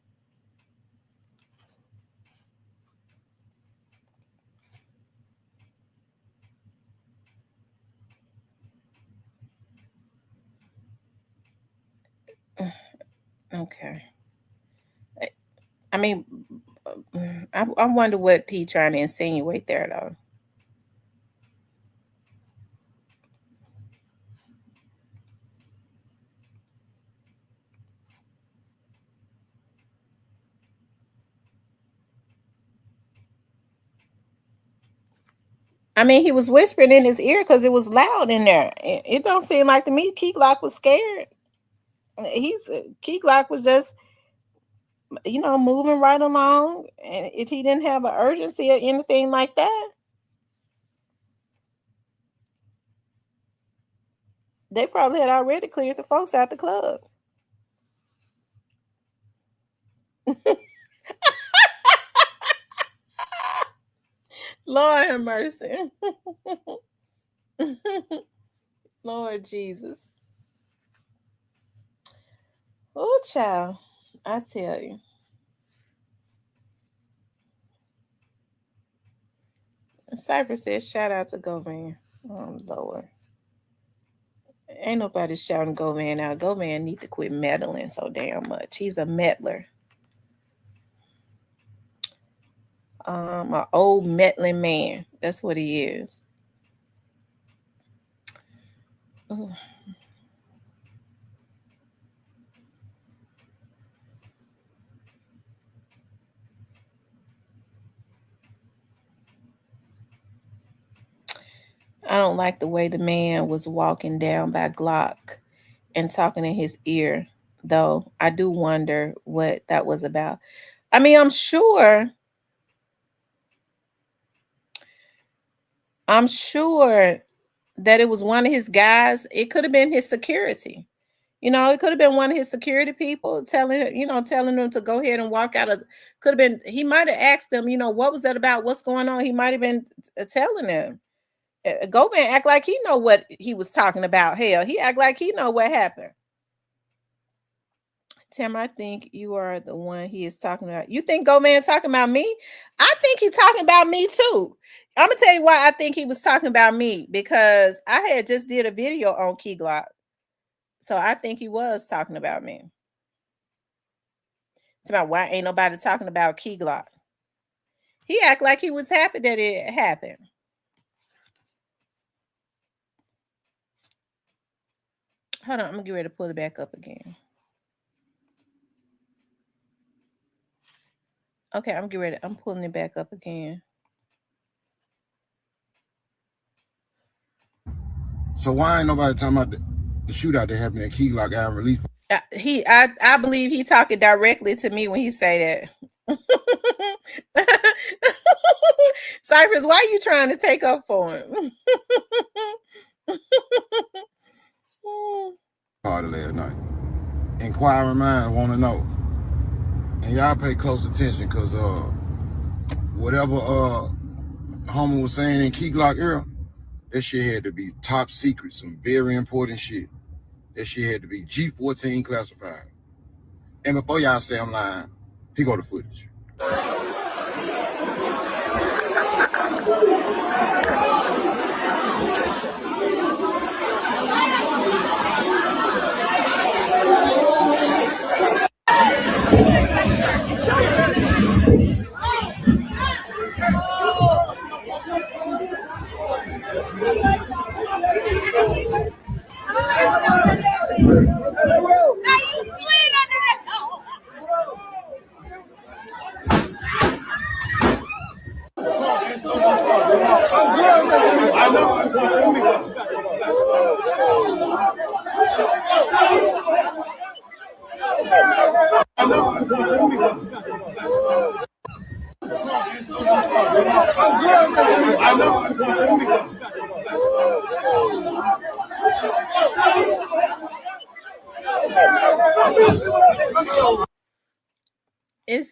Okay. I mean, I wonder what he trying to insinuate there, though. I mean, he was whispering in his ear because it was loud in there. It don't seem like to me Key Glock was scared. Key Glock was just, moving right along, and if he didn't have an urgency or anything like that, they probably had already cleared the folks out the club. Lord have mercy. Lord Jesus. Oh, child. I tell you. Cypher says, shout out to Go Man. Oh, Lord. Ain't nobody shouting Go Man out. Go Man need to quit meddling so damn much. He's a meddler. An old meddling man. That's what he is. Ugh. I don't like the way the man was walking down by Glock and talking in his ear, though. I do wonder what that was about. I mean, I'm sure that it was one of his guys. It could have been his security. It could have been one of his security people telling them to go ahead and walk out of. Could have been. He might have asked them, what was that about? What's going on? He might have been telling them. Goldman act like he know what he was talking about. Hell, he act like he know what happened. Tim, I think you are the one he is talking about. You think Goldman talking about me? I think he's talking about me too. I'm gonna tell you why I think he was talking about me, because I had just did a video on Key Glock. So I think he was talking about me. It's about why ain't nobody talking about Key Glock. He act like he was happy that it happened. Hold on, I'm gonna get ready to pull it back up again. Okay, I'm getting ready. I'm pulling it back up again. So why ain't nobody talking about the shootout that happened at Key Glock Iron Release? I believe he talking directly to me when he say that. Cypress, why are you trying to take up for him? Party last night. Inquiring minds want to know, and y'all pay close attention, cause whatever Homer was saying in Key Glock era, that shit had to be top secret, some very important shit. That shit had to be G14 classified. And before y'all say I'm lying, here go the footage.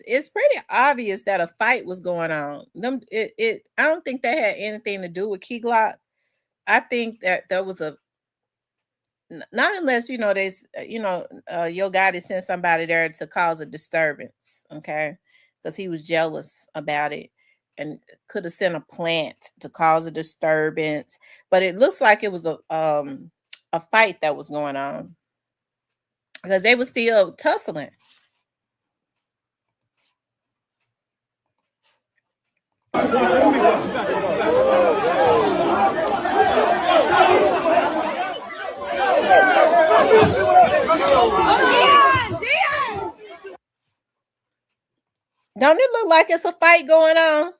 It's pretty obvious that a fight was going on. I don't think that had anything to do with Key Glock. I think that there was not unless Yo Gotti sent somebody there to cause a disturbance, okay, because he was jealous about it and could have sent a plant to cause a disturbance. But it looks like it was a fight that was going on because they were still tussling. Don't it look like it's a fight going on?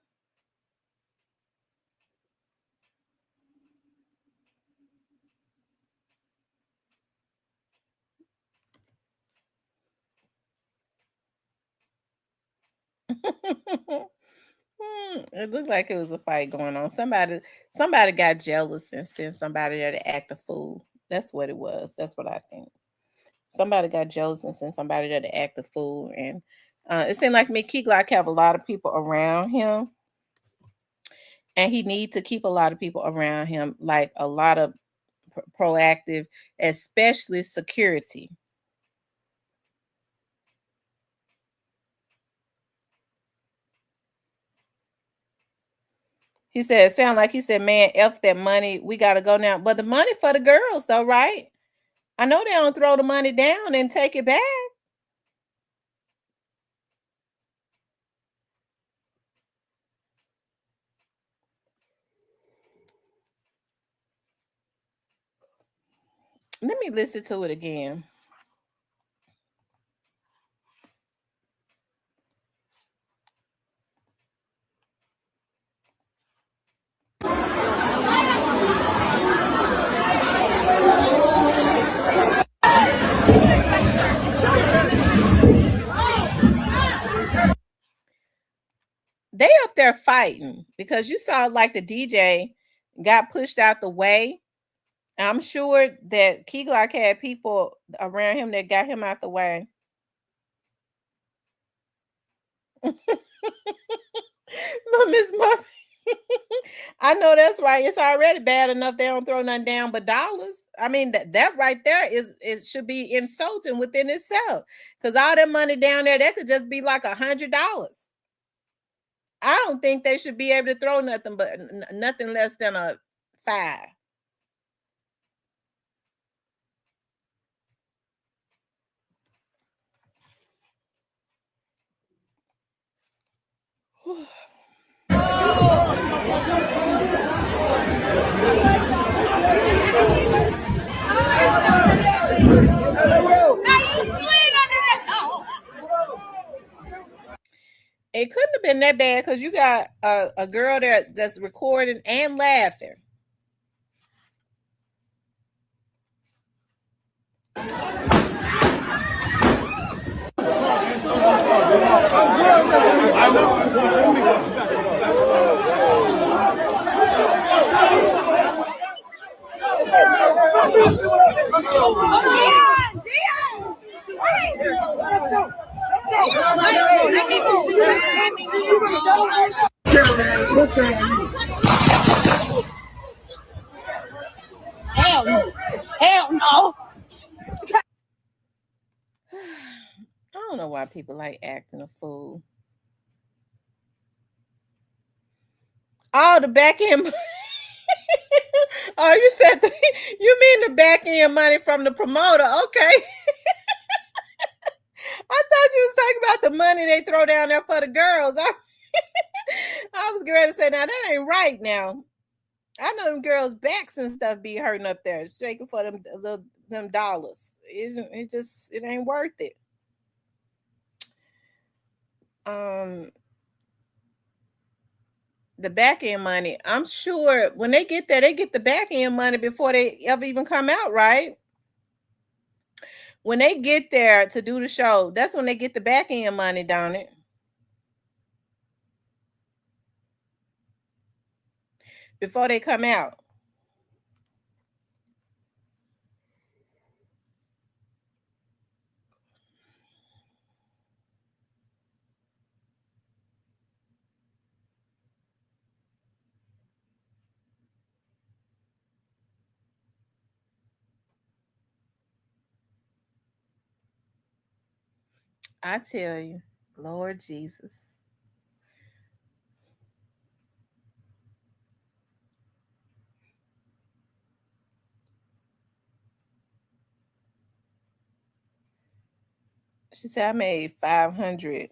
It looked like it was a fight going on. Somebody got jealous and sent somebody there to act a fool. That's what it was. That's what I think. Somebody got jealous and sent somebody there to act a fool. And it seemed like Key Glock have a lot of people around him. And he needs to keep a lot of people around him, like a lot of proactive, especially security. He said, sound like he said, man, F that money. We gotta go now. But the money for the girls though, right? I know they don't throw the money down and take it back. Let me listen to it again. They up there fighting because you saw like the DJ got pushed out the way. I'm sure that Key Glock had people around him that got him out the way. No, Miss Muffin. I know that's right. It's already bad enough they don't throw nothing down but dollars. I mean that right there is it should be insulting within itself. Cause all that money down there, that could just be like $100. I don't think they should be able to throw nothing but nothing less than a 5. It couldn't have been that bad because you got a girl there that's recording and laughing. Hell no. Hell no. I don't know why people like acting a fool. Oh, the back end. Oh, you said you mean the back end money from the promoter? Okay. I thought you was talking about the money they throw down there for the girls. I was ready to say, now that ain't right. Now I know them girls' backs and stuff be hurting up there, shaking for them dollars. It ain't worth it. The back end money. I'm sure when they get there, they get the back end money before they ever even come out, right? When they get there to do the show, that's when they get the back end money, don't it? Before they come out. I tell you, Lord Jesus. She said I made 500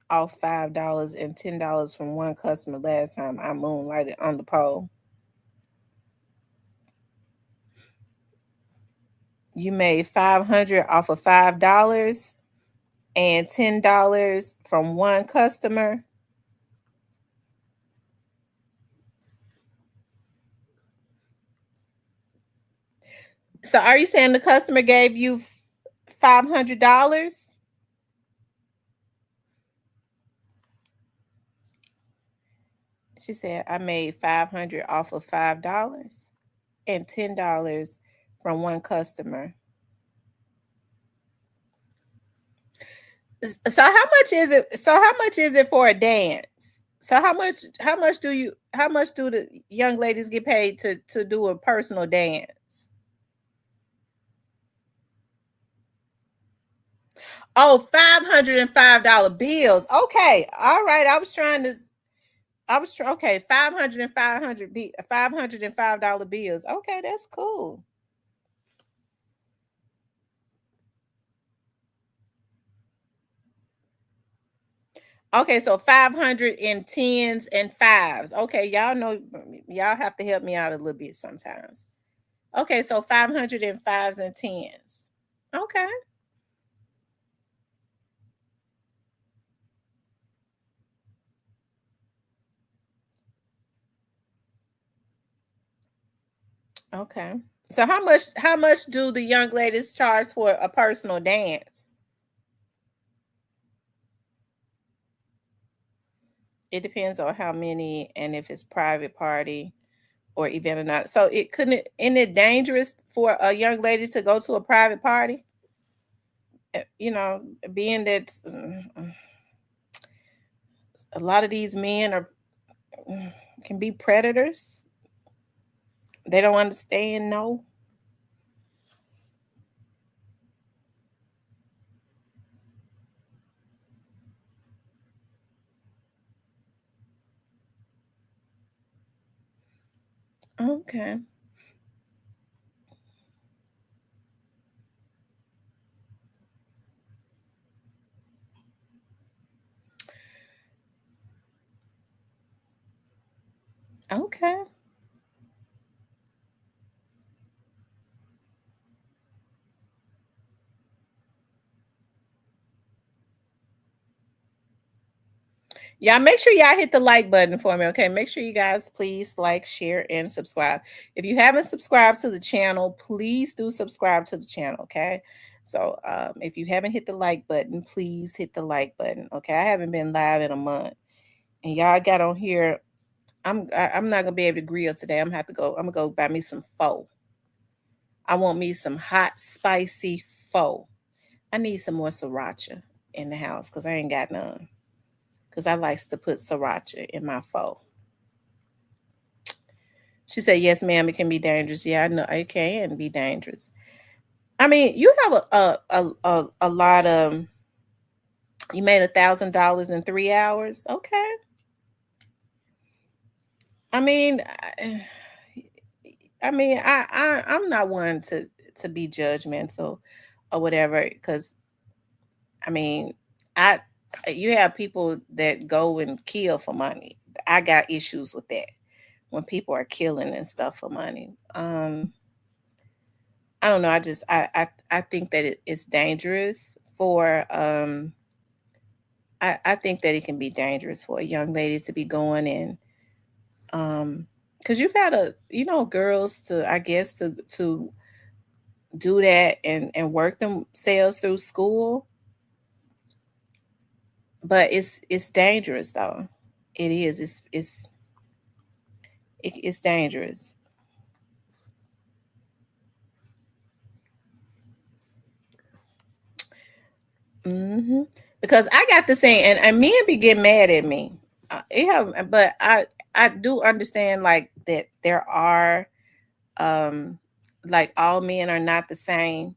off $5 and $10 from one customer last time I moonlighted on the pole. You made 500 off of $5 and $10 from one customer. So are you saying the customer gave you $500? She said I made 500 off of $5 and $10 from one customer. So how much is it? So how much is it for a dance? So how much do the young ladies get paid to do a personal dance? Oh, $505 bills. Okay. All right. I was trying to I was okay. 500 and 500 $505 bills. Okay, that's cool. Okay, so 500 in tens and fives. Okay, y'all know y'all have to help me out a little bit sometimes. Okay, so 500 in fives and tens. Okay. Okay. So how much do the young ladies charge for a personal dance? It depends on how many and if it's private party or event or not. So it couldn't isn't it dangerous for a young lady to go to a private party? You know, being that a lot of these men are can be predators. They don't understand no. Okay. Okay. Y'all make sure y'all hit the like button for me, okay? Make sure you guys please like, share, and subscribe. If you haven't subscribed to the channel, please do subscribe to the channel, okay? So if you haven't hit the like button, please hit the like button, okay? I haven't been live in a month, and y'all got on here. I'm not gonna be able to grill today. I'm gonna have to go. I'm gonna go buy me some pho. I want me some hot, spicy pho. I need some more sriracha in the house because I ain't got none. Because I likes to put sriracha in my pho. She said, "Yes, ma'am. It can be dangerous. Yeah, I know it can be dangerous. I mean, you have a lot of. You made $1,000 in 3 hours. Okay. I mean, I'm not one to be judgmental or whatever because I mean, I you have people that go and kill for money. I got issues with that when people are killing and stuff for money. I don't know. I think that it's dangerous for I think that it can be dangerous for a young lady to be going in because you've had girls to I guess to do that and work themselves through school, but it's dangerous though. It is. It's dangerous. hmm Because I got the same, and men be getting mad at me. But I do understand like that there are like all men are not the same.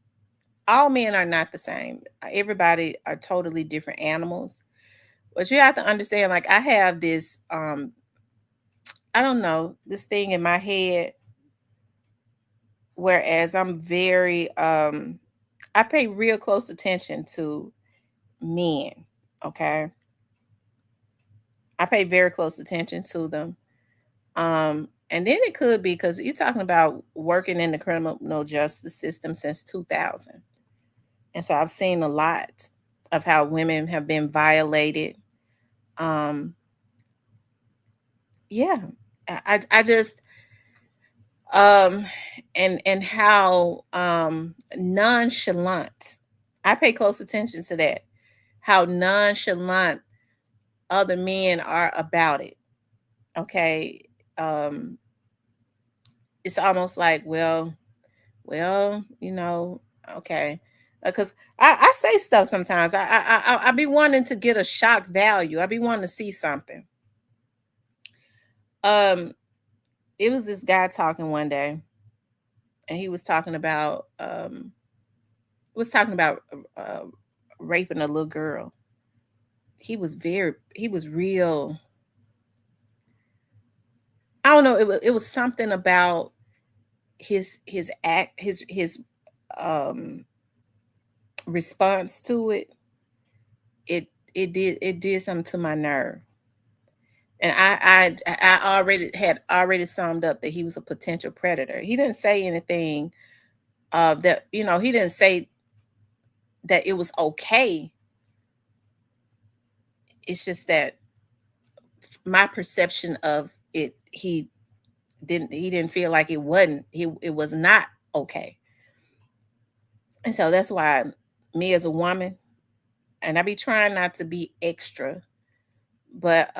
All men are not the same. Everybody are totally different animals. But you have to understand, like I have this I don't know, this thing in my head, whereas I'm very I pay real close attention to men. Okay. I pay very close attention to them. And then it could be because you're talking about working in the criminal justice system since 2000. And so I've seen a lot of how women have been violated. Um, yeah, I just um and how nonchalant. I pay close attention to that. How nonchalant other men are about it. Okay. Um it's almost like, well, okay. Because I say stuff sometimes. I be wanting to get a shock value. I be wanting to see something. Um, it was this guy talking one day, and he was talking about raping a little girl. He was real I don't know, it was something about his act, his um response to it. It did something to my nerve. And I already summed up that he was a potential predator. He didn't say anything that, he didn't say that it was okay. It's just that my perception of it, he didn't feel like it was not okay. And so that's why me as a woman, and I be trying not to be extra, but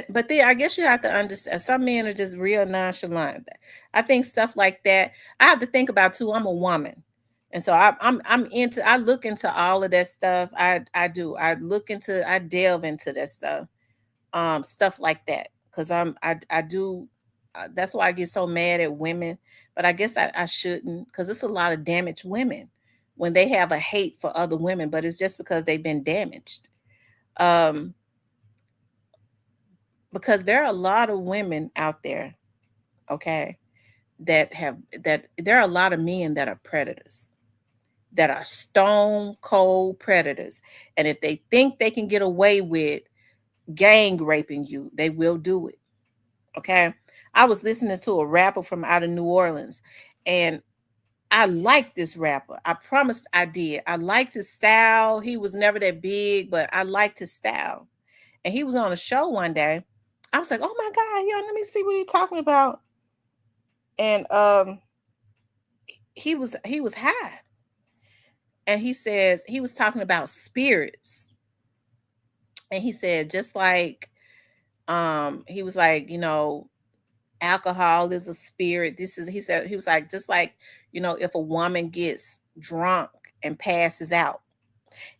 but then I guess you have to understand some men are just real nonchalant. I think stuff like that I have to think about too. I'm a woman. And so I look into all of that stuff. I do. I delve into that stuff. Stuff like that. Because I do that's why I get so mad at women. But I guess I shouldn't, because it's a lot of damaged women when they have a hate for other women, but it's just because they've been damaged. Um, because there are a lot of women out there, okay, that there are a lot of men that are predators, that are stone cold predators. And if they think they can get away with gang raping you, they will do it. Okay. I was listening to a rapper from out of New Orleans, and I liked this rapper. I promised I did. I liked his style. He was never that big, but I liked his style. And he was on a show one day. I was like, oh my God, yo, let me see what he's talking about. And he was high. And he says he was talking about spirits. And he said, just like he was like, alcohol is a spirit. He was like, just like, if a woman gets drunk and passes out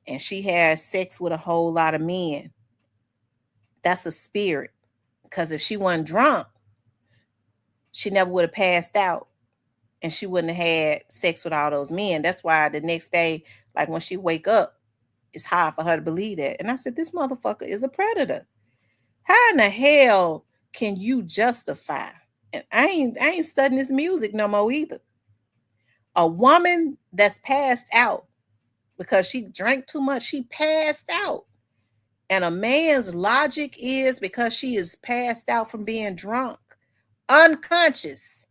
and she has sex with a whole lot of men, that's a spirit. Because if she wasn't drunk, she never would have passed out and she wouldn't have had sex with all those men. That's why the next day, like when she wake up, it's hard for her to believe that. And I said, this motherfucker is a predator. How in the hell can you justify? And I ain't studying this music no more either. A woman that's passed out because she drank too much, she passed out. And a man's logic is because she is passed out from being drunk, unconscious.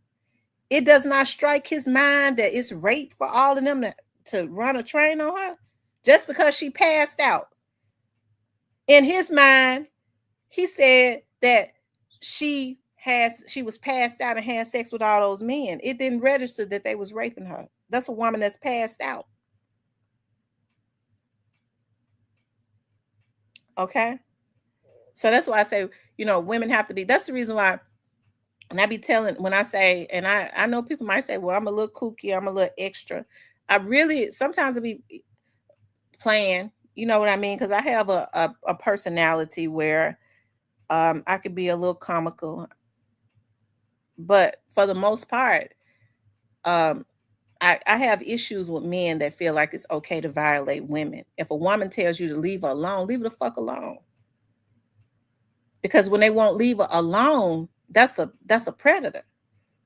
It does not strike his mind that it's rape for all of them to run a train on her just because she passed out. In his mind, he said that she was passed out and had sex with all those men. It didn't register that they was raping her. That's a woman that's passed out. Okay. So that's why I say, women have to be. That's the reason why. And I be telling when I say, and I know people might say, well, I'm a little kooky, I'm a little extra. I really sometimes I be playing, you know what I mean? Because I have a personality where I could be a little comical, but for the most part, um, I have issues with men that feel like it's okay to violate women. If a woman tells you to leave her alone, leave her the fuck alone. Because when they won't leave her alone, that's a predator.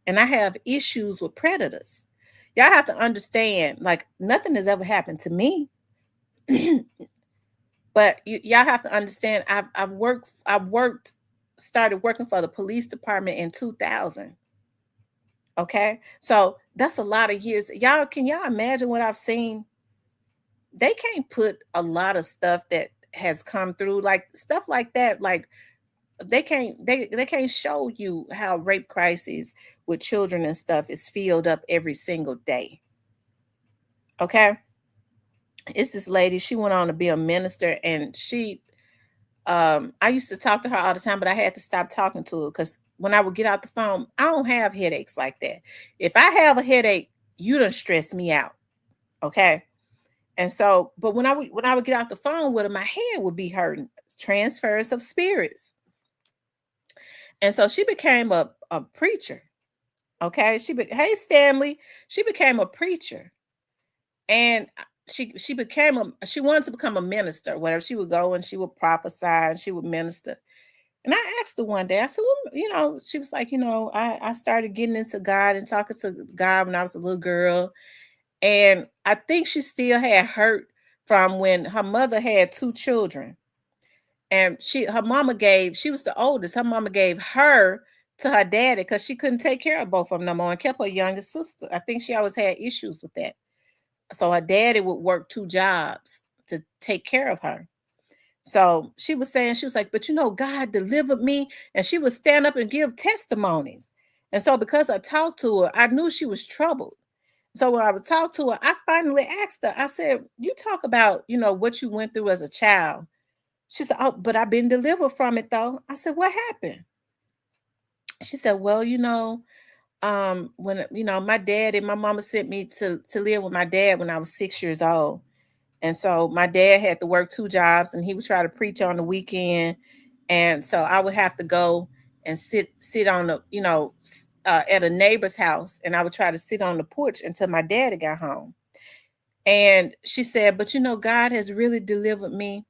And I have issues with predators. Y'all have to understand, like nothing has ever happened to me. But y'all have to understand, I've started working for the police department in 2000. Okay. So that's a lot of years. Can y'all imagine what I've seen? They can't put a lot of stuff that has come through, like stuff like that. Like they can't show you how rape crises with children and stuff is filled up every single day. Okay. It's this lady, she went on to be a minister, and I used to talk to her all the time, but I had to stop talking to her because when I would get out the phone, I don't have headaches like that. If I have a headache, you don't stress me out. Okay. And so, but when I would get off the phone with her, my head would be hurting. Transfers of spirits. And so she became a preacher. Okay. Hey Stanley. She became a preacher. And she wanted to become a minister, whatever. She would go and she would prophesy and she would minister. And I asked her one day, I said, well, she was like, I started getting into God and talking to God when I was a little girl. And I think she still had hurt from when her mother had two children. And her mama she was the oldest. Her mama gave her to her daddy because she couldn't take care of both of them no more and kept her youngest sister. I think she always had issues with that. So her daddy would work two jobs to take care of her. So she was saying, she was like, but God delivered me. And she would stand up and give testimonies. And so because I talked to her, I knew she was troubled. So when I would talk to her, I finally asked her, I said, you talk about, what you went through as a child. She said, oh, but I've been delivered from it though. I said, what happened? She said, well, when, my dad and my mama sent me to live with my dad when I was 6 years old. And so my dad had to work two jobs and he would try to preach on the weekend. And so I would have to go and sit on the, at a neighbor's house. And I would try to sit on the porch until my daddy got home. And she said, but God has really delivered me.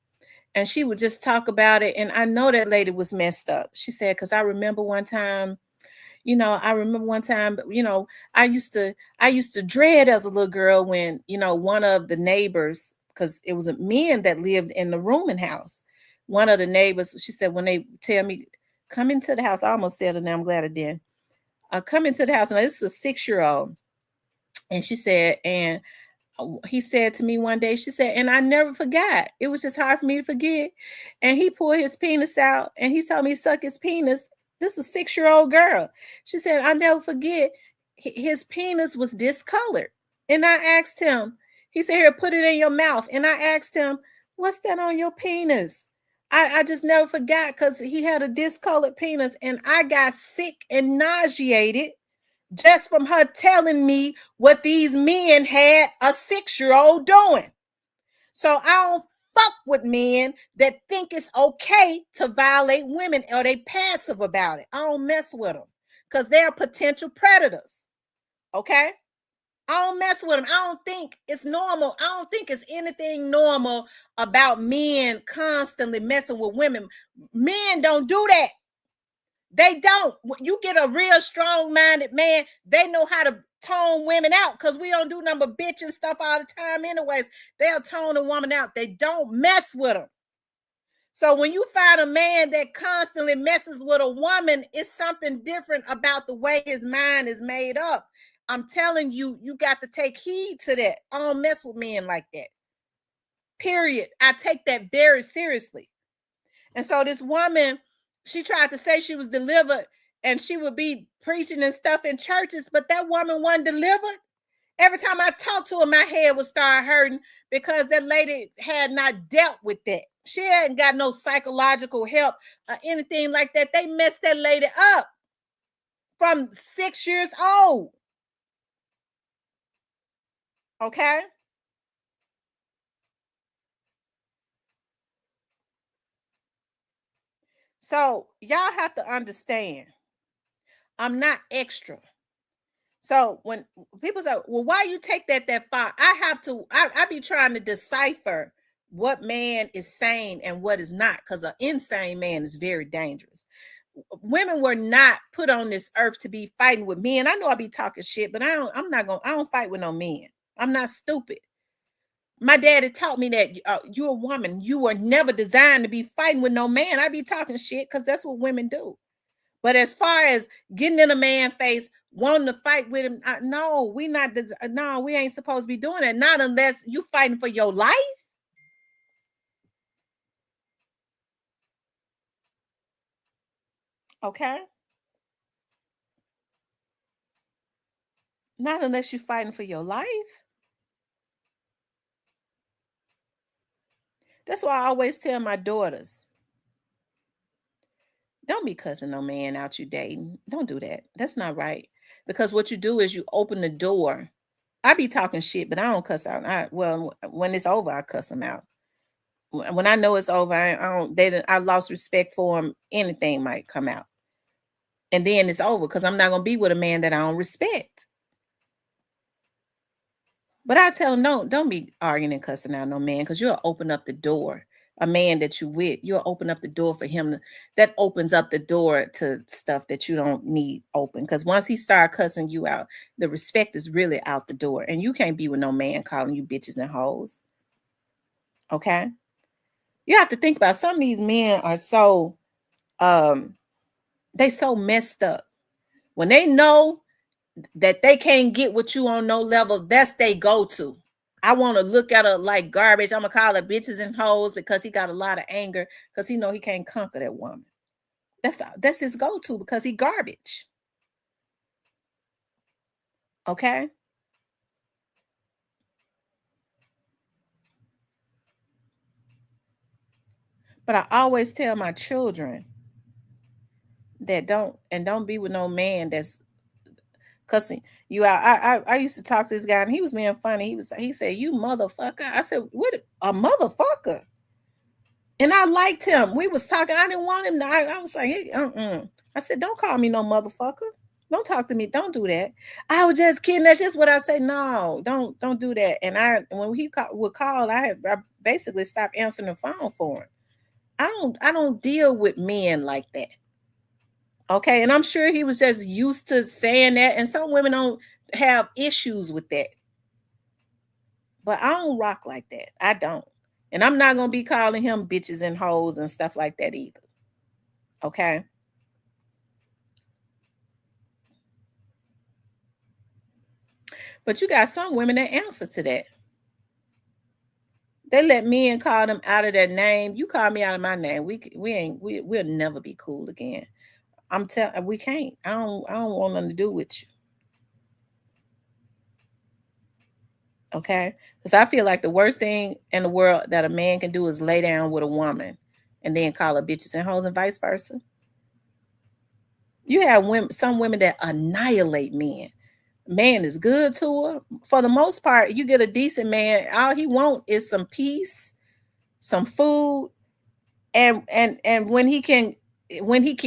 And she would just talk about it. And I know that lady was messed up. She said, because I remember one time, I used to dread as a little girl when, one of the neighbors, because it was a men that lived in the rooming house. One of the neighbors, she said, when they tell me, come into the house, I almost said it now, I'm glad I did. Come into the house. And this is a 6-year-old. And she said, and he said to me one day, she said, and I never forgot. It was just hard for me to forget. And he pulled his penis out and he told me to suck his penis. This is a 6-year-old girl. She said, I never forget. His penis was discolored. And I asked him, he said, here, put it in your mouth. And I asked him, what's that on your penis? I just never forgot because he had a discolored penis and I got sick and nauseated just from her telling me what these men had a 6-year-old doing. So I don't fuck with men that think it's okay to violate women or they passive about it. I don't mess with them because they're potential predators. Okay? I don't mess with them. I don't think it's normal. I don't think it's anything normal about men constantly messing with women. Men don't do that. They don't. You get a real strong-minded man, they know how to tone women out because we don't do number bitch and stuff all the time anyways. They'll tone a woman out. They don't mess with them. So when you find a man that constantly messes with a woman, it's something different about the way his mind is made up. I'm telling you, you got to take heed to that. I don't mess with men like that. Period. I take that very seriously. And so this woman, she tried to say she was delivered and she would be preaching and stuff in churches, but that woman wasn't delivered. Every time I talked to her, my head would start hurting because that lady had not dealt with that. She hadn't got no psychological help or anything like that. They messed that lady up from 6 years old. Okay? So y'all have to understand, I'm not extra. So when people say, well, why you take that far? I be trying to decipher what man is sane and what is not, because an insane man is very dangerous. Women were not put on this earth to be fighting with men. I know I be talking shit, but I don't fight with no men. I'm not stupid. My daddy taught me that you're a woman. You were never designed to be fighting with no man. I be talking shit because that's what women do. But as far as getting in a man's face, wanting to fight with him, no, we ain't supposed to be doing that. Not unless you fighting for your life. Okay. Not unless you're fighting for your life. That's why I always tell my daughters, don't be cussing no man out you dating. Don't do that. That's not right. Because what you do is you open the door. I be talking shit, but I don't cuss out. When it's over, I cuss them out. When I know it's over, I lost respect for them. Anything might come out. And then it's over because I'm not going to be with a man that I don't respect. But I tell them, don't be arguing and cussing out no man because you'll open up the door a man that you with, you'll open up the door for him that opens up the door to stuff that you don't need open. Because once he start cussing you out, the respect is really out the door. And you can't be with no man calling you bitches and hoes. Okay. You have to think about some of these men are so um they so messed up. When they know that they can't get with you on no level, that's they go to. I want to look at her like garbage. I'm gonna call her bitches and hoes because he got a lot of anger because he know he can't conquer that woman. That's his go-to because he garbage. Okay. But I always tell my children that don't be with no man that's cussing you out. I used to talk to this guy and he was being funny. He said, "You motherfucker." I said, "What a motherfucker?" And I liked him. We was talking. I didn't want him to. I was like, hey, I said, "Don't call me no motherfucker. Don't talk to me. Don't do that." I was just kidding. That's just what I say. No, don't do that. And when he would call, I basically stopped answering the phone for him. I don't deal with men like that. Okay, and I'm sure he was just used to saying that. And some women don't have issues with that, but I don't rock like that. I don't. And I'm not gonna be calling him bitches and hoes and stuff like that either. Okay. But you got some women that answer to that. They let men call them out of their name. You call me out of my name. We'll never be cool again. I'm telling we can't. I don't want nothing to do with you. Okay. Because I feel like the worst thing in the world that a man can do is lay down with a woman and then call her bitches and hoes and vice versa. You have some women that annihilate men. Man is good to her. For the most part, you get a decent man. All he want is some peace, some food, and when he can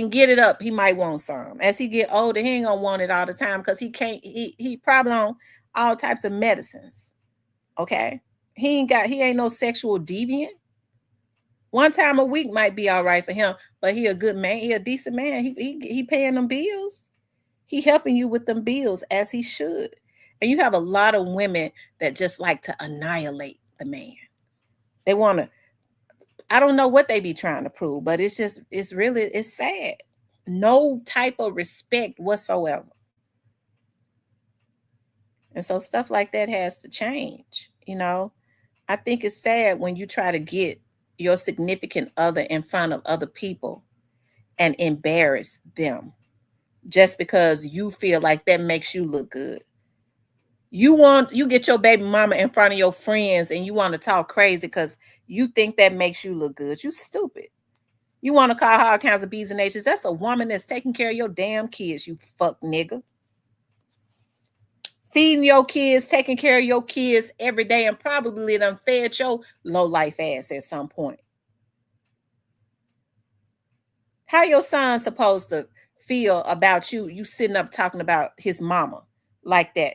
get it up, he might want some. As he get older, he ain't gonna want it all the time because he can't. He probably on all types of medicines. Okay, he ain't no sexual deviant. One time a week might be all right for him, but he a good man. He a decent man. He paying them bills. He helping you with them bills as he should. And you have a lot of women that just like to annihilate the man. They want to, I don't know what they be trying to prove, but it's sad. No type of respect whatsoever. And so stuff like that has to change. I think it's sad when you try to get your significant other in front of other people and embarrass them just because you feel like that makes you look good. You get your baby mama in front of your friends and you want to talk crazy because you think that makes you look good. You stupid. You want to call her all kinds of B's and H's. That's a woman that's taking care of your damn kids, you fuck nigga. Feeding your kids, taking care of your kids every day, and probably done fed your low life ass at some point. How your son supposed to feel about you sitting up talking about his mama like that?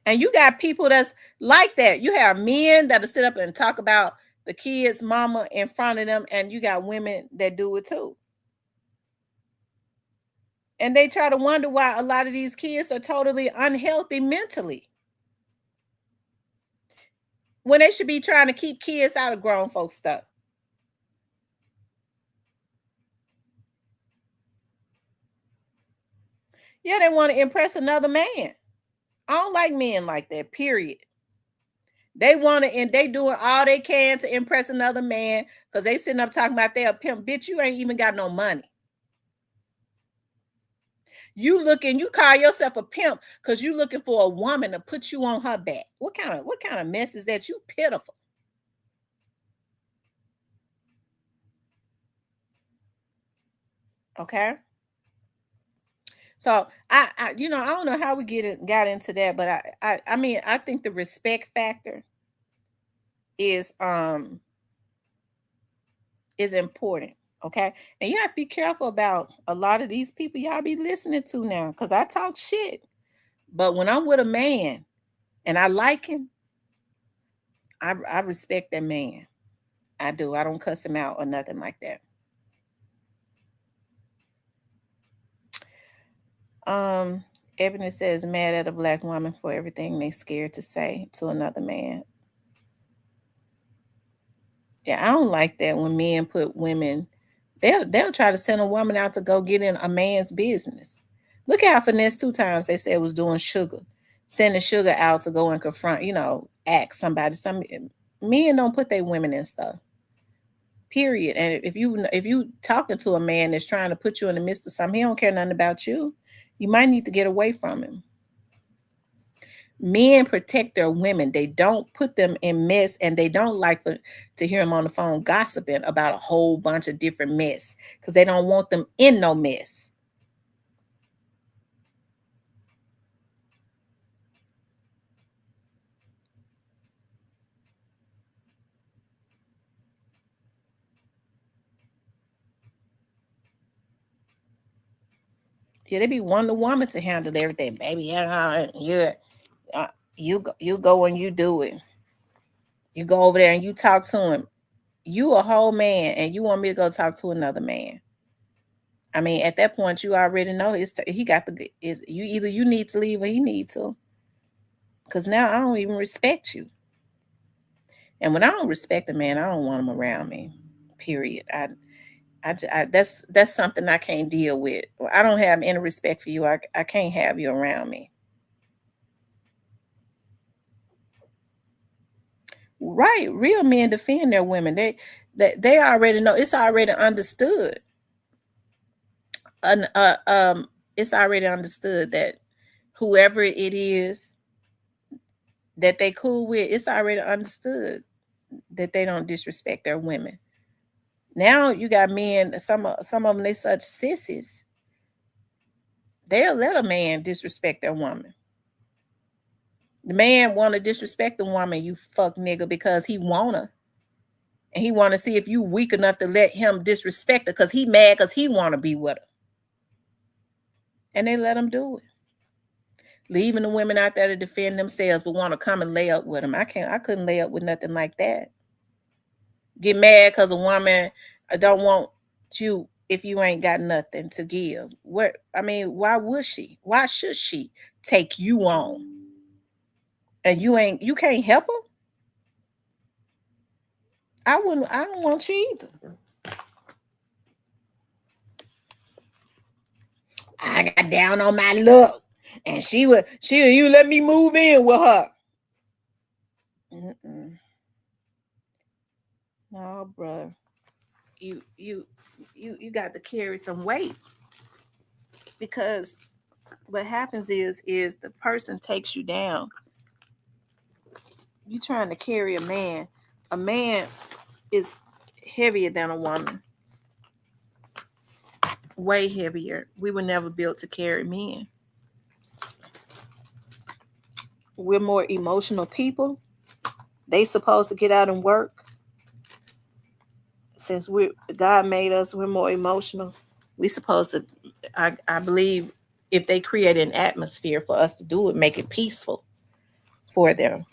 And you got people that's like that. You have men that'll sit up and talk about the kids' mama in front of them, and you got women that do it too. And they try to wonder why a lot of these kids are totally unhealthy mentally when they should be trying to keep kids out of grown folks' stuff. Yeah, they want to impress another man. I don't like men like that, period. They want to, and they doing all they can to impress another man because they sitting up talking about they're a pimp. Bitch, you ain't even got no money. You call yourself a pimp because you looking for a woman to put you on her back. What kind of mess is that? You pitiful. Okay. So I don't know how we got into that, but I mean I think the respect factor is important. Okay. And you have to be careful about a lot of these people y'all be listening to now because I talk shit. But when I'm with a man and I like him, I respect that man. I do. I don't cuss him out or nothing like that. Um, Ebony says mad at a black woman for everything they scared to say to another man. Yeah, I don't like that when men put women. They'll try to send a woman out to go get in a man's business. Look at how Finesse 2 times they said was doing Sugar, sending Sugar out to go and confront, ask somebody. Some men don't put their women in stuff. Period. And if you talking to a man that's trying to put you in the midst of something, he don't care nothing about you. You might need to get away from him. Men protect their women. They don't put them in mess, and they don't like to hear them on the phone gossiping about a whole bunch of different mess because they don't want them in no mess. Yeah, they be wanting the woman to handle everything, baby. Yeah, uh, you go and you do it. You go over there and you talk to him. You a whole man, and you want me to go talk to another man. I mean, at that point, you already know he got you either you need to leave or he need to. Because now I don't even respect you. And when I don't respect a man, I don't want him around me. Period. That's something I can't deal with. I don't have any respect for you. I can't have you around me. Right. Real men defend their women. They already know. It's already understood. And it's already understood that whoever it is that they cool with, it's already understood that they don't disrespect their women. Now you got men, some of them they such sissies. They'll let a man disrespect their woman. The man want to disrespect the woman, you fuck nigga, because he wanna. And he want to see if you weak enough to let him disrespect her because he mad because he want to be with her. And they let him do it. Leaving the women out there to defend themselves but want to come and lay up with him. I couldn't lay up with nothing like that. Get mad because a woman don't want you if you ain't got nothing to give. Why would she? Why should she take you on? And you can't help her? I don't want you either. I got down on my luck. And you let me move in with her. Mm-mm. No, bro. You got to carry some weight because what happens is the person takes you down. You trying to carry a man. A man is heavier than a woman. Way heavier. We were never built to carry men. We're more emotional people. They supposed to get out and work. Since God made us, we're more emotional. We supposed to I believe if they create an atmosphere for us to do it, make it peaceful for them.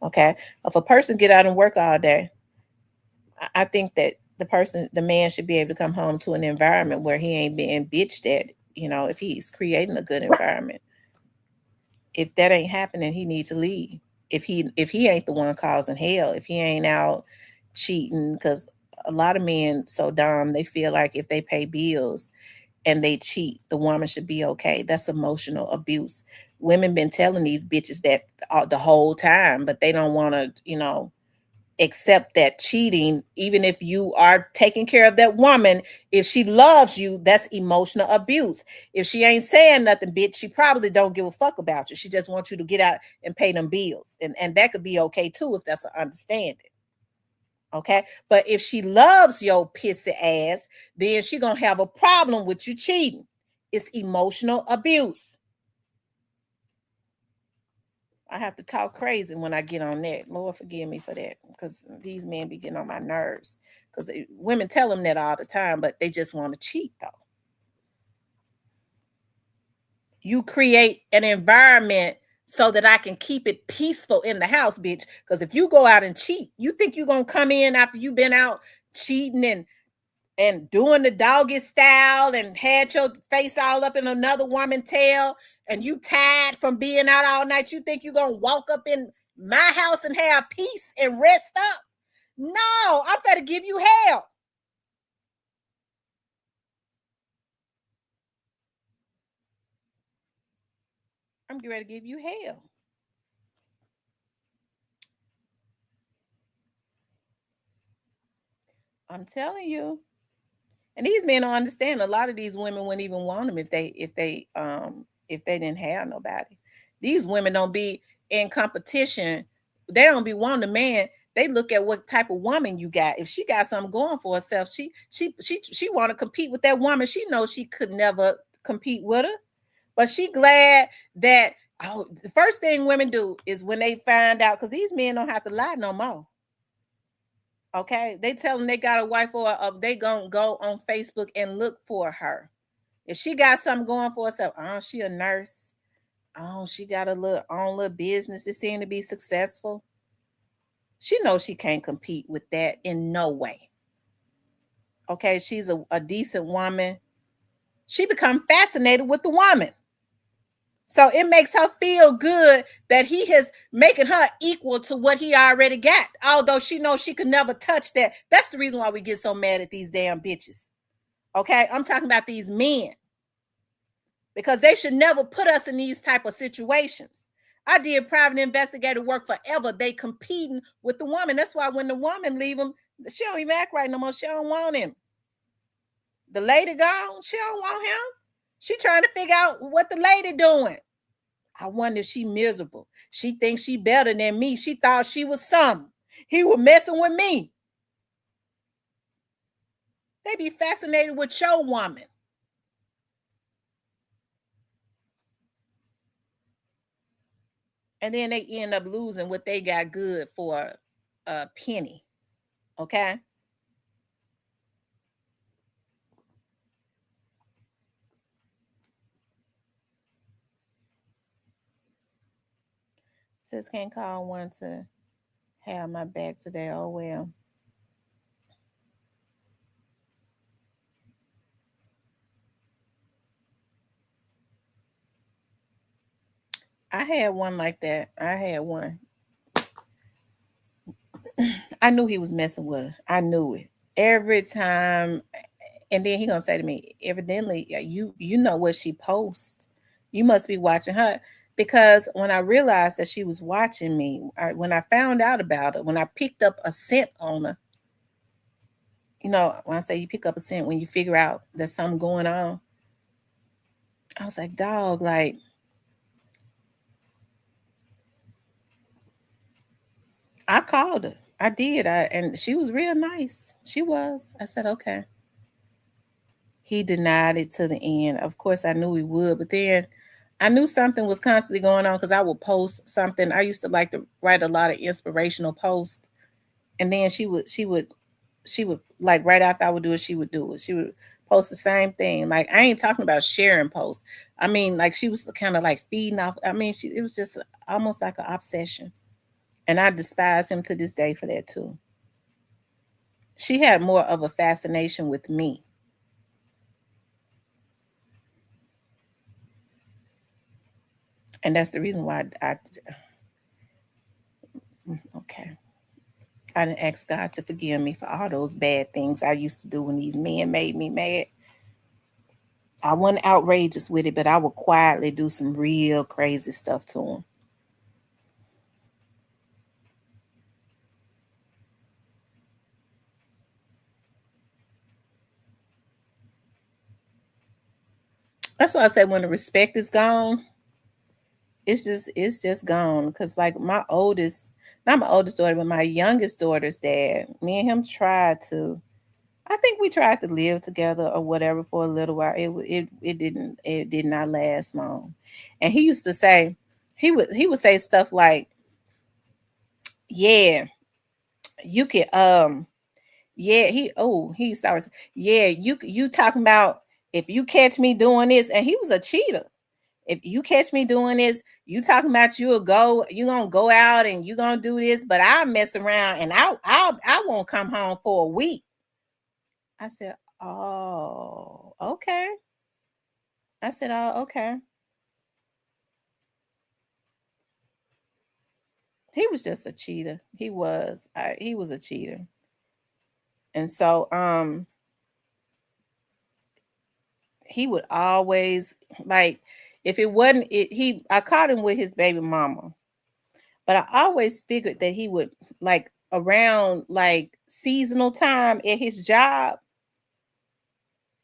Okay. If a person get out and work all day, I think that the man should be able to come home to an environment where he ain't being bitched at, if he's creating a good environment. If that ain't happening, he needs to leave. If he ain't the one causing hell, if he ain't out cheating, because a lot of men so dumb they feel like if they pay bills and they cheat, the woman should be okay. That's emotional abuse. Women been telling these bitches that the whole time, but they don't want to, accept that cheating, even if you are taking care of that woman, if she loves you, that's emotional abuse. If she ain't saying nothing, bitch, she probably don't give a fuck about you. She just wants you to get out and pay them bills. And that could be okay too if that's an understanding. Okay. But if she loves your pissy ass, then she gonna have a problem with you cheating. It's emotional abuse. I have to talk crazy when I get on that. Lord forgive me for that, because these men be getting on my nerves. Because women tell them that all the time, but they just want to cheat though. You create an environment so that I can keep it peaceful in the house, bitch. Because if you go out and cheat, you think you're gonna come in after you've been out cheating and doing the doggy style and had your face all up in another woman's tail and you tired from being out all night, you think you're gonna walk up in my house and have peace and rest up? No, I'm gonna give you hell. I'm getting ready to give you hell. I'm telling you. And these men don't understand. A lot of these women wouldn't even want them if they didn't have nobody. These women don't be in competition. They don't be wanting a man. They look at what type of woman you got. If she got something going for herself, she want to compete with that woman. She knows she could never compete with her, but she glad that the first thing women do is when they find out, because these men don't have to lie no more. Okay, they tell them they got a wife or they gonna go on Facebook and look for her. If she got something going for herself, oh, she a nurse. Oh, she got a little own little business. It seemed to be successful. She knows she can't compete with that in no way. Okay, she's a decent woman. She become fascinated with the woman. So it makes her feel good that he has making her equal to what he already got. Although she knows she could never touch that. That's the reason why we get so mad at these damn bitches. Okay, I'm talking about these men because they should never put us in these type of situations. I did private investigator work forever. They competing with the woman. That's why when the woman leave him, she don't even act right no more. She don't want him. The lady gone, she don't want him. She trying to figure out what the lady doing. I wonder if she miserable. She thinks she better than me. She thought she was something. He was messing with me. They be fascinated with your woman. And then they end up losing what they got good for a penny. Okay? Sis can't call one to have my back today. Oh well. I had one like that. I had one. I knew he was messing with her. I knew it. Every time. And then he gonna say to me, evidently, you know what she posts. You must be watching her. Because when I realized that she was watching me, when I found out about it, when I picked up a scent on her, when I say you pick up a scent, when you figure out there's something going on, I was like, dog, like, I called her. I did. And she was real nice. She was. I said, okay. He denied it to the end. Of course, I knew he would, but then I knew something was constantly going on because I would post something. I used to like to write a lot of inspirational posts, and then she would like right after I would do it, she would do it. She would post the same thing. Like I ain't talking about sharing posts. I mean, like she was kind of like feeding off. I mean, it was just almost like an obsession, and I despise him to this day for that too. She had more of a fascination with me. And that's the reason why okay. I didn't ask God to forgive me for all those bad things I used to do when these men made me mad. I wasn't outrageous with it, but I would quietly do some real crazy stuff to them. That's why I say when the respect is gone, it's just gone. Cause like my oldest, not my oldest daughter, but my youngest daughter's dad, me and him tried to. I think we tried to live together or whatever for a little while. It did not last long. And he used to say he would say stuff like, "Yeah, you can yeah, he starts, yeah, you talking about if you catch me doing this," and he was a cheater. If you catch me doing this, you talking about you gonna go out and you gonna do this, but I'll mess around and I won't come home for a week. I said, oh, okay. I said, oh, okay. He was just a cheater. He was a cheater. And so he would always, like, if it wasn't it, he I caught him with his baby mama. But I always figured that he would, like, around like seasonal time at his job,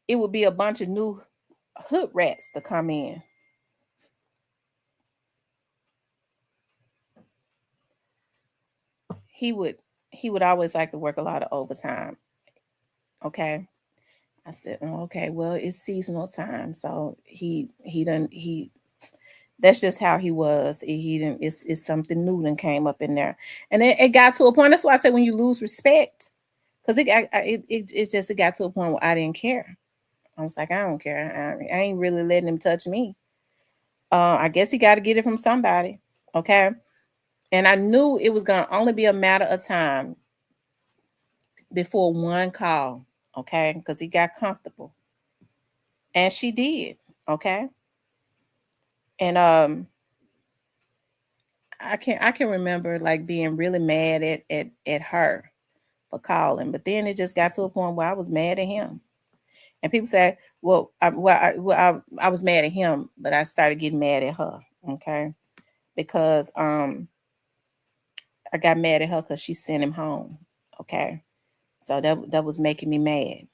it would be a bunch of new hood rats to come in. He would he would always like to work a lot of overtime. Okay. I said, "Oh, okay, well, it's seasonal time." So he done he that's just how he was. He didn't it's something new that came up in there. And it got to a point. That's why I said when you lose respect, because it got to a point where I didn't care. I was like, I don't care. I ain't really letting him touch me. I guess he got to get it from somebody. Okay. And I knew it was going to only be a matter of time before one call. Okay. Because he got comfortable. And she did. Okay. And I can remember like being really mad at her for calling. But then it just got to a point where I was mad at him. And people say, I was mad at him, but I started getting mad at her. Okay. Because I got mad at her because she sent him home. Okay. So that was making me mad.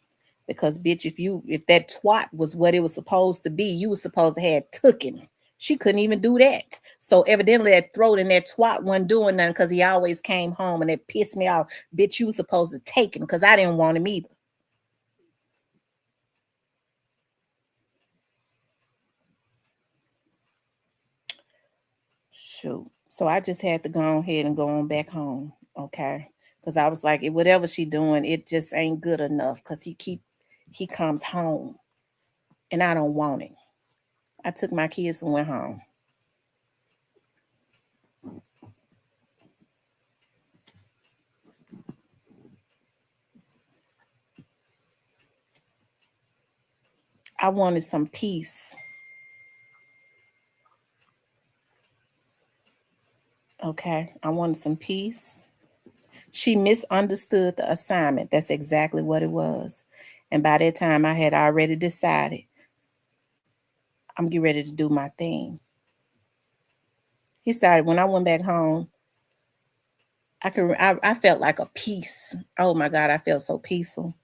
Because bitch, if that twat was what it was supposed to be, you was supposed to have took him. She couldn't even do that. So evidently that throat and that twat wasn't doing nothing because he always came home and it pissed me off. Bitch, you was supposed to take him because I didn't want him either. Shoot. So I just had to go ahead and go on back home. Okay. Because I was like, whatever she doing, it just ain't good enough. Because he comes home and I don't want it. I took my kids and went home. I wanted some peace. Okay. I wanted some peace. She misunderstood the assignment. That's exactly what it was. And by that time, I had already decided I'm getting ready to do my thing. He started when I went back home. I felt like a peace. Oh my God, I felt so peaceful.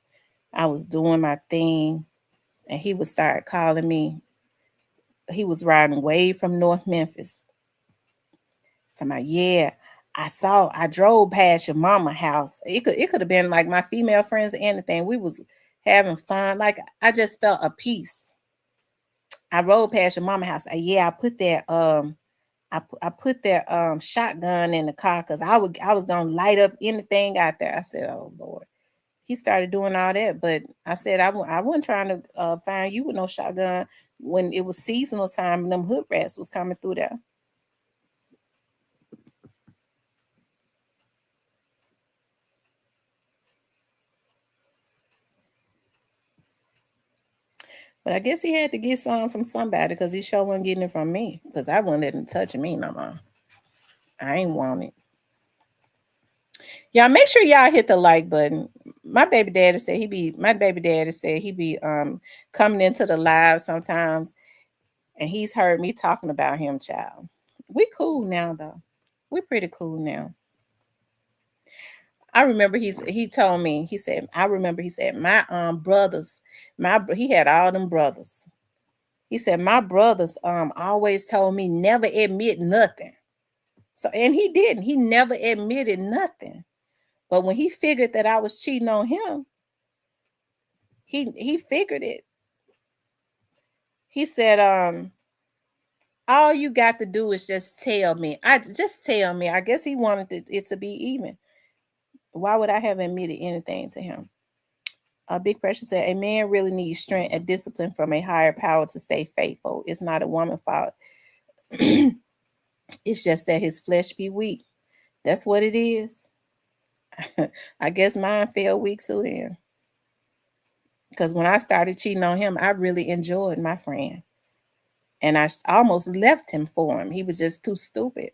I was doing my thing, and he would start calling me. He was riding way from North Memphis. Talking about, yeah, I drove past your mama house. It could have been like my female friends or anything. We was having fun. Like I just felt a peace. I rode past your mama house. Yeah, I put that shotgun in the car because I was gonna light up anything out there. I said, oh Lord. He started doing all that, but I said I wasn't trying to find you with no shotgun when it was seasonal time and them hood rats was coming through there. But I guess he had to get some from somebody because he sure wasn't getting it from me because I wasn't letting him touch me no more. I ain't want it. Y'all make sure y'all hit the like button. My baby daddy said he be coming into the live sometimes and he's heard me talking about him, child. We cool now though. We pretty cool now. I remember he told me, he said, my brothers, he had all them brothers. He said, my brothers always told me never admit nothing. So and he didn't. He never admitted nothing. But when he figured that I was cheating on him, he figured it. He said, all you got to do is just tell me. I just tell me. I guess he wanted it to be even. Why would I have admitted anything to him? Big Pressure said, a man really needs strength and discipline from a higher power to stay faithful. It's not a woman's fault. It's just that his flesh be weak. That's what it is. I guess mine fell weak too then. Because when I started cheating on him, I really enjoyed my friend. And I almost left him for him. He was just too stupid.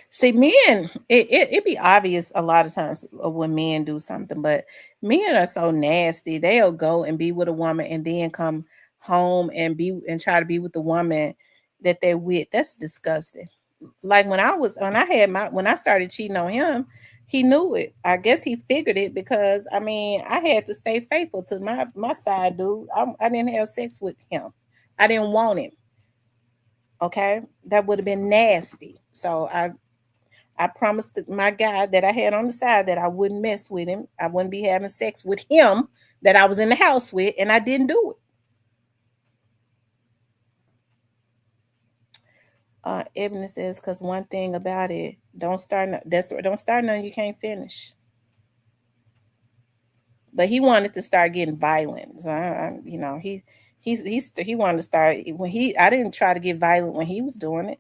See, men, it be obvious a lot of times when men do something, but men are so nasty. They'll go and be with a woman and then come home and be and try to be with the woman that they're with. That's disgusting. Like when I started cheating on him, he knew it. I guess he figured it because I mean I had to stay faithful to my side dude. I didn't have sex with him. I didn't want him. Okay, that would have been nasty. So I promised my guy that I had on the side that I wouldn't mess with him. I wouldn't be having sex with him that I was in the house with, and I didn't do it. Ebony says, "Cause one thing about it, don't start nothing you can't finish." But he wanted to start getting violent. So he wanted to start when he. I didn't try to get violent when he was doing it,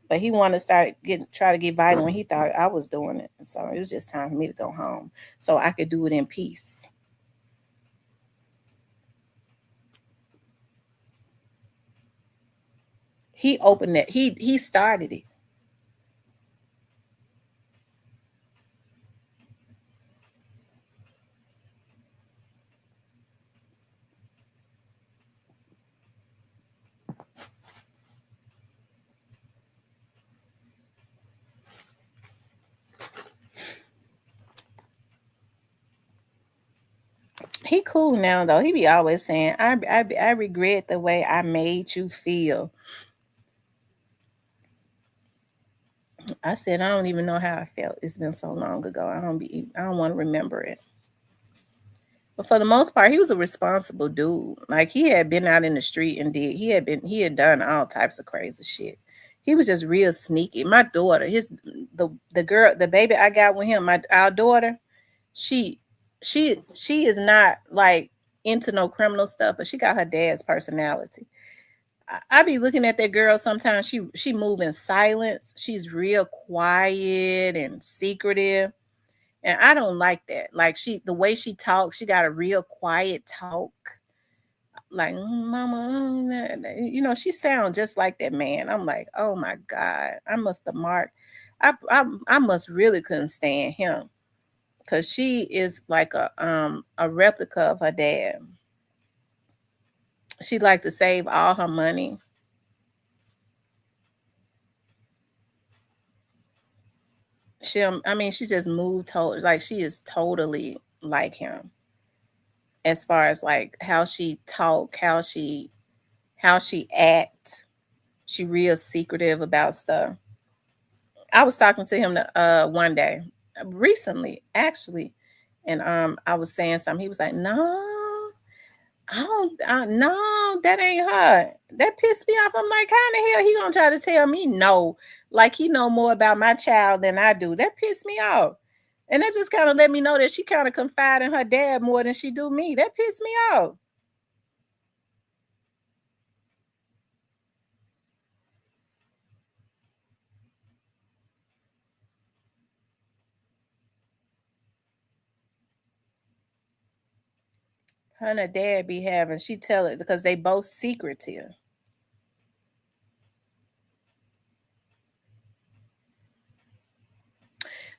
but he wanted to try to get violent when he thought I was doing it. So it was just time for me to go home so I could do it in peace. He opened it. He started it. He cool now though. He be always saying, I regret the way I made you feel." I said, I don't even know how I felt. It's been so long ago. I don't want to remember it. But for the most part, he was a responsible dude. Like he had been out in the street and he had done all types of crazy shit. He was just real sneaky. My daughter, the girl, the baby I got with him, our daughter, she she is not like into no criminal stuff, but she got her dad's personality. I be looking at that girl sometimes. She move in silence. She's real quiet and secretive. And I don't like that. Like the way she talks, she got a real quiet talk. Like mama, she sounds just like that man. I'm like, oh my God, I must have marked. I must really couldn't stand him because she is like a replica of her dad. She like to save all her money. She just moved totally like she is totally like him as far as like how she talk, how she act. She real secretive about stuff. I was talking to him one day recently actually, and I was saying something. He was like, "No, no, that ain't her." That pissed me off. I'm like, how in the hell he gonna try to tell me no? Like he know more about my child than I do. That pissed me off. And that just kind of let me know that she kind of confide in her dad more than she do me. That pissed me off. Her and her dad be having, she tell it because they both secretive.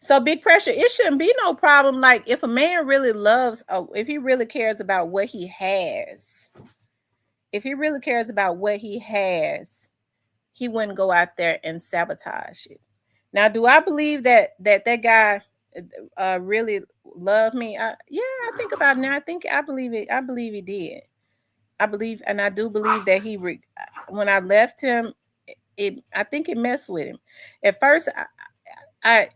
So big pressure, it shouldn't be no problem. Like if a man really loves, if he really cares about what he has, if he really cares about what he has, he wouldn't go out there and sabotage it. Now, do I believe that guy really loved me? Yeah, I think about it now. I believe it. I believe he did. I believe, and I do believe that when I left him, I think it messed with him. At first, I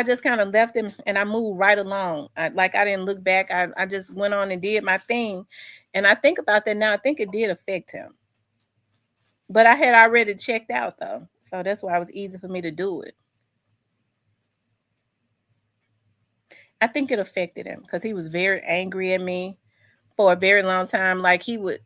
just kind of left him and I moved right along. I didn't look back. I just went on and did my thing. And I think about that now. I think it did affect him. But I had already checked out though. So that's why it was easy for me to do it. I think it affected him because he was very angry at me for a very long time. Like he would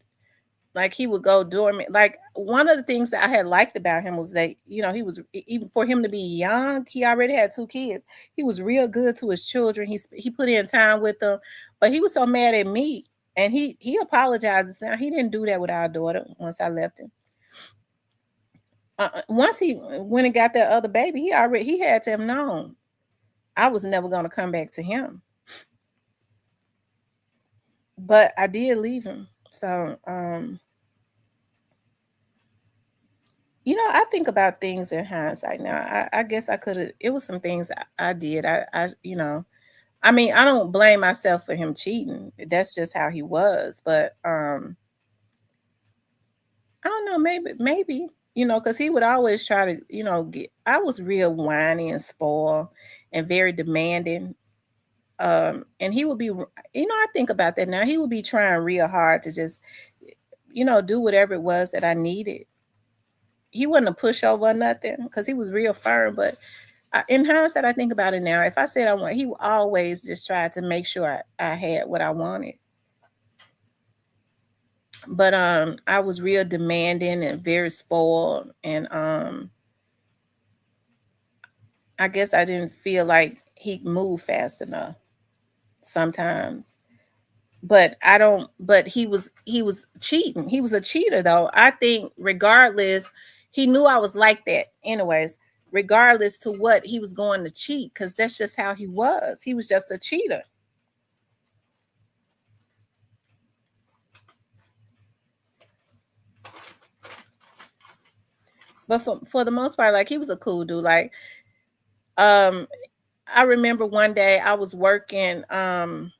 go dormant. Like one of the things that I had liked about him was that he was even for him to be young. He already had 2 kids. He was real good to his children. He put in time with them, but he was so mad at me, and he apologizes now. He didn't do that with our daughter once I left him. Once he went and got that other baby, he had to have known I was never going to come back to him. But I did leave him. So I think about things in hindsight now. I guess I could have. It was some things I did. I mean, I don't blame myself for him cheating. That's just how he was. But I don't know. Maybe because he would always try to get. I was real whiny and spoiled and very demanding. And he would be. I think about that now. He would be trying real hard to just do whatever it was that I needed. He wasn't a pushover or nothing because he was real firm. But in hindsight, I think about it now. If I said I want, he would always just try to make sure I had what I wanted. But I was real demanding and very spoiled, and I guess I didn't feel like he moved fast enough sometimes. But I don't. But he was cheating. He was a cheater, though. I think regardless, he knew I was like that. Anyways, regardless to what he was going to cheat, because that's just how he was. He was just a cheater. But for the most part, like he was a cool dude. Like um, I remember one day I was working for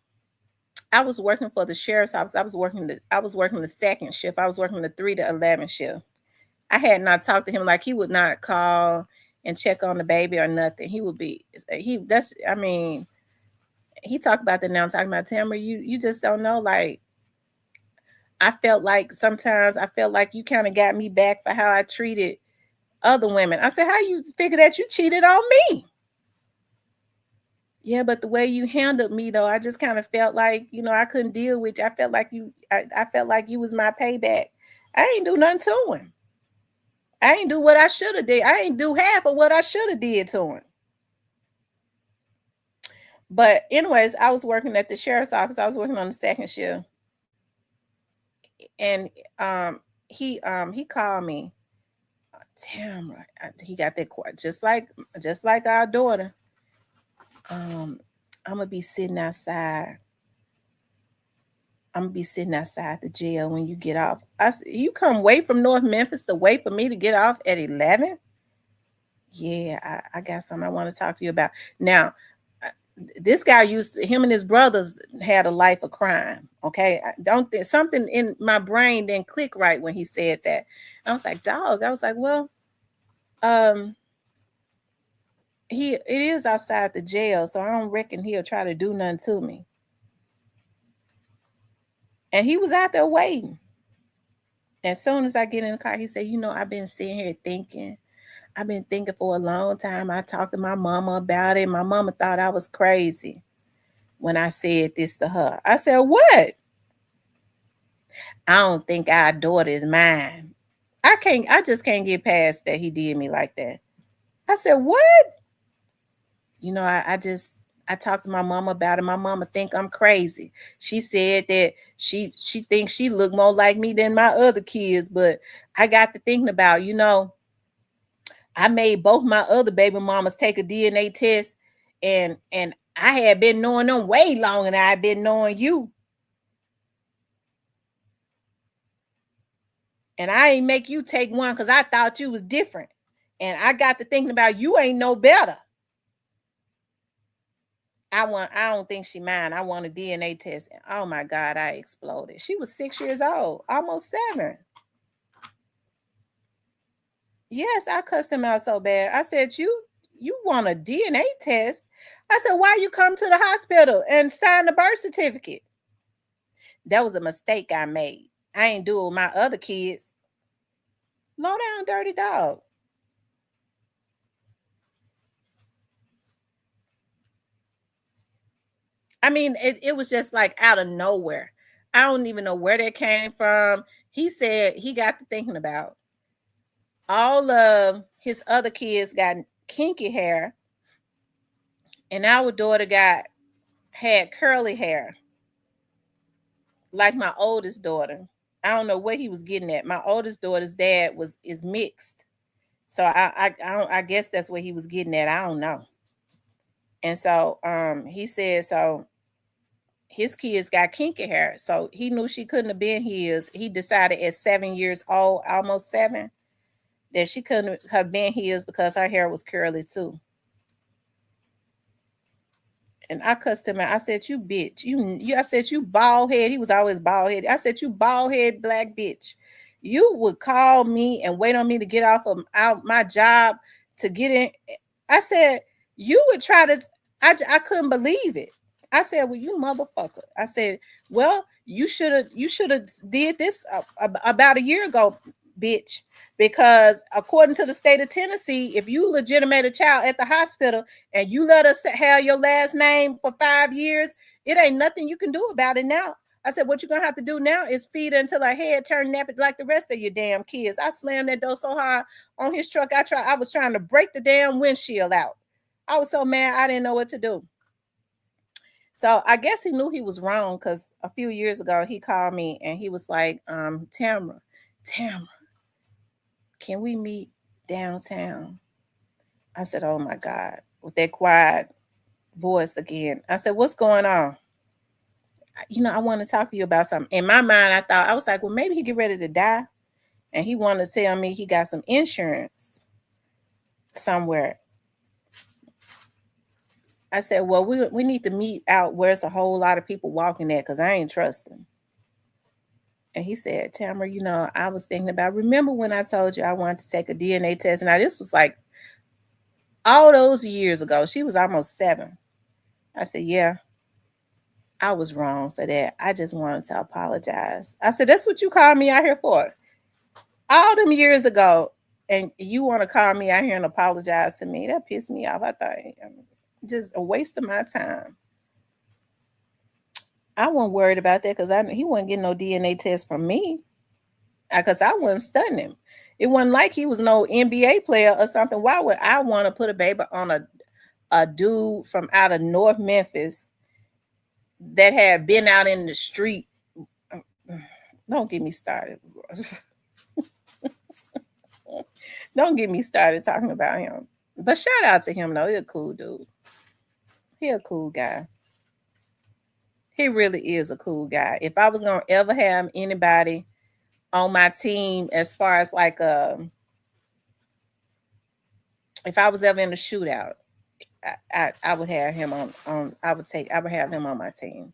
the sheriff's office. I was working the second shift. I was working the 3 to 11 shift. I had not talked to him. Like he would not call and check on the baby or nothing. He would be he that's I mean, he talked about that now. I'm talking about Tamara, you just don't know. Like I felt like you kind of got me back for how I treated other women. I said, how you figure that you cheated on me? Yeah, but the way you handled me though, I just kind of felt like, I couldn't deal with you. I felt like you was my payback. I ain't do nothing to him. I ain't do what I should have did. I ain't do half of what I should have did to him. But anyways, I was working at the sheriff's office. I was working on the second shift. And he called me. Tamara, he got that quiet, just like our daughter. I'm gonna be sitting outside. I'm gonna be sitting outside the jail when you get off. I said, you come wait from North Memphis to wait for me to get off at 11? Yeah, I got something I want to talk to you about. Now, this guy him and his brothers had a life of crime. Okay, I don't think something in my brain didn't click right when he said that. I was like, dog. I was like, well, um, it is outside the jail, so I don't reckon he'll try to do nothing to me. And he was out there waiting. As soon as I get in the car, he said, I've been sitting here thinking. I've been thinking for a long time. I talked to my mama about it. My mama thought I was crazy when I said this to her. I said, what? I don't think our daughter is mine. I just can't get past that he did me like that. I said, what? I talked to my mama about it. My mama think I'm crazy. She said that she thinks she look more like me than my other kids. But I got to thinking about, I made both my other baby mamas take a DNA test, and I had been knowing them way longer than I've been knowing you. And I ain't make you take one because I thought you was different. And I got to thinking about you ain't no better. I don't think she mine. I want a DNA test. Oh my God, I exploded. She was 6 years old, almost 7. Yes, I cussed him out so bad. I said, you want a DNA test? I said, why you come to the hospital and sign the birth certificate? That was a mistake I made. I ain't do it with my other kids. Low down, dirty dog. I mean, it was just like out of nowhere. I don't even know where that came from. He said he got to thinking about all of his other kids got kinky hair, and our daughter got had curly hair, like my oldest daughter. I don't know what he was getting at. My oldest daughter's dad was is mixed, so I guess that's what he was getting at. I don't know. And so he said so his kids got kinky hair, so he knew she couldn't have been his. He decided at 7 years old, almost 7, that she couldn't have been his because her hair was curly too. And I cussed him out. I said, "You bitch, you." I said, "You bald head." He was always bald head. I said, "You bald head black bitch. You would call me and wait on me to get off of out my job to get in." I said, "You would try to." I couldn't believe it. I said, "Well, you motherfucker." I said, "Well, you should have did this about a year ago, bitch." Because according to the state of Tennessee, if you legitimate a child at the hospital and you let us have your last name for 5 years, it ain't nothing you can do about it now. I said, what you're gonna have to do now is feed her until her head turn nappy like the rest of your damn kids. I slammed that door so hard on his truck. I was trying to break the damn windshield out. I was so mad I didn't know what to do. So I guess he knew he was wrong because a few years ago he called me and he was like, Tamara, can we meet downtown? I said, oh my God, with that quiet voice again. I said, what's going on? I want to talk to you about something. In my mind, I was like, well, maybe he get ready to die. And he wanted to tell me he got some insurance somewhere. I said, well, we need to meet out where it's a whole lot of people walking there because I ain't trusting. And he said, Tamara, I was thinking about, remember when I told you I wanted to take a DNA test? Now, this was like all those years ago. She was almost 7. I said, yeah, I was wrong for that. I just wanted to apologize. I said, that's what you called me out here for. All them years ago, and you want to call me out here and apologize to me. That pissed me off. I thought, just a waste of my time. I wasn't worried about that because he wasn't getting no DNA test from me because I wasn't stunning him. It wasn't like he was no NBA player or something. Why would I want to put a baby on a dude from out of North Memphis that had been out in the street? Don't get me started. Don't get me started talking about him. But shout out to him though. He's a cool dude. He a cool guy. He really is a cool guy. If I was gonna ever have anybody on my team as far as like if I was ever in a shootout, I would have him on I would have him on my team.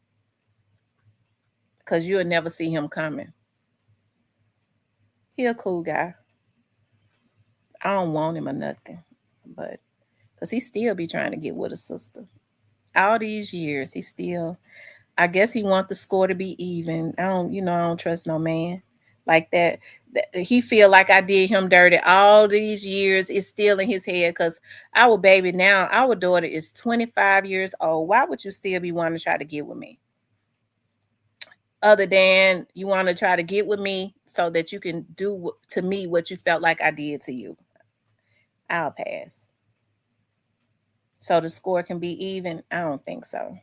Cause you'll never see him coming. He a cool guy. I don't want him or nothing. But because he still be trying to get with a sister. All these years, he still I guess he want the score to be even. I don't trust no man like that. He feel like I did him dirty all these years. It's still in his head because our baby now, our daughter is 25 years old. Why would you still be wanting to try to get with me? Other than you want to try to get with me so that you can do to me what you felt like I did to you. I'll pass. So the score can be even. I don't think so.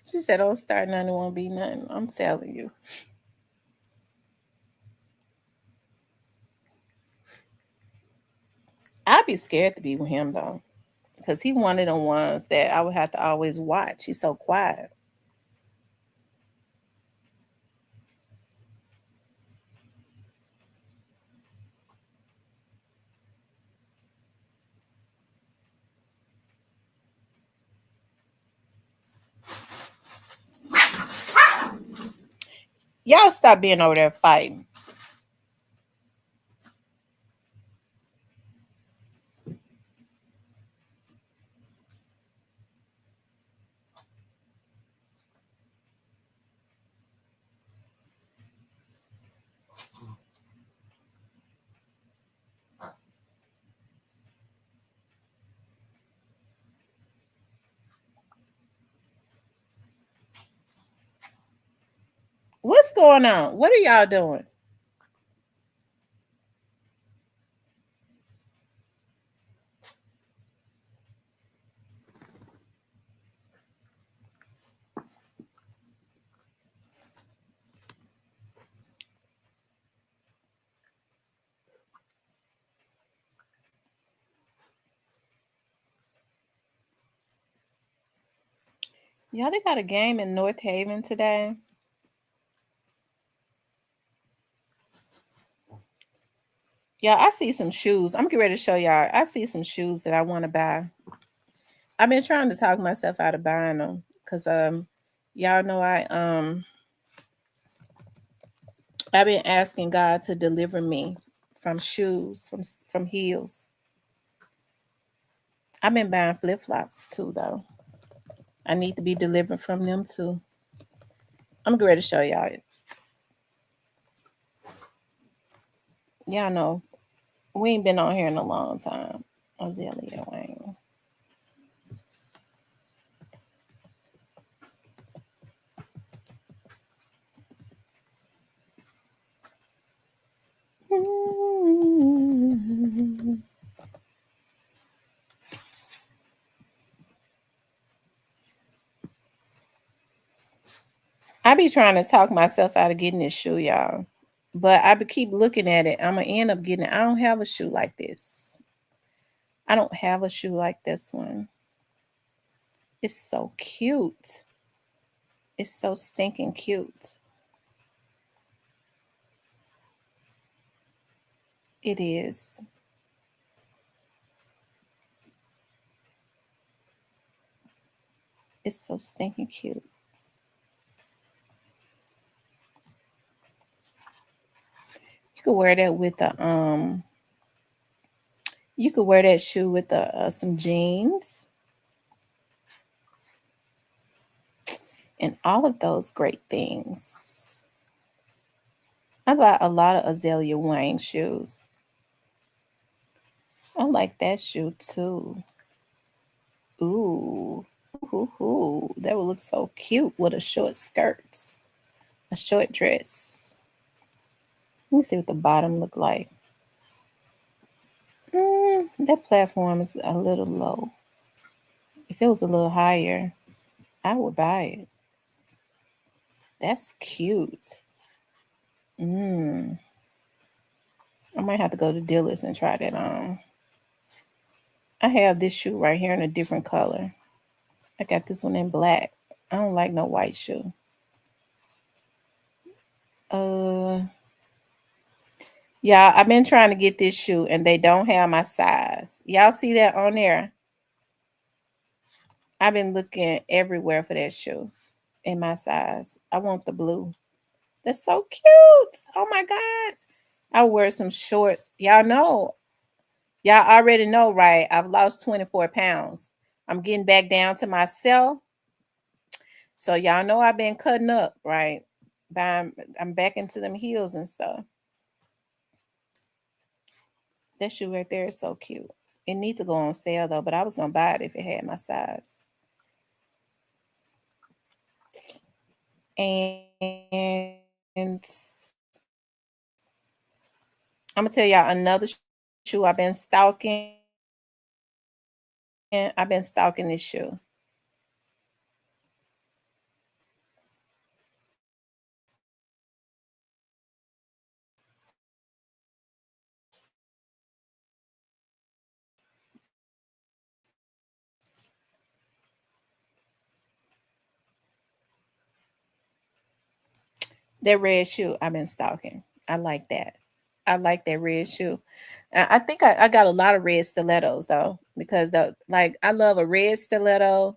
She said, "Don't start nothing, won't be nothing." I'm telling you. I'd be scared to be with him though, because he one of the ones that I would have to always watch. He's so quiet. Y'all stop being over there fighting. What's going on? What are y'all doing? Y'all, they got a game in North Haven today. Yeah, I see some shoes. I'm getting ready to show y'all. I see some shoes that I want to buy. I've been trying to talk myself out of buying them because y'all know I've been asking God to deliver me from shoes, from heels. I've been buying flip flops too, though. I need to be delivered from them too. I'm ready to show y'all. Y'all know we ain't been on here in a long time. Azalea Wayne. I be trying to talk myself out of getting this shoe, y'all. But I be keep looking at it. I'm gonna end up getting it. I don't have a shoe like this. I don't have a shoe like this one. It's so cute. It's so stinking cute. It is. It's so stinking cute. You could wear that with the you could wear that shoe with the some jeans and all of those great things. I bought a lot of Azalea Wang shoes. I like that shoe too. Ooh, ooh, that would look so cute with a short skirt, a short dress. Let me see what the bottom look like. That platform is a little low. If it was a little higher, I would buy it. That's cute. Mm. I might have to go to Dillard's and try that on. I have this shoe right here in a different color. I got this one in black. I don't like no white shoe. Uh, yeah, I've been trying to get this shoe and they don't have my size. Y'all see that on there? I've been looking everywhere for that shoe in my size. I want the blue. That's so cute. Oh my God. I wear some shorts. Y'all know. Y'all already know, right? I've lost 24 pounds. I'm getting back down to myself. So y'all know I've been cutting up, right? I'm back into them heels and stuff. That shoe right there is so cute. It needs to go on sale though, but I was gonna buy it if it had my size. And I'm gonna tell y'all another shoe I've been stalking. I've been stalking this shoe. That red shoe I've been stalking. I like that. I like that red shoe. I think I got a lot of red stilettos though, because I love a red stiletto.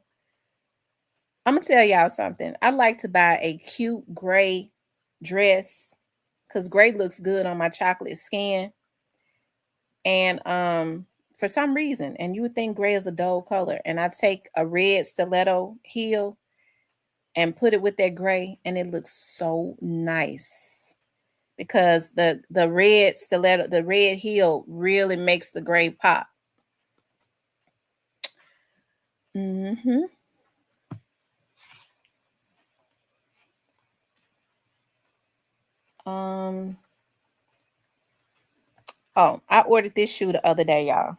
I'm gonna tell y'all something. I like to buy a cute gray dress because gray looks good on my chocolate skin. And for some reason, and you would think gray is a dull color, and I take a red stiletto heel and put it with that gray, and it looks so nice because the red stiletto, the red heel really makes the gray pop. Mm-hmm. Um. Oh, I ordered this shoe the other day, y'all.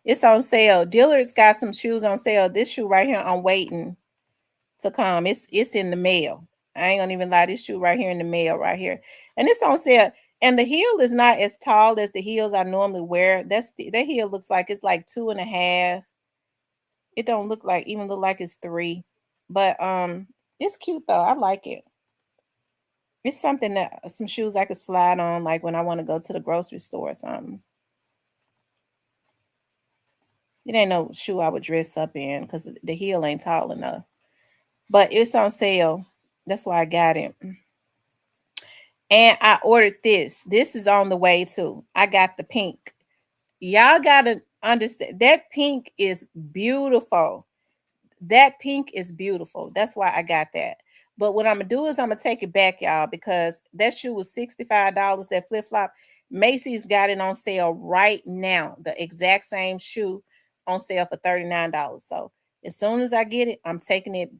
It's on sale. Dillard's got some shoes on sale. This shoe right here, I'm waiting to come. It's in the mail. I ain't gonna even lie. This shoe right here in the mail, right here, and it's on sale. And the heel is not as tall as the heels I normally wear. That heel looks like it's like 2.5. It don't look like even look like it's 3, but it's cute though. I like it. It's something that some shoes I could slide on, like when I want to go to the grocery store or something. It ain't no shoe I would dress up in because the heel ain't tall enough. But it's on sale. That's why I got it. And I ordered this. This is on the way too. I got the pink. Y'all gotta understand that pink is beautiful. That pink is beautiful. That's why I got that. But what I'm gonna do is I'm gonna take it back, y'all, because that shoe was $65. That flip flop. Macy's got it on sale right now. The exact same shoe on sale for $39. So as soon as I get it, I'm taking it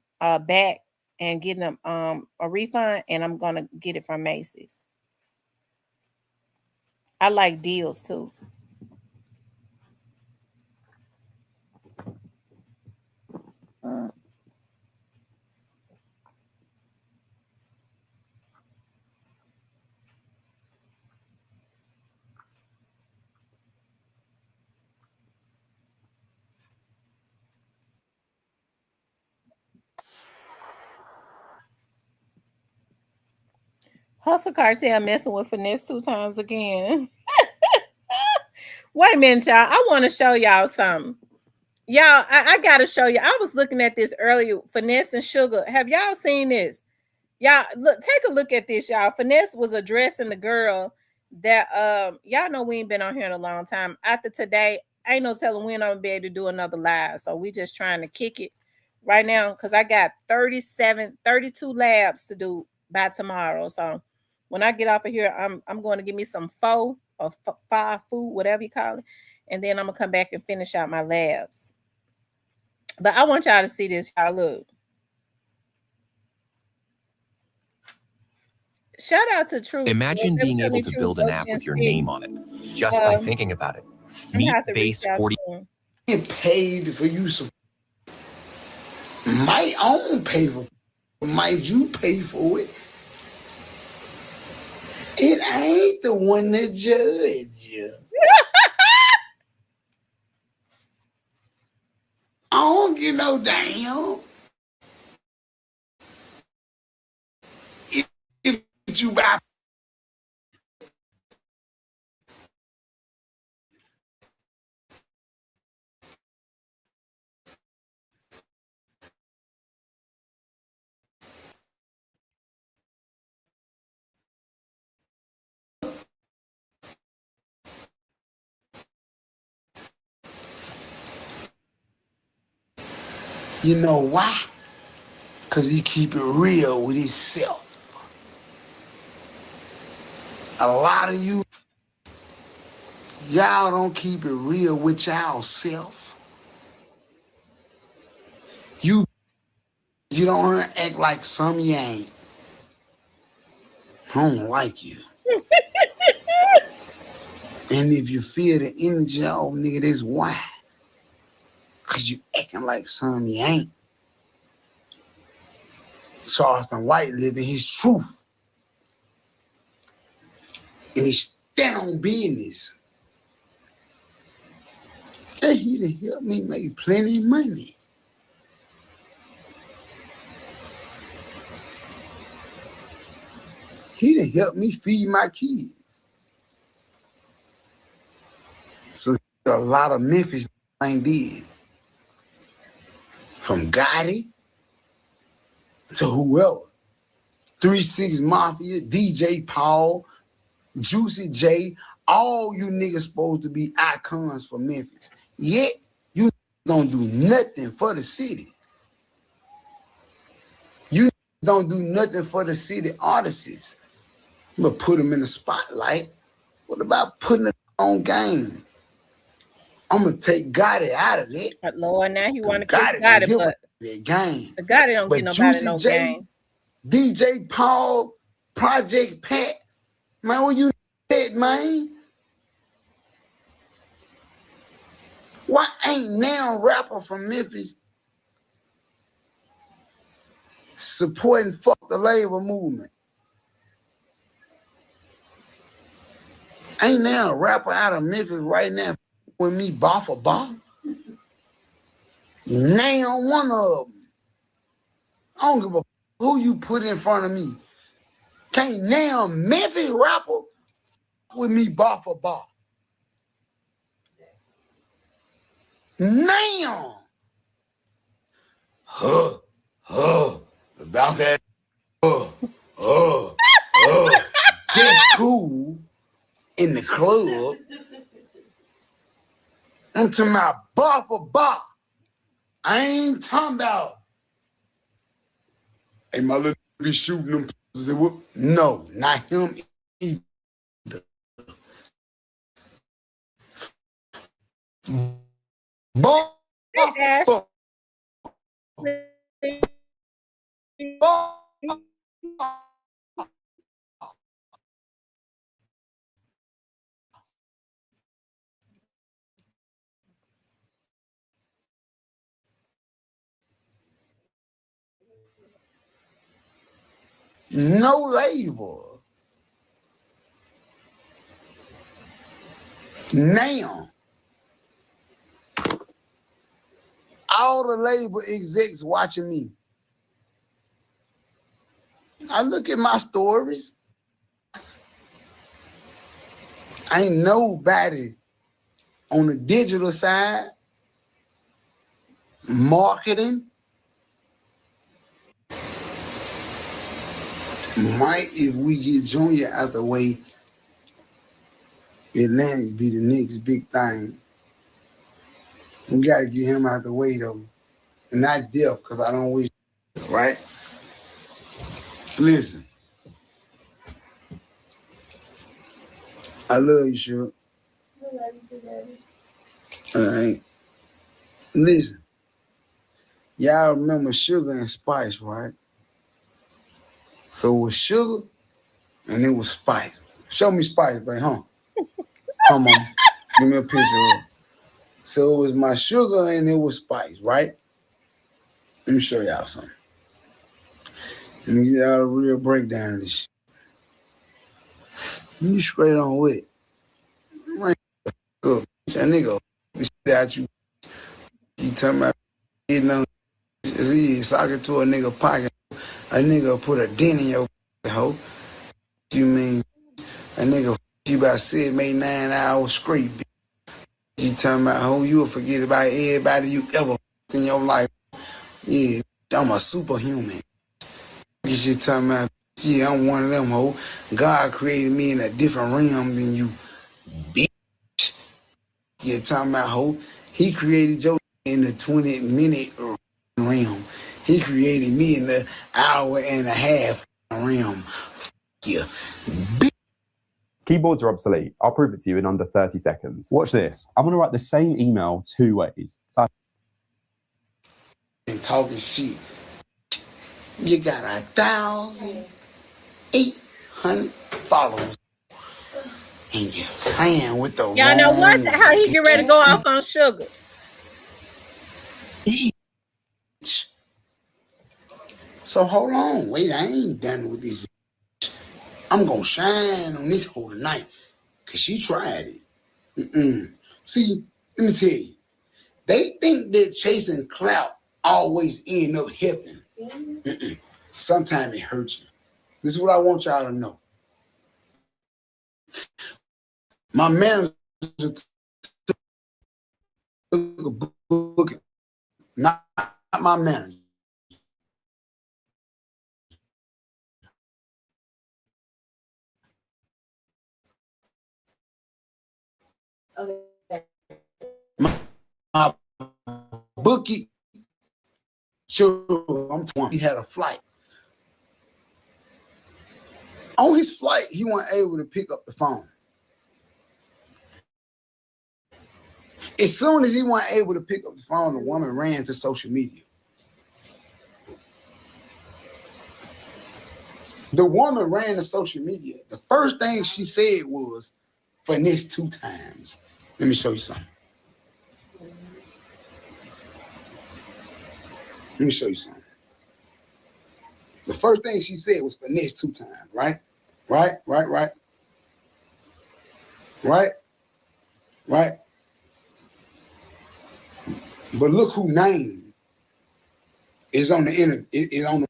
back and getting a refund, and I'm gonna get it from Macy's. I like deals too. Hustle Cartel messing with Finesse 2 times again. Wait a minute, y'all. I want to show y'all something. Y'all, I gotta show you. I was looking at this earlier. Finesse and Sugar. Have y'all seen this? Y'all look, take a look at this, y'all. Finesse was addressing the girl that y'all know we ain't been on here in a long time. After today, ain't no telling when I'm gonna be able to do another live. So we just trying to kick it right now because I got 32 labs to do by tomorrow. So when I get off of here, I'm going to give me some pho or five food, whatever you call it, and then I'm gonna come back and finish out my labs. But I want y'all to see this. Y'all look. Shout out to Truth. Imagine being able to build an app with your name on it just by thinking about it. Meet BIG30. Get paid for you some. My own pay for. Might you pay for it? It ain't the one that judge you. I don't get no damn. If you buy. You know why? Because he keep it real with himself. A lot of you, y'all don't keep it real with y'all self. You don't act like some you ain't. I don't like you. And if you feel the energy off, nigga, that's why. Because you acting like some you ain't. Charleston White living his truth. And he stand on business. And he done helped me make plenty of money. He done helped me feed my kids. So a lot of Memphis ain't did. From Gotti to whoever. 3-6 Mafia, DJ Paul, Juicy J, all you niggas supposed to be icons for Memphis. Yet, you don't do nothing for the city. You don't do nothing for the city artists. I'm gonna put them in the spotlight. What about putting it on game? I'm gonna take Gotti out of it. But Lord, now he want to kiss Gotti don't Gotti, give but that game. Gotti don't get But nobody Juicy no J, game. DJ Paul, Project Pat, man, where you at, man? Why ain't now rapper from Memphis supporting fuck the labor movement? Ain't now a rapper out of Memphis right now with me bar for bar? Name one of them. I don't give a who you put in front of me. Can't now Memphis rapper with me bar for bar. Now. About that. That's cool in the club. I'm talking about bar for bar. I ain't talking about, hey, my little be shooting them. No, not him either. Bar for bar. No label. Now, all the label execs watching me. I look at my stories. Ain't nobody on the digital side, marketing. Might, if we get Junior out the way, Atlanta be the next big thing. We got to get him out the way, though. And not deaf, because I don't wish, right? Listen. I love you, sure. I love you too, Daddy. All right. Listen. Y'all remember Sugar and Spice, right? So it was Sugar and it was Spice. Show me Spice, baby, huh? Come on. Give me a picture of it. So it was my Sugar and it was Spice, right? Let me show y'all something. Let me get y'all a real breakdown of this shit. You straight on with it. Right. Good. That nigga, this shit out you. You talking about getting on. See, socket to a nigga pocket. A nigga put a dent in your hoe. You mean a nigga you about 7, 8, 9 hours straight. You talking about hoe, you'll forget about everybody you ever in your life. Yeah, I'm a superhuman. You talking about, yeah, I'm one of them, ho. God created me in a different realm than you, bitch. You talking about, ho. He created you in the 20-minute realm. He created me in the hour and a half realm. Yeah. Keyboards are obsolete. I'll prove it to you in under 30 seconds. Watch this. I'm going to write the same email 2 ways. So and talking shit. You got 1,800 followers. And you're playing with the y'all know once how he get ready to go off on Sugar. So hold on, wait, I ain't done with this. I'm gonna shine on this whole tonight, cause she tried it. See, let me tell you, they think that chasing clout always end up helping. Sometimes it hurts you. This is what I want y'all to know. My manager took a book, not my manager. My bookie, sure, I'm 20. He had a flight. On his flight, he wasn't able to pick up the phone. As soon as he wasn't able to pick up the phone, the woman ran to social media. The woman ran to social media. The first thing she said was, finesse 2 times. Let me show you something. Let me show you something. The first thing she said was finesse 2 times, right? Right. But look who name is on the is on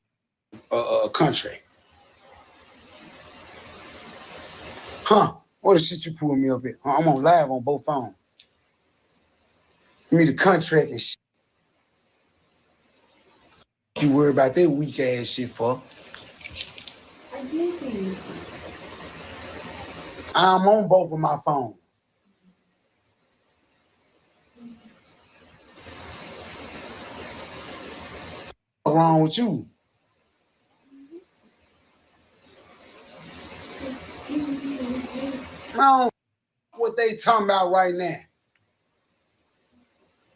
the contract. Huh? What the shit you pulling me up here? I'm on live on both phones. Give me the contract and shit. You worry about that weak ass shit for? I'm on both of my phones. What's wrong with you? I don't know what they talking about right now.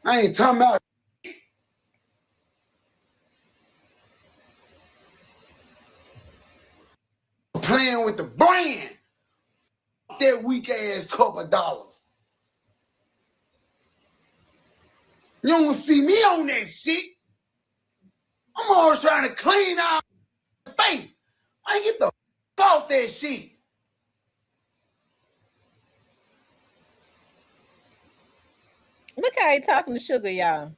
I ain't talking about playing with the brand. That weak ass couple dollars. You don't see me on that shit. I'm always trying to clean out the face. I ain't get the off that shit. Look how he talking to Sugar, y'all.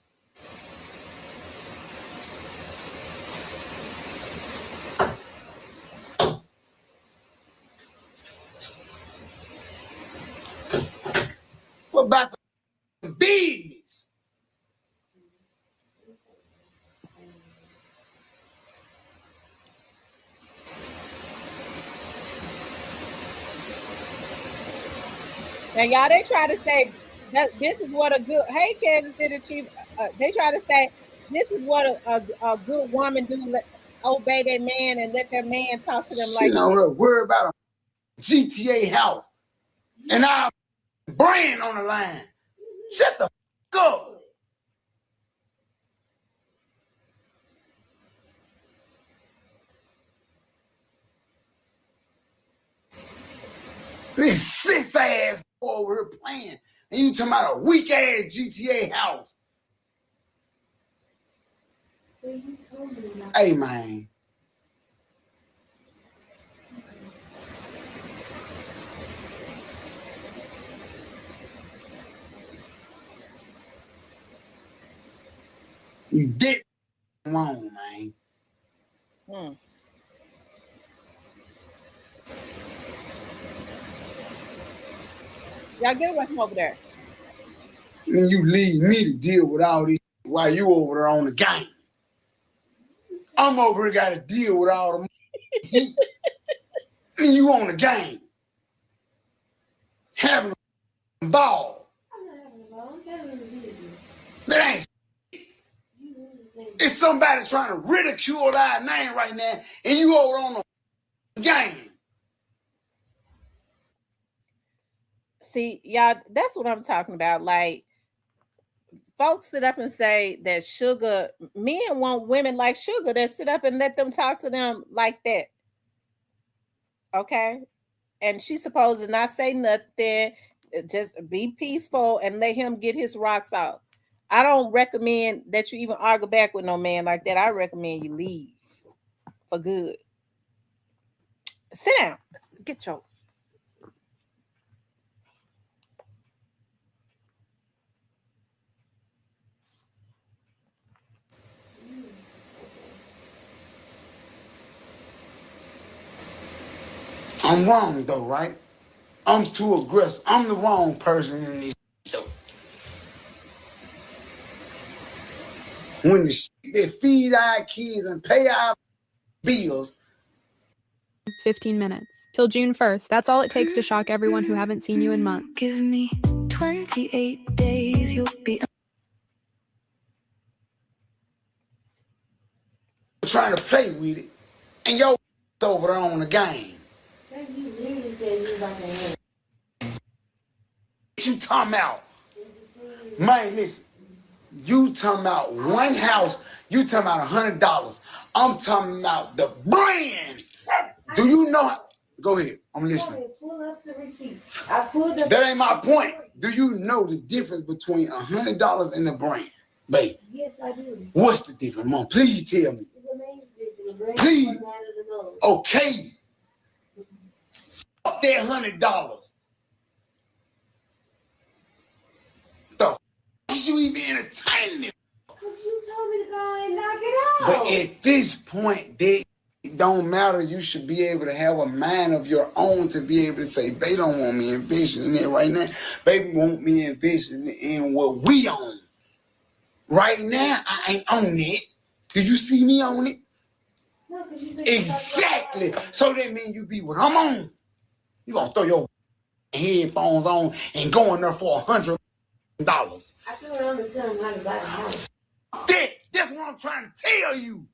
What about the business? Now, y'all, they try to say that this is what a good, hey, Kansas City Chief, they try to say this is what a good woman do, obey their man and let their man talk to them like that. Shit, worry about a GTA house and our brand on the line. Shut the fuck up. This sis ass boy over here playing, and you talking about a weak ass GTA house. Hey man. You did wrong, man. Y'all get away from over there. And you leave me to deal with all these while you over there on the game. I'm over here got to deal with all the heat. And you on the game. Having a ball. That ain't it's somebody trying to ridicule our name right now, and you over on the game. See, y'all, that's what I'm talking about. Like, folks sit up and say that Sugar, men want women like Sugar that sit up and let them talk to them like that. Okay? And she's supposed to not say nothing, just be peaceful and let him get his rocks out. I don't recommend that you even argue back with no man like that. I recommend you leave for good. Sit down. Get your... I'm wrong though, right? I'm too aggressive. I'm the wrong person in this though. When the shit that feed our kids and pay our bills. 15 minutes. Till June 1st. That's all it takes to shock everyone who haven't seen you in months. Give me 20 28 days you'll be trying to play with it, and yo over there on the game. You literally said you about to have. You talking about? Man, listen. You talking about one house. You talking about $100. I'm talking about the brand. Do you know? Go ahead. I'm listening. Pull up the receipts. I pulled up. That ain't my point. Do you know the difference between $100 and the brand, babe? Yes, I do. What's the difference, Mom? Please tell me. It's amazing. Please. Okay. Fuck that $100. The f is you even entertaining this? Because you told me to go and knock it out. But at this point, it don't matter. You should be able to have a mind of your own to be able to say, baby don't want me investing in it right now. Baby want me investing in what we own. Right now, I ain't on it. Did you see me on it? No, because you said exactly. So that means you be what I'm on. You gonna throw your headphones on and go in there for $100. I feel like I'm gonna tell him how to buy the house. That's what I'm trying to tell you.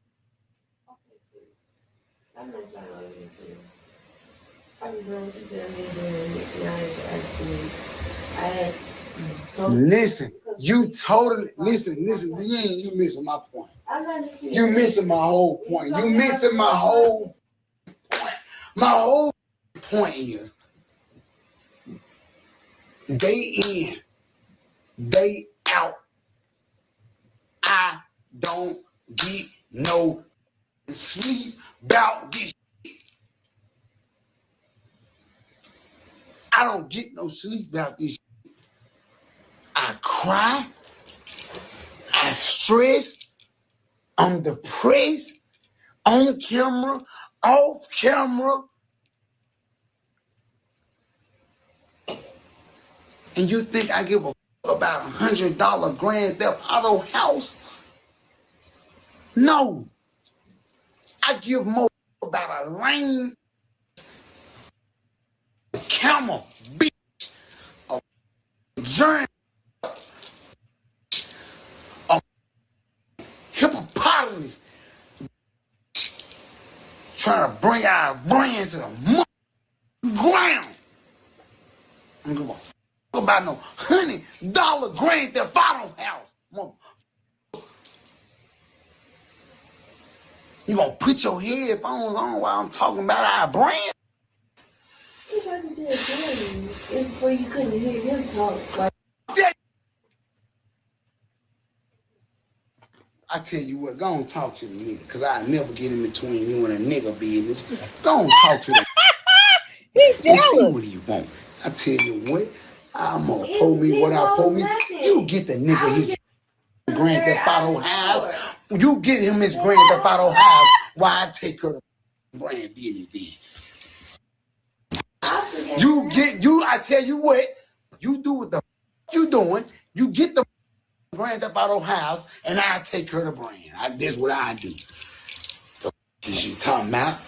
I'm not trying to argue with you. I was doing what you said I need to do, and actually, I had listen, you totally, listen, you missing my point. I'm not listening. You missing my whole point. You missing my whole point. My whole point is, day in, day out, I don't get no sleep about this shit. I don't get no sleep about this shit. I cry. I stress. I'm depressed. On camera. Off camera. And you think I give a fuck about $100 Grand Theft Auto house? No. I give more about a lame camel bitch, a giant, a hippopotamus trying to bring our brand to the ground. I don't give a fuck about no $100 Grand Theft Auto house. You gonna put your headphones on while I'm talking about our brand? It wasn't to a game. It's where you couldn't hear him talk. Like, I tell you what, go on talk to the nigga, because I never get in between you and a nigga business. Go on talk to him. He's jealous. See what do you want. I tell you what, I'm gonna pull me what I pull me. You get the nigga his Grand Theft Auto house. You get him his Grand Theft Auto house while I take her to brand business then. I tell you what, you do what the you doing. You get the Grand Theft Auto house and I take her to brand. That's what I do. The is you talking about?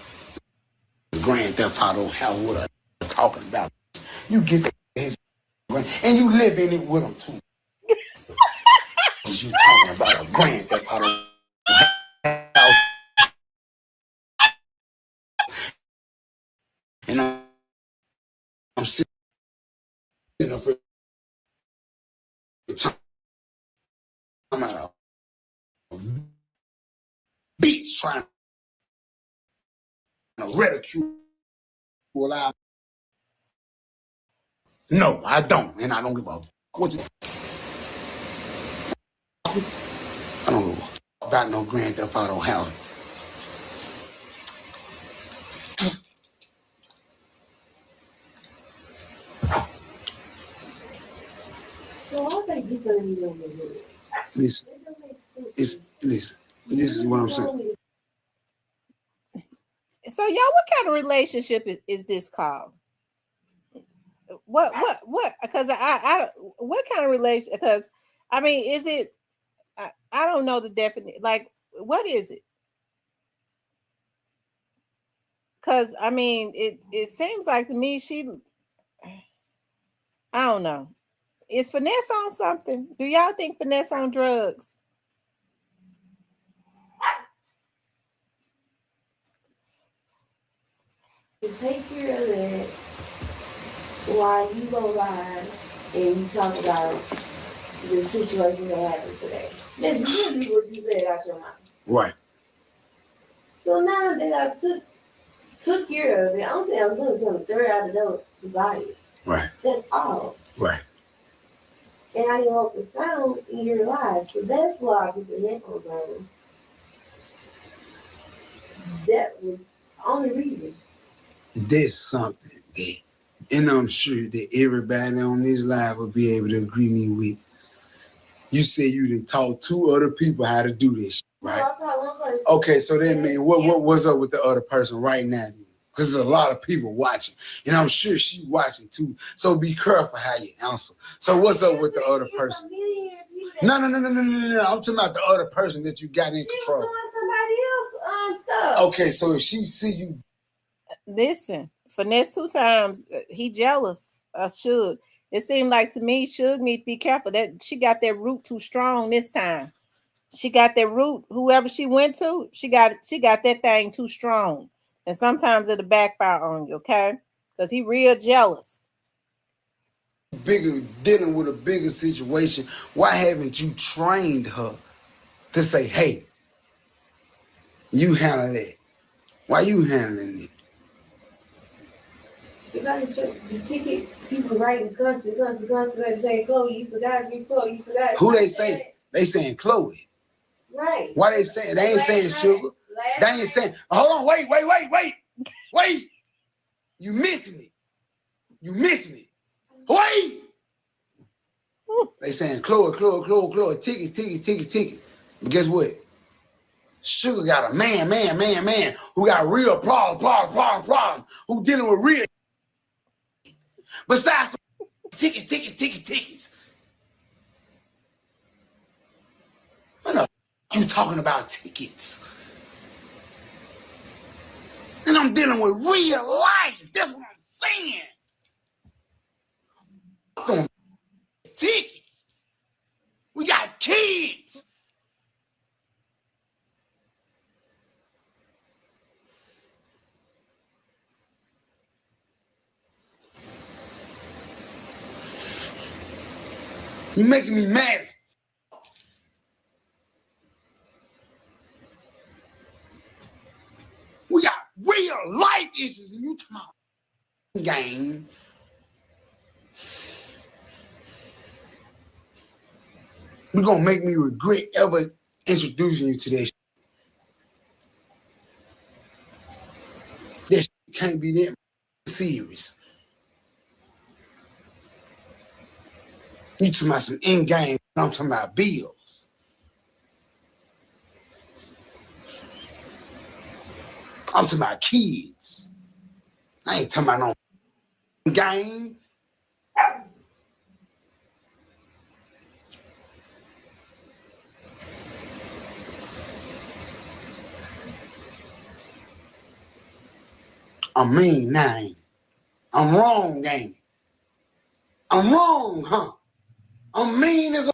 The Grand Theft Auto house, what I'm talking about. You get his and you live in it with him too. You talking about a Grand Theft Auto house. And I'm sitting up here talking about a bitch trying to ridicule our. No, I don't, and I don't give a fuck what you. I don't give a fuck about no Grand Theft Auto house. so I think he's gonna be doing it. Listen, listen. This is what I'm saying. So y'all, what kind of relationship is this called? What? Because I what kind of relation? Because I mean, is it? I don't know the definition. Like, what is it? Because I mean, it seems like to me I don't know. Is Finesse on something? Do y'all think Finesse on drugs? To take care of that while you go live and you talk about the situation that happened today. That's literally what you said out your mouth. Right. So now that I took care of it, I don't think I was doing something third out the door to buy it. Right. That's all. Right. And I didn't want the sound in your live. So that's why I put the headphones on. That was the only reason. There's something that, and I'm sure that everybody on this live will be able to agree me with. You said you done taught 2 other people how to do this, right? Okay, so that means what's up with the other person right now then? Because there's a lot of people watching, and I'm sure she's watching too. So be careful how you answer. So what's up with the other person? No. I'm talking about the other person that you got in control. Doing somebody else stuff. Okay, so if she see you, listen, Finesse 2 times, he jealous of Suge. It seemed like to me, Suge need to be careful that she got that root too strong this time. She got that root. Whoever she went to, she got that thing too strong, and sometimes it'll backfire on you. Okay, because he real jealous. dealing with a bigger situation. Why haven't you trained her to say, "Hey, you handle that"? Why you handling it? You gotta check the tickets. People writing constant, saying, "Chloe, you forgot me. Chloe, you forgot." Who they say? They saying Chloe. Right. Why they saying? They ain't saying Sugar. They ain't saying. Hold on, wait. You missing it. You missing it. Wait. They saying Chloe, tickets. But guess what? Sugar got a man who got real problem, who dealing with real. Besides tickets. What the you talking about tickets? And I'm dealing with real life. That's what I'm saying. Tickets. We got kids. You making me mad. We got real life issues, and you talking about game. You're gonna make me regret ever introducing you to this. This can't be that serious. You talking about some in-game, I'm talking about bills. I'm talking about kids. I ain't talking about no game. I'm mean now. I'm wrong, gang. I'm wrong, huh? I'm mean as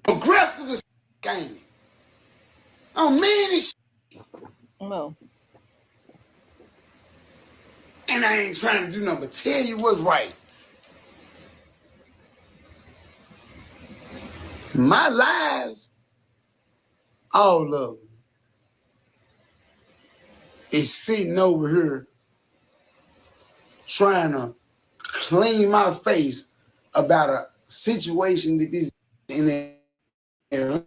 aggressive as gang. I'm mean as No. and I ain't trying to do nothing but tell you what's right. My lives, all of them, is sitting over here trying to clean my face about a situation that is in Atlanta.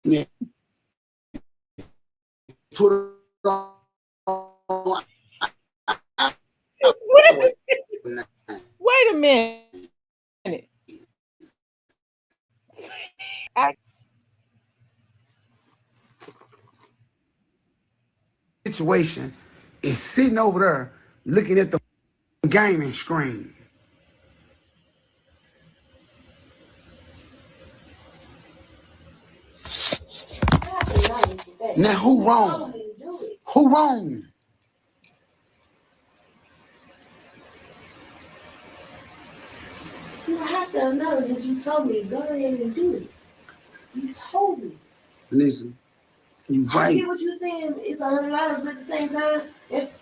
Yeah, put it on. Wait a minute. Situation is sitting over there looking at the gaming screen. Now who wrong? Who wrong? You have to acknowledge that you told me to go ahead and do it. You told me. Listen, you right. I get what you're saying. It's $100, but at the same time, it's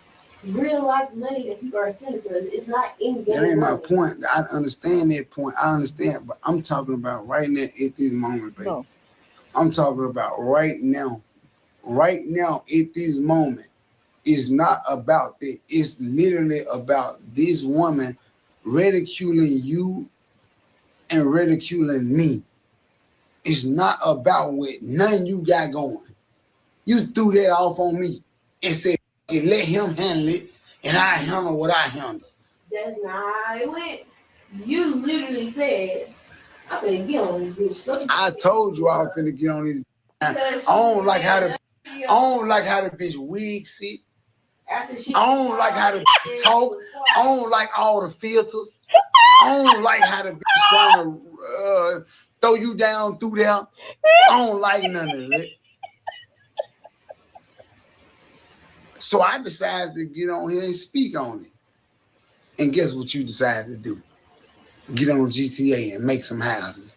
real life money that people are sending to us. It's not in game. That ain't my point. I understand that point. I understand, but I'm talking about right now at this moment, baby. No. I'm talking about right now. Right now at this moment. It's not about that. It's literally about this woman ridiculing you and ridiculing me. It's not about what none you got going. You threw that off on me and said, let him handle it, and I handle what I handle. That's not how it went. You literally said, I'm finna get on this bitch. I told you I was finna get on this bitch. I don't like how the bitch wig sit. I don't like how the bitch talk. I don't like all the filters. I don't like how the bitch trying to throw you down through there. I don't like none of it. So I decided to get on here and speak on it. And guess what you decided to do? Get on GTA and make some houses.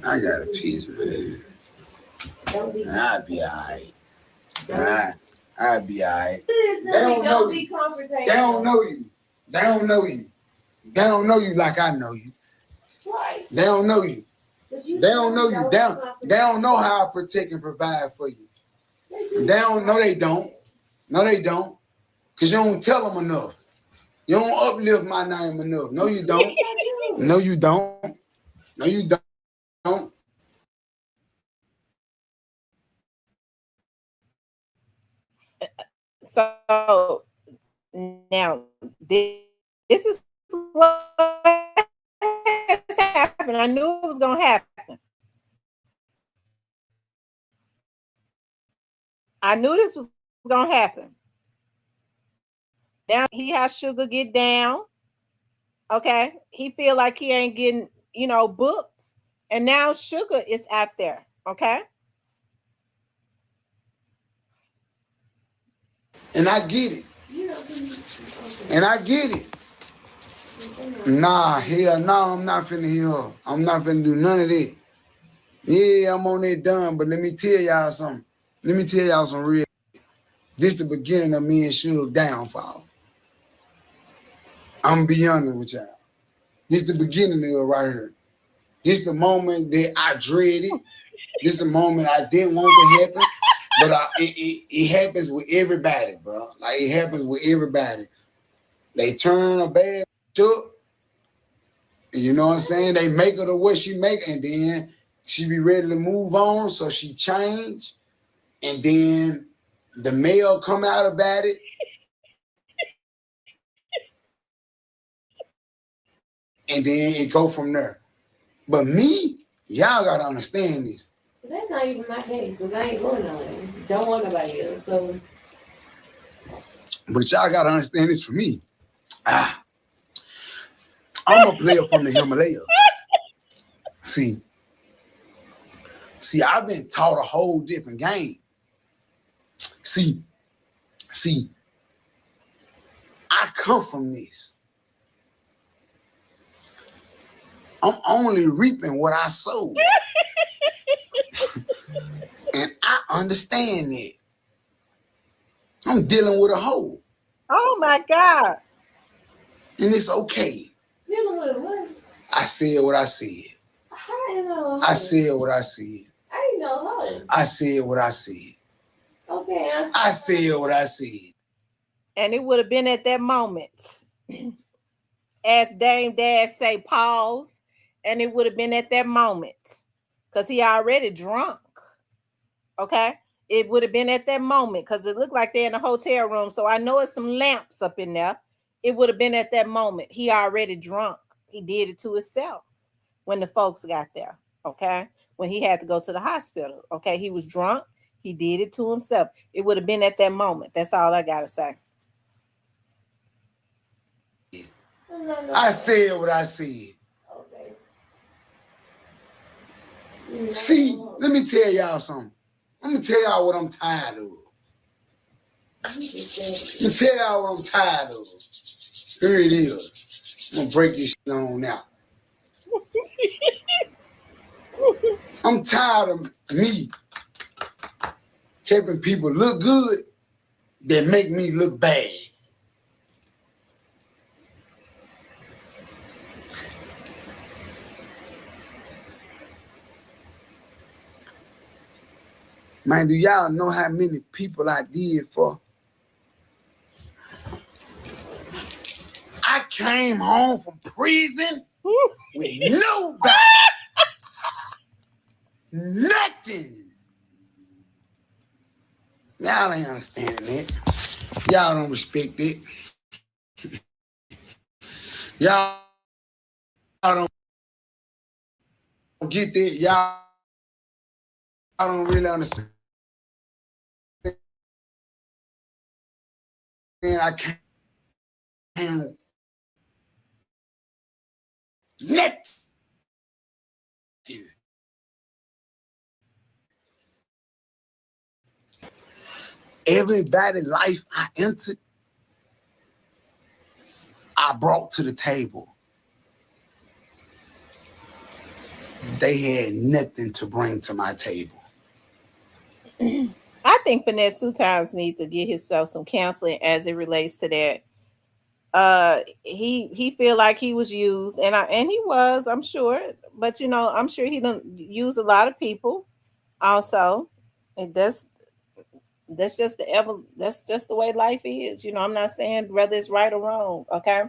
I got a piece, man. I'll be all right. I'll be all right. They don't know you. They don't know you. They don't know you. They don't know you like I know you. Right. They don't know you. They don't know you. They don't know how I protect and provide for you. They don't know. They don't. No, they don't. Because you don't tell them enough. You don't uplift my name enough. No, you don't. No, you don't. No, you don't. So now this is what happened. I knew it was going to happen. I knew this was going to happen. Now he has Sugar get down. Okay. He feel like he ain't getting, booked. And now Sugar is out there. Okay. And I get it. And I get it. Nah, hell no, I'm not finna hear. I'm not finna do none of that. Yeah, I'm on that done, but let me tell y'all something. Let me tell y'all some real. This the beginning of me and Sugar's downfall. I'm beyond it with y'all. This the beginning of it right here. This the moment that I dreaded. This the moment I didn't want to happen. But it happens with everybody, bro. Like, it happens with everybody. They turn a bad up. You know what I'm saying? They make her the way she make, and then she be ready to move on, so she change. And then the mail come out about it. And then it go from there. But me, y'all gotta understand this. But that's not even my case, because I ain't going nowhere. Don't want nobody else. So. But y'all gotta understand this for me. I'm a player from the Himalayas. See, I've been taught a whole different game. See, I come from this. I'm only reaping what I sowed. And I understand that. I'm dealing with a hole. Oh my God. And it's okay. Dealing with what? I said what I said. How you know? I said what I said. I ain't no hoe. I said what I said. Okay. I said what I said. And it would have been at that moment, as Dame Dash say, pause. And it would have been at that moment, because he already drunk. Okay. It would have been at that moment, because it looked like they're in a hotel room. So I know it's some lamps up in there. It would have been at that moment. He already drunk. He did it to himself when the folks got there. Okay. When he had to go to the hospital. Okay. He was drunk. He did it to himself. It would have been at that moment. That's all I got to say. I said what I said. Okay. See, let me tell y'all something. I'm gonna tell y'all what I'm tired of. I'm gonna tell y'all what I'm tired of. Here it is. I'm gonna break this shit on out. I'm tired of me helping people look good that make me look bad. Man, do y'all know how many people I did for? I came home from prison with nobody. Nothing. Y'all ain't understanding that. Y'all don't respect it. Y'all don't get that. Y'all don't really understand. And I came nothing. Everybody life I entered, I brought to the table. They had nothing to bring to my table. I think Finesse 2 Times needs to get himself some counseling as it relates to that. He feel like he was used, and he was, I'm sure, but I'm sure he done use a lot of people also, and that's just that's just the way life is. I'm not saying whether it's right or wrong, okay?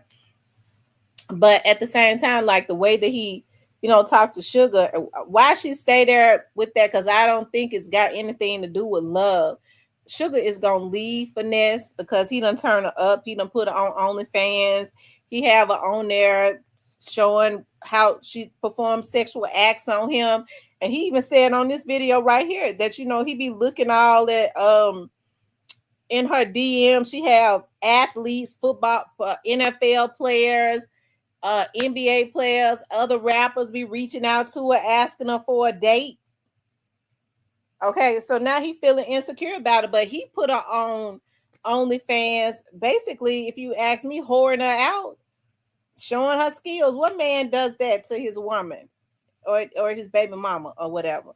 But at the same time, like the way that he, talked to Sugar, why she stay there with that? Because I don't think it's got anything to do with love. Sugar is gonna leave Finesse because he done turn her up. He done put her on OnlyFans. He have her on there showing how she performs sexual acts on him. And he even said on this video right here that he be looking all at in her DM. She have athletes, football, NFL players, NBA players, other rappers be reaching out to her, asking her for a date. Okay, so now he feeling insecure about it, but he put her on OnlyFans. Basically, if you ask me, whoring her out, showing her skills. What man does that to his woman or his baby mama or whatever?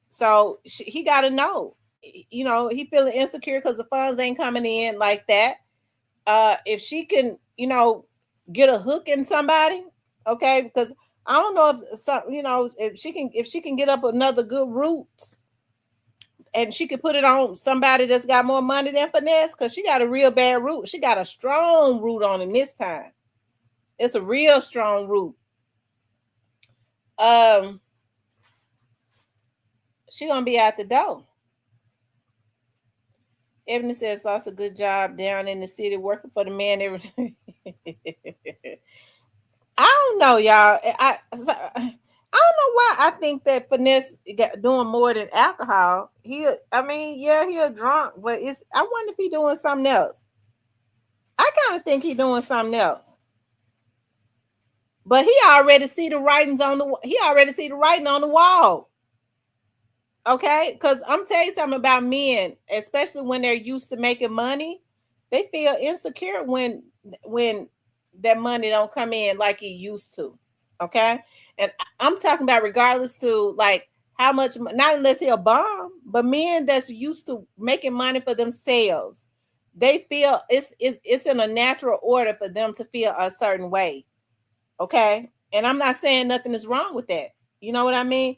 So he got to know. He feeling insecure because the funds ain't coming in like that. If she can, get a hook in somebody, okay, because I don't know if some, if she can get up another good route and she could put it on somebody that's got more money than Finesse, because she got a real bad root. She got a strong root on him this time. It's a real strong root. She gonna be out the door. Ebony says lost a good job down in the city working for the man. I don't know, y'all. I don't know why I think that Finesse got doing more than alcohol. He a drunk, but I wonder if he doing something else. I kind of think he doing something else. But he already see the writing on the wall. Okay, because I'm telling you something about men, especially when they're used to making money, they feel insecure when that money don't come in like it used to. Okay, and I'm talking about regardless to like how much, not unless he a bomb, but men that's used to making money for themselves, they feel it's in a natural order for them to feel a certain way. Okay, and I'm not saying nothing is wrong with that. You know what I mean?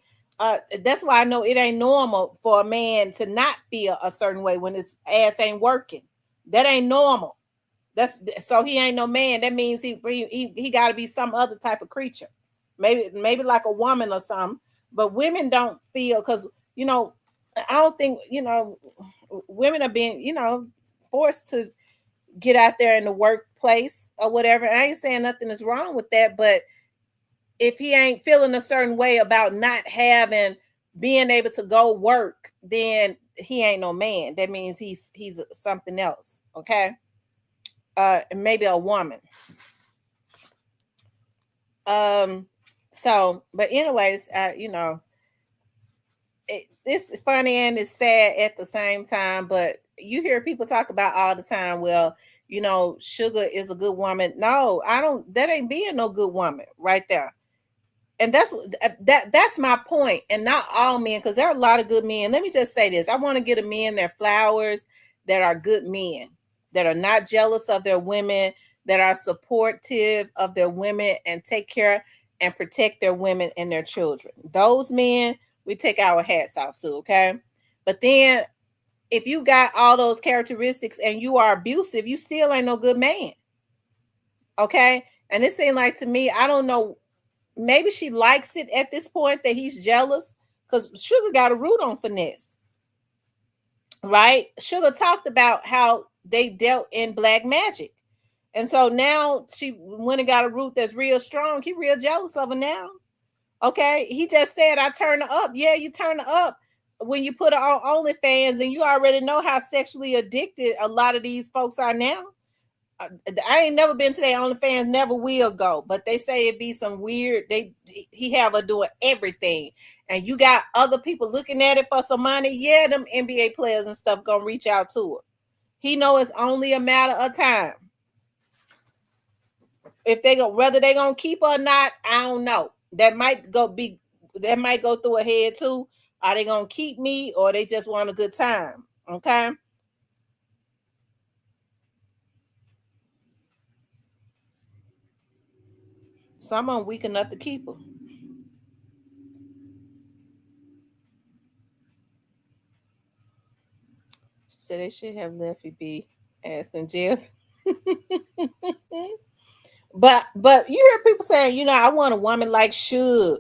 That's why I know it ain't normal for a man to not feel a certain way when his ass ain't working. That ain't normal. That's so he ain't no man. That means he got to be some other type of creature, maybe like a woman or something. But women don't feel, because I don't think women are being forced to get out there in the workplace or whatever. I ain't saying nothing is wrong with that, but if he ain't feeling a certain way about not being able to go work, then he ain't no man. That means he's something else. Okay. Maybe a woman. So, but anyways, it's funny and it's sad at the same time, but you hear people talk about all the time, well, Sugar is a good woman. No, I don't. That ain't being no good woman right there. And that's my point. And not all men, because there are a lot of good men. Let me just say this: I want to get a men their flowers, that are good men, that are not jealous of their women, that are supportive of their women, and take care and protect their women and their children. Those men, we take our hats off to. Okay, but then if you got all those characteristics and you are abusive, you still ain't no good man. Okay, and it seemed like to me, I don't know, maybe she likes it at this point that he's jealous, because Sugar got a root on Finesse, right? Sugar talked about how they dealt in black magic. And so now she went and got a root that's real strong. He real jealous of her now. Okay. He just said, I turn her up. Yeah, you turn her up when you put her on OnlyFans, and you already know how sexually addicted a lot of these folks are now. I ain't never been to their OnlyFans, never will go. But they say it be some weird. He have her doing everything, and you got other people looking at it for some money. Yeah, them NBA players and stuff gonna reach out to her. He know it's only a matter of time. If they go, whether they gonna keep her or not, I don't know. That might go through a head too. Are they gonna keep me, or they just want a good time? Okay. Some of them weak enough to keep her. She said they should have left be ass in jail. but you hear people saying, I want a woman like Suge.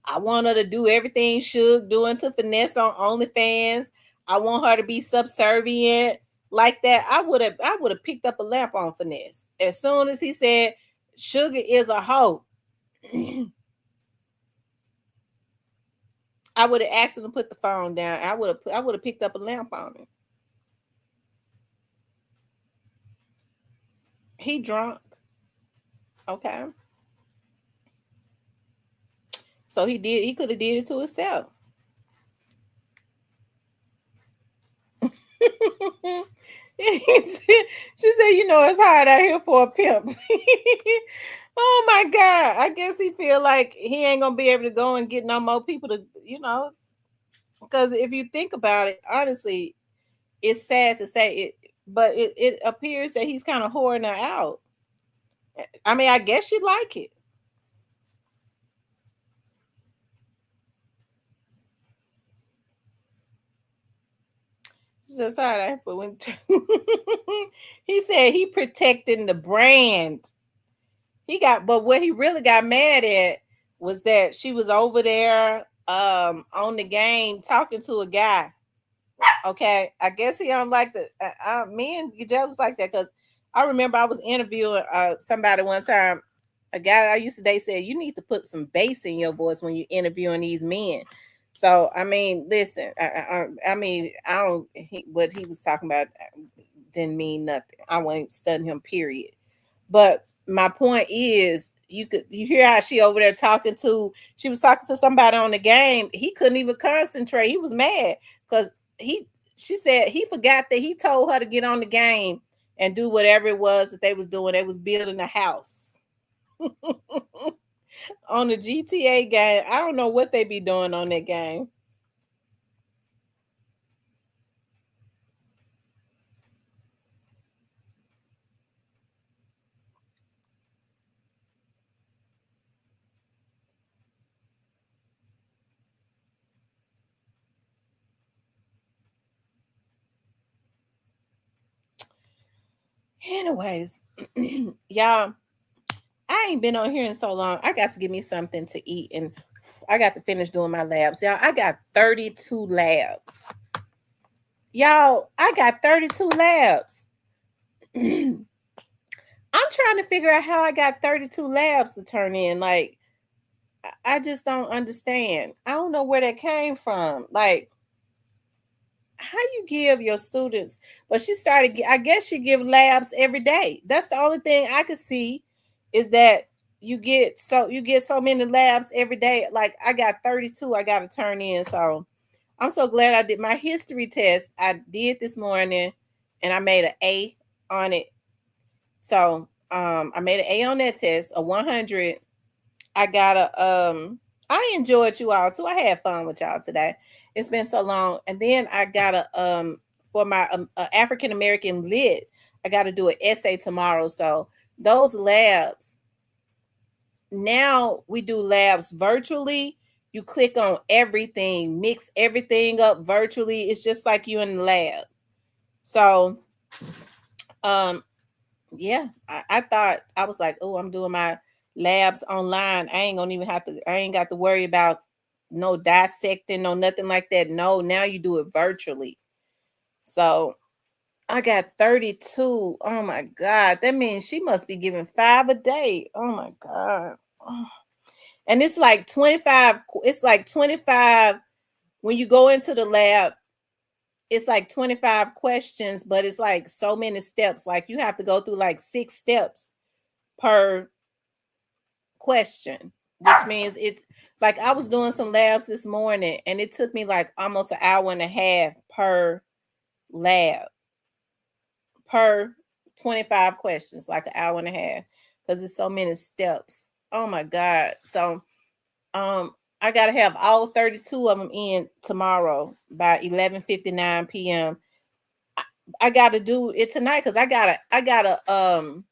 I want her to do everything Suge doing to Finesse on OnlyFans. I want her to be subservient like that. I would have picked up a lamp on Finesse as soon as he said Sugar is a hoe. I would have asked him to put the phone down. I would have picked up a lamp on him. He drunk. Okay. So he could have did it to himself. She said, it's hard out here for a pimp. Oh my God. I guess he feel like he ain't gonna be able to go and get no more people to, because if you think about it, honestly, it's sad to say it, but it appears that he's kind of whoring her out. I mean, I guess you like it. She says, all right, but when he said he protecting the brand. But what he really got mad at was that she was over there on the game talking to a guy. Okay, I guess he don't like the men get jealous like that, because I remember I was interviewing somebody one time. A guy I used to date said, you need to put some bass in your voice when you're interviewing these men. So I mean, listen, I mean, I don't. What he was talking about didn't mean nothing. I wasn't studying him. Period. But my point is, you hear how she over there she was talking to somebody on the game. He couldn't even concentrate. He was mad because she said he forgot that he told her to get on the game and do whatever it was that they was doing. They was building a house on the GTA game. I don't know what they be doing on that game. Anyways, y'all, I ain't been on here in so long. I got to give me something to eat, and I got to finish doing my labs. Y'all, I got 32 labs. Y'all, I got 32 labs. I'm trying to figure out how I got 32 labs to turn in. Like, I just don't understand. I don't know where that came from. Like, how you give your students, but she started, I guess she give labs every day. That's the only thing I could see, is that you get so many labs every day. Like, I got 32 I got to turn in. So I'm so glad I did my history test. I did this morning, and I made an A on it. So I made an A on that test, a 100. I got I enjoyed you all too. I had fun with y'all today. It's been so long. And then I got for my African American lit, I got to do an essay tomorrow. So those labs, now we do labs virtually. You click on everything, mix everything up virtually. It's just like you in the lab. So um yeah, I thought, I was like, oh, I'm doing my labs online. I ain't got to worry about no dissecting, no nothing like that. No, now you do it virtually. So I got 32. Oh my God. That means she must be giving 5 a day. Oh my God. Oh. And it's like 25. It's like 25 when you go into the lab. It's like 25 questions, but it's like so many steps. Like you have to go through like 6 steps per question, which means it's like I was doing some labs this morning and it took me like almost an hour and a half per lab, per 25 questions, like an hour and a half, because it's so many steps. Oh my God. So I gotta have all 32 of them in tomorrow by 11:59 p.m. I gotta do it tonight because I got a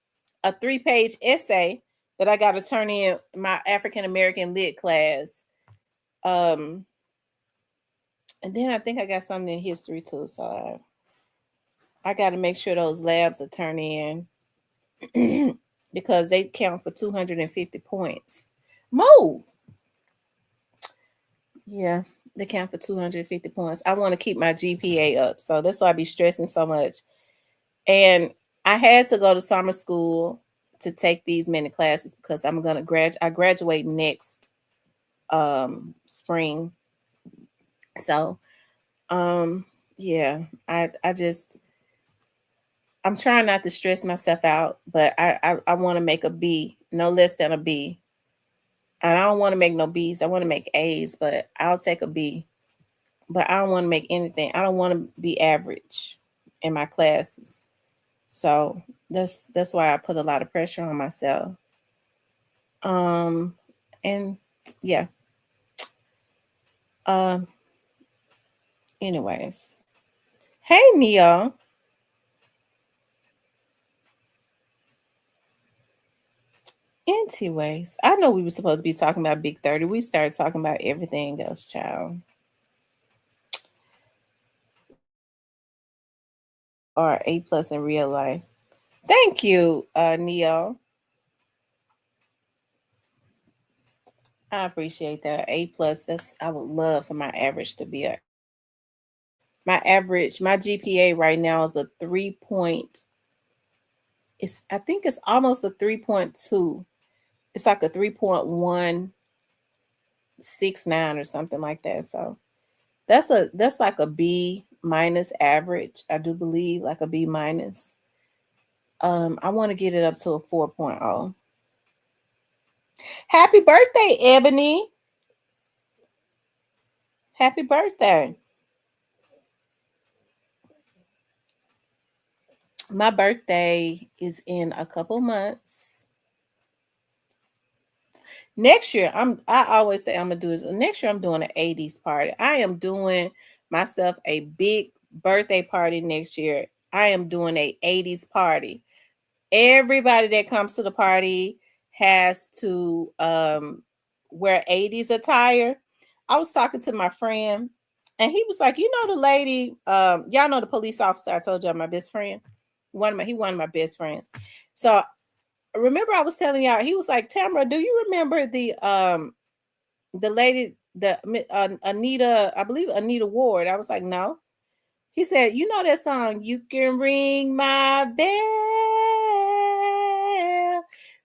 3-page essay that I gotta turn in my African American lit class. And then I think I got something in history too. So I gotta make sure those labs are turned in because they count for 250 points. Move. Yeah, they count for 250 points. I want to keep my GPA up. So that's why I be stressing so much. And I had to go to summer school to take these many classes because I'm gonna graduate next spring. So yeah, I'm trying not to stress myself out, but I want to make a B, no less than a B. And I don't want to make no B's. I want to make A's, but I'll take a B. But I don't want to make anything. I don't want to be average in my classes. So that's why I put a lot of pressure on myself. And yeah. Um anyways. Hey Nia. Anyways, I know we were supposed to be talking about BIG30. We started talking about everything else, child. Or A plus in real life. Thank you, Neo. I appreciate that. A plus. I would love for my average to be my GPA right now is a 3 point. I think it's almost a 3.2. It's like a 3.169 or something like that. So that's like a B minus average. I do believe like a B minus. I want to get it up to a 4.0. Happy birthday, Ebony. Happy birthday. My birthday is in a couple months. Next year, I always say I'm gonna do this. Next year, I'm doing an 80s party. I am doing myself a big birthday party next year. I am doing a 80s party. Everybody that comes to the party has to wear 80s attire. I was talking to my friend, and he was like, "You know the lady, y'all know the police officer I told y'all my best friend, one of my best friends." So remember I was telling y'all, he was like, "Tamara, do you remember the lady, the Anita, I believe Anita Ward?" I was like, "No." He said, "You know that song, You Can Ring My Bell,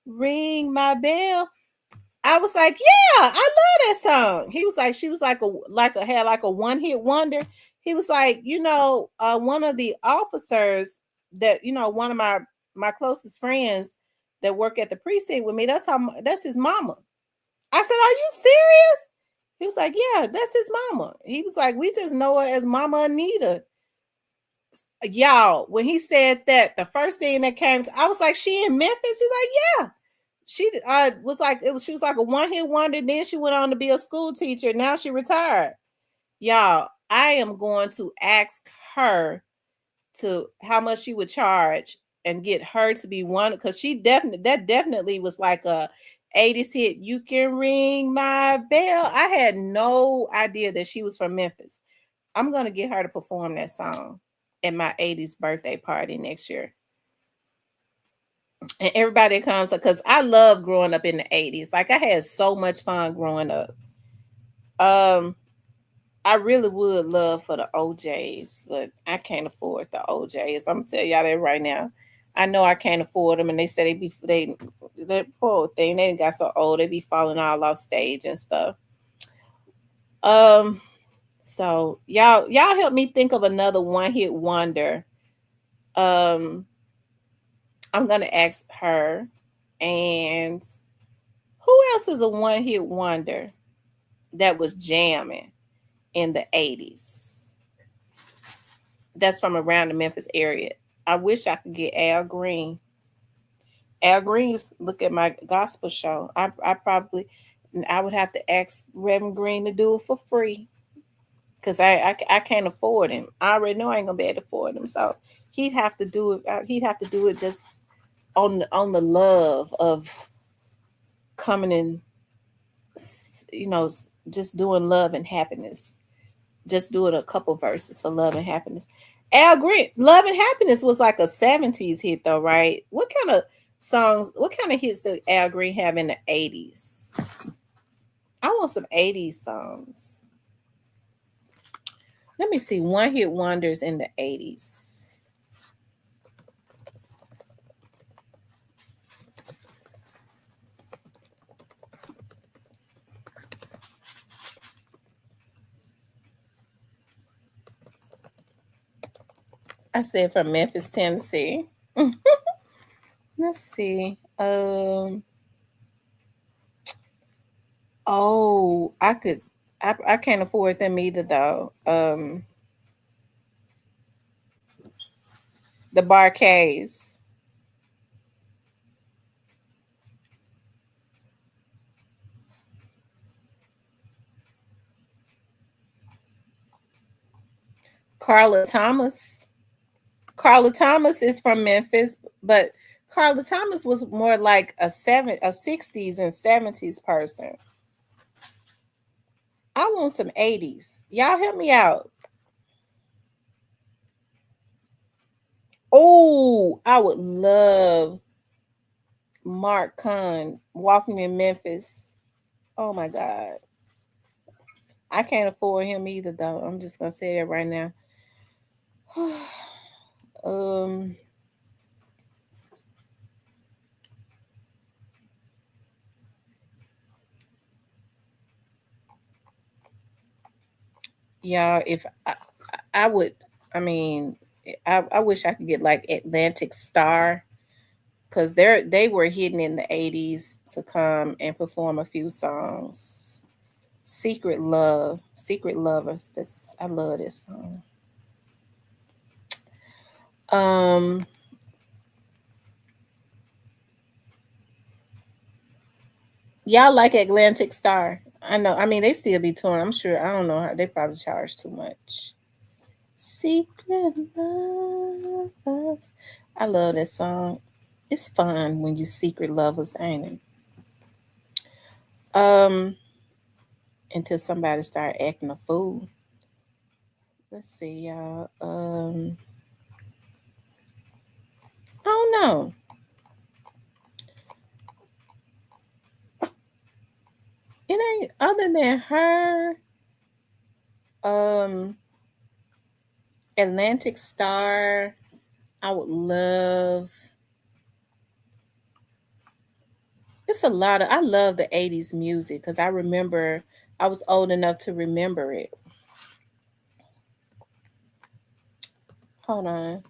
Ring My Bell." I was like, "Yeah, I love that song." He was like, "She was like had like a one-hit wonder." He was like, one of the officers that, one of my closest friends that work at the precinct with me, that's his mama. I said, "Are you serious?" He was like, yeah, that's his mama. He was like, we just know her as Mama Anita. Y'all, when he said that, the first thing that came to, I was like, she in Memphis? He's like, yeah. She was like, she was like a one-hit wonder. Then she went on to be a school teacher. Now she retired. Y'all, I am going to ask her to how much she would charge and get her to be one, because that definitely was like a 80s hit. You can ring my bell. I had no idea that she was from Memphis. I'm gonna get her to perform that song at my 80s birthday party next year. And everybody comes, because I love growing up in the 80s. Like, I had so much fun growing up. I really would love for the OJs, but I can't afford the OJs. I'm gonna tell y'all that right now. I know I can't afford them, and they say that poor thing, they got so old, they be falling all off stage and stuff. So y'all help me think of another one hit wonder. Um, I'm gonna ask her, and who else is a one hit wonder that was jamming in the 80s? That's from around the Memphis area. I wish I could get Al Green. Al Green used to look at my gospel show. I would have to ask Reverend Green to do it for free, because I can't afford him. I already know I ain't gonna be able to afford him. So he'd have to do it. He'd have to do it just on the love of coming in, just doing love and happiness. Just doing a couple verses for love and happiness. Al Green, Love and Happiness was like a 70s hit though, right? What kind of songs, what kind of hits did Al Green have in the 80s? I want some 80s songs. Let me see, one hit wonders in the 80s. I said from Memphis, Tennessee. Let's see. Oh, I can't afford them either though. The Barcades. Carla Thomas. Carla Thomas is from Memphis, but Carla Thomas was more like a 60s and 70s person. I want some 80s. Y'all help me out. Oh, I would love Mark Kahn, Walking in Memphis. Oh my God. I can't afford him either though. I'm just gonna say that right now. um yeah, if I would, I mean, I wish I could get like Atlantic Star, because they were hidden in the 80s to come and perform a few songs. Secret Love, Secret Lovers. This, I love this song. Um y'all like Atlantic Star. I know. I mean, they still be touring. I'm sure. I don't know how they probably charge too much. Secret Lovers. I love that song. It's fun when you secret lovers, ain't it? Um, until somebody start acting a fool. Let's see, y'all. I don't know. It ain't other than her. Um, Atlantic Star. I would love. It's a lot of. I love the 80s music because I remember I was old enough to remember it. Hold on.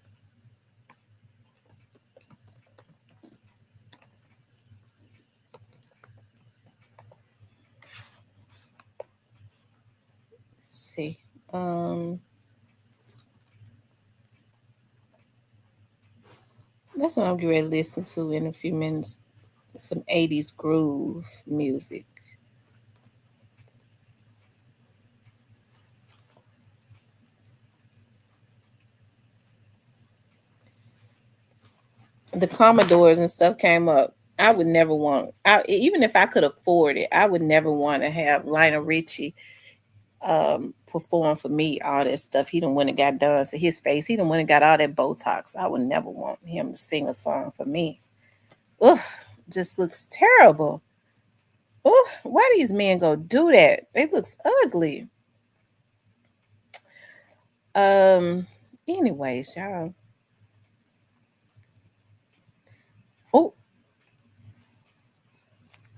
see. That's what I'm getting ready to listen to in a few minutes. Some 80s groove music. The Commodores and stuff came up. I would never want, even if I could afford it, I would never want to have Lionel Richie perform for me all that stuff. He done went and got done to his face. He done went and got all that Botox. I would never want him to sing a song for me. Ugh, just looks terrible. Ugh, why these men go do that? They looks ugly. Um. Anyways, y'all. Oh,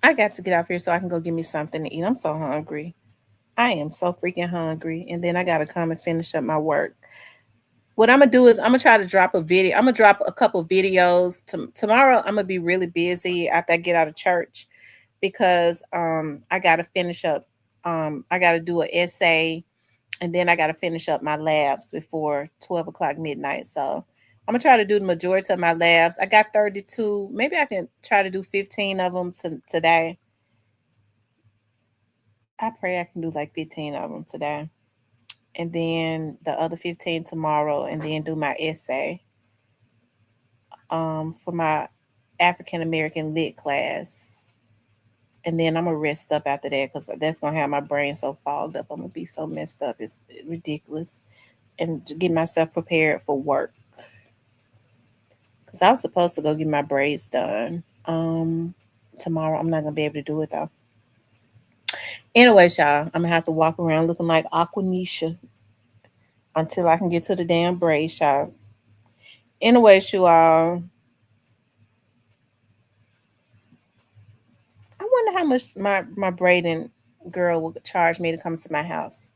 I got to get off here so I can go get me something to eat. I'm so hungry. I am so freaking hungry. And then I gotta come and finish up my work. What I'm gonna do is I'm gonna try to drop a video. I'm gonna drop a couple videos. Tomorrow I'm gonna be really busy after I get out of church because I gotta finish up. I gotta do an essay and then I gotta finish up my labs before 12 o'clock midnight. So I'm gonna try to do the majority of my labs. I got 32. Maybe I can try to do 15 of them today. I pray I can do like 15 of them today. And then the other 15 tomorrow, and then do my essay for my African American lit class. And then I'm gonna rest up after that because that's gonna have my brain so fogged up. I'm gonna be so messed up. It's ridiculous. And to get myself prepared for work. Because I was supposed to go get my braids done tomorrow. I'm not gonna be able to do it though. Anyways, y'all, I'm gonna have to walk around looking like Aquanisha until I can get to the damn braid shop. Anyways, you all, I wonder how much my braiding girl will charge me to come to my house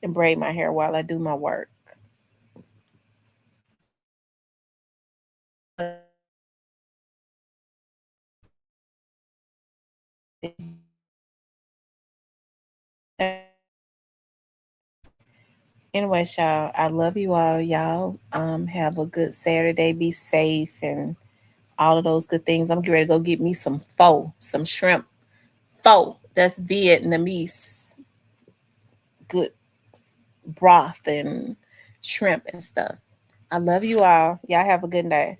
and braid my hair while I do my work. Anyway, y'all, I love you all. Y'all have a good Saturday. Be safe and all of those good things. I'm getting ready to go get me some pho, some shrimp pho. That's Vietnamese good broth and shrimp and stuff. I love you all. Y'all have a good day.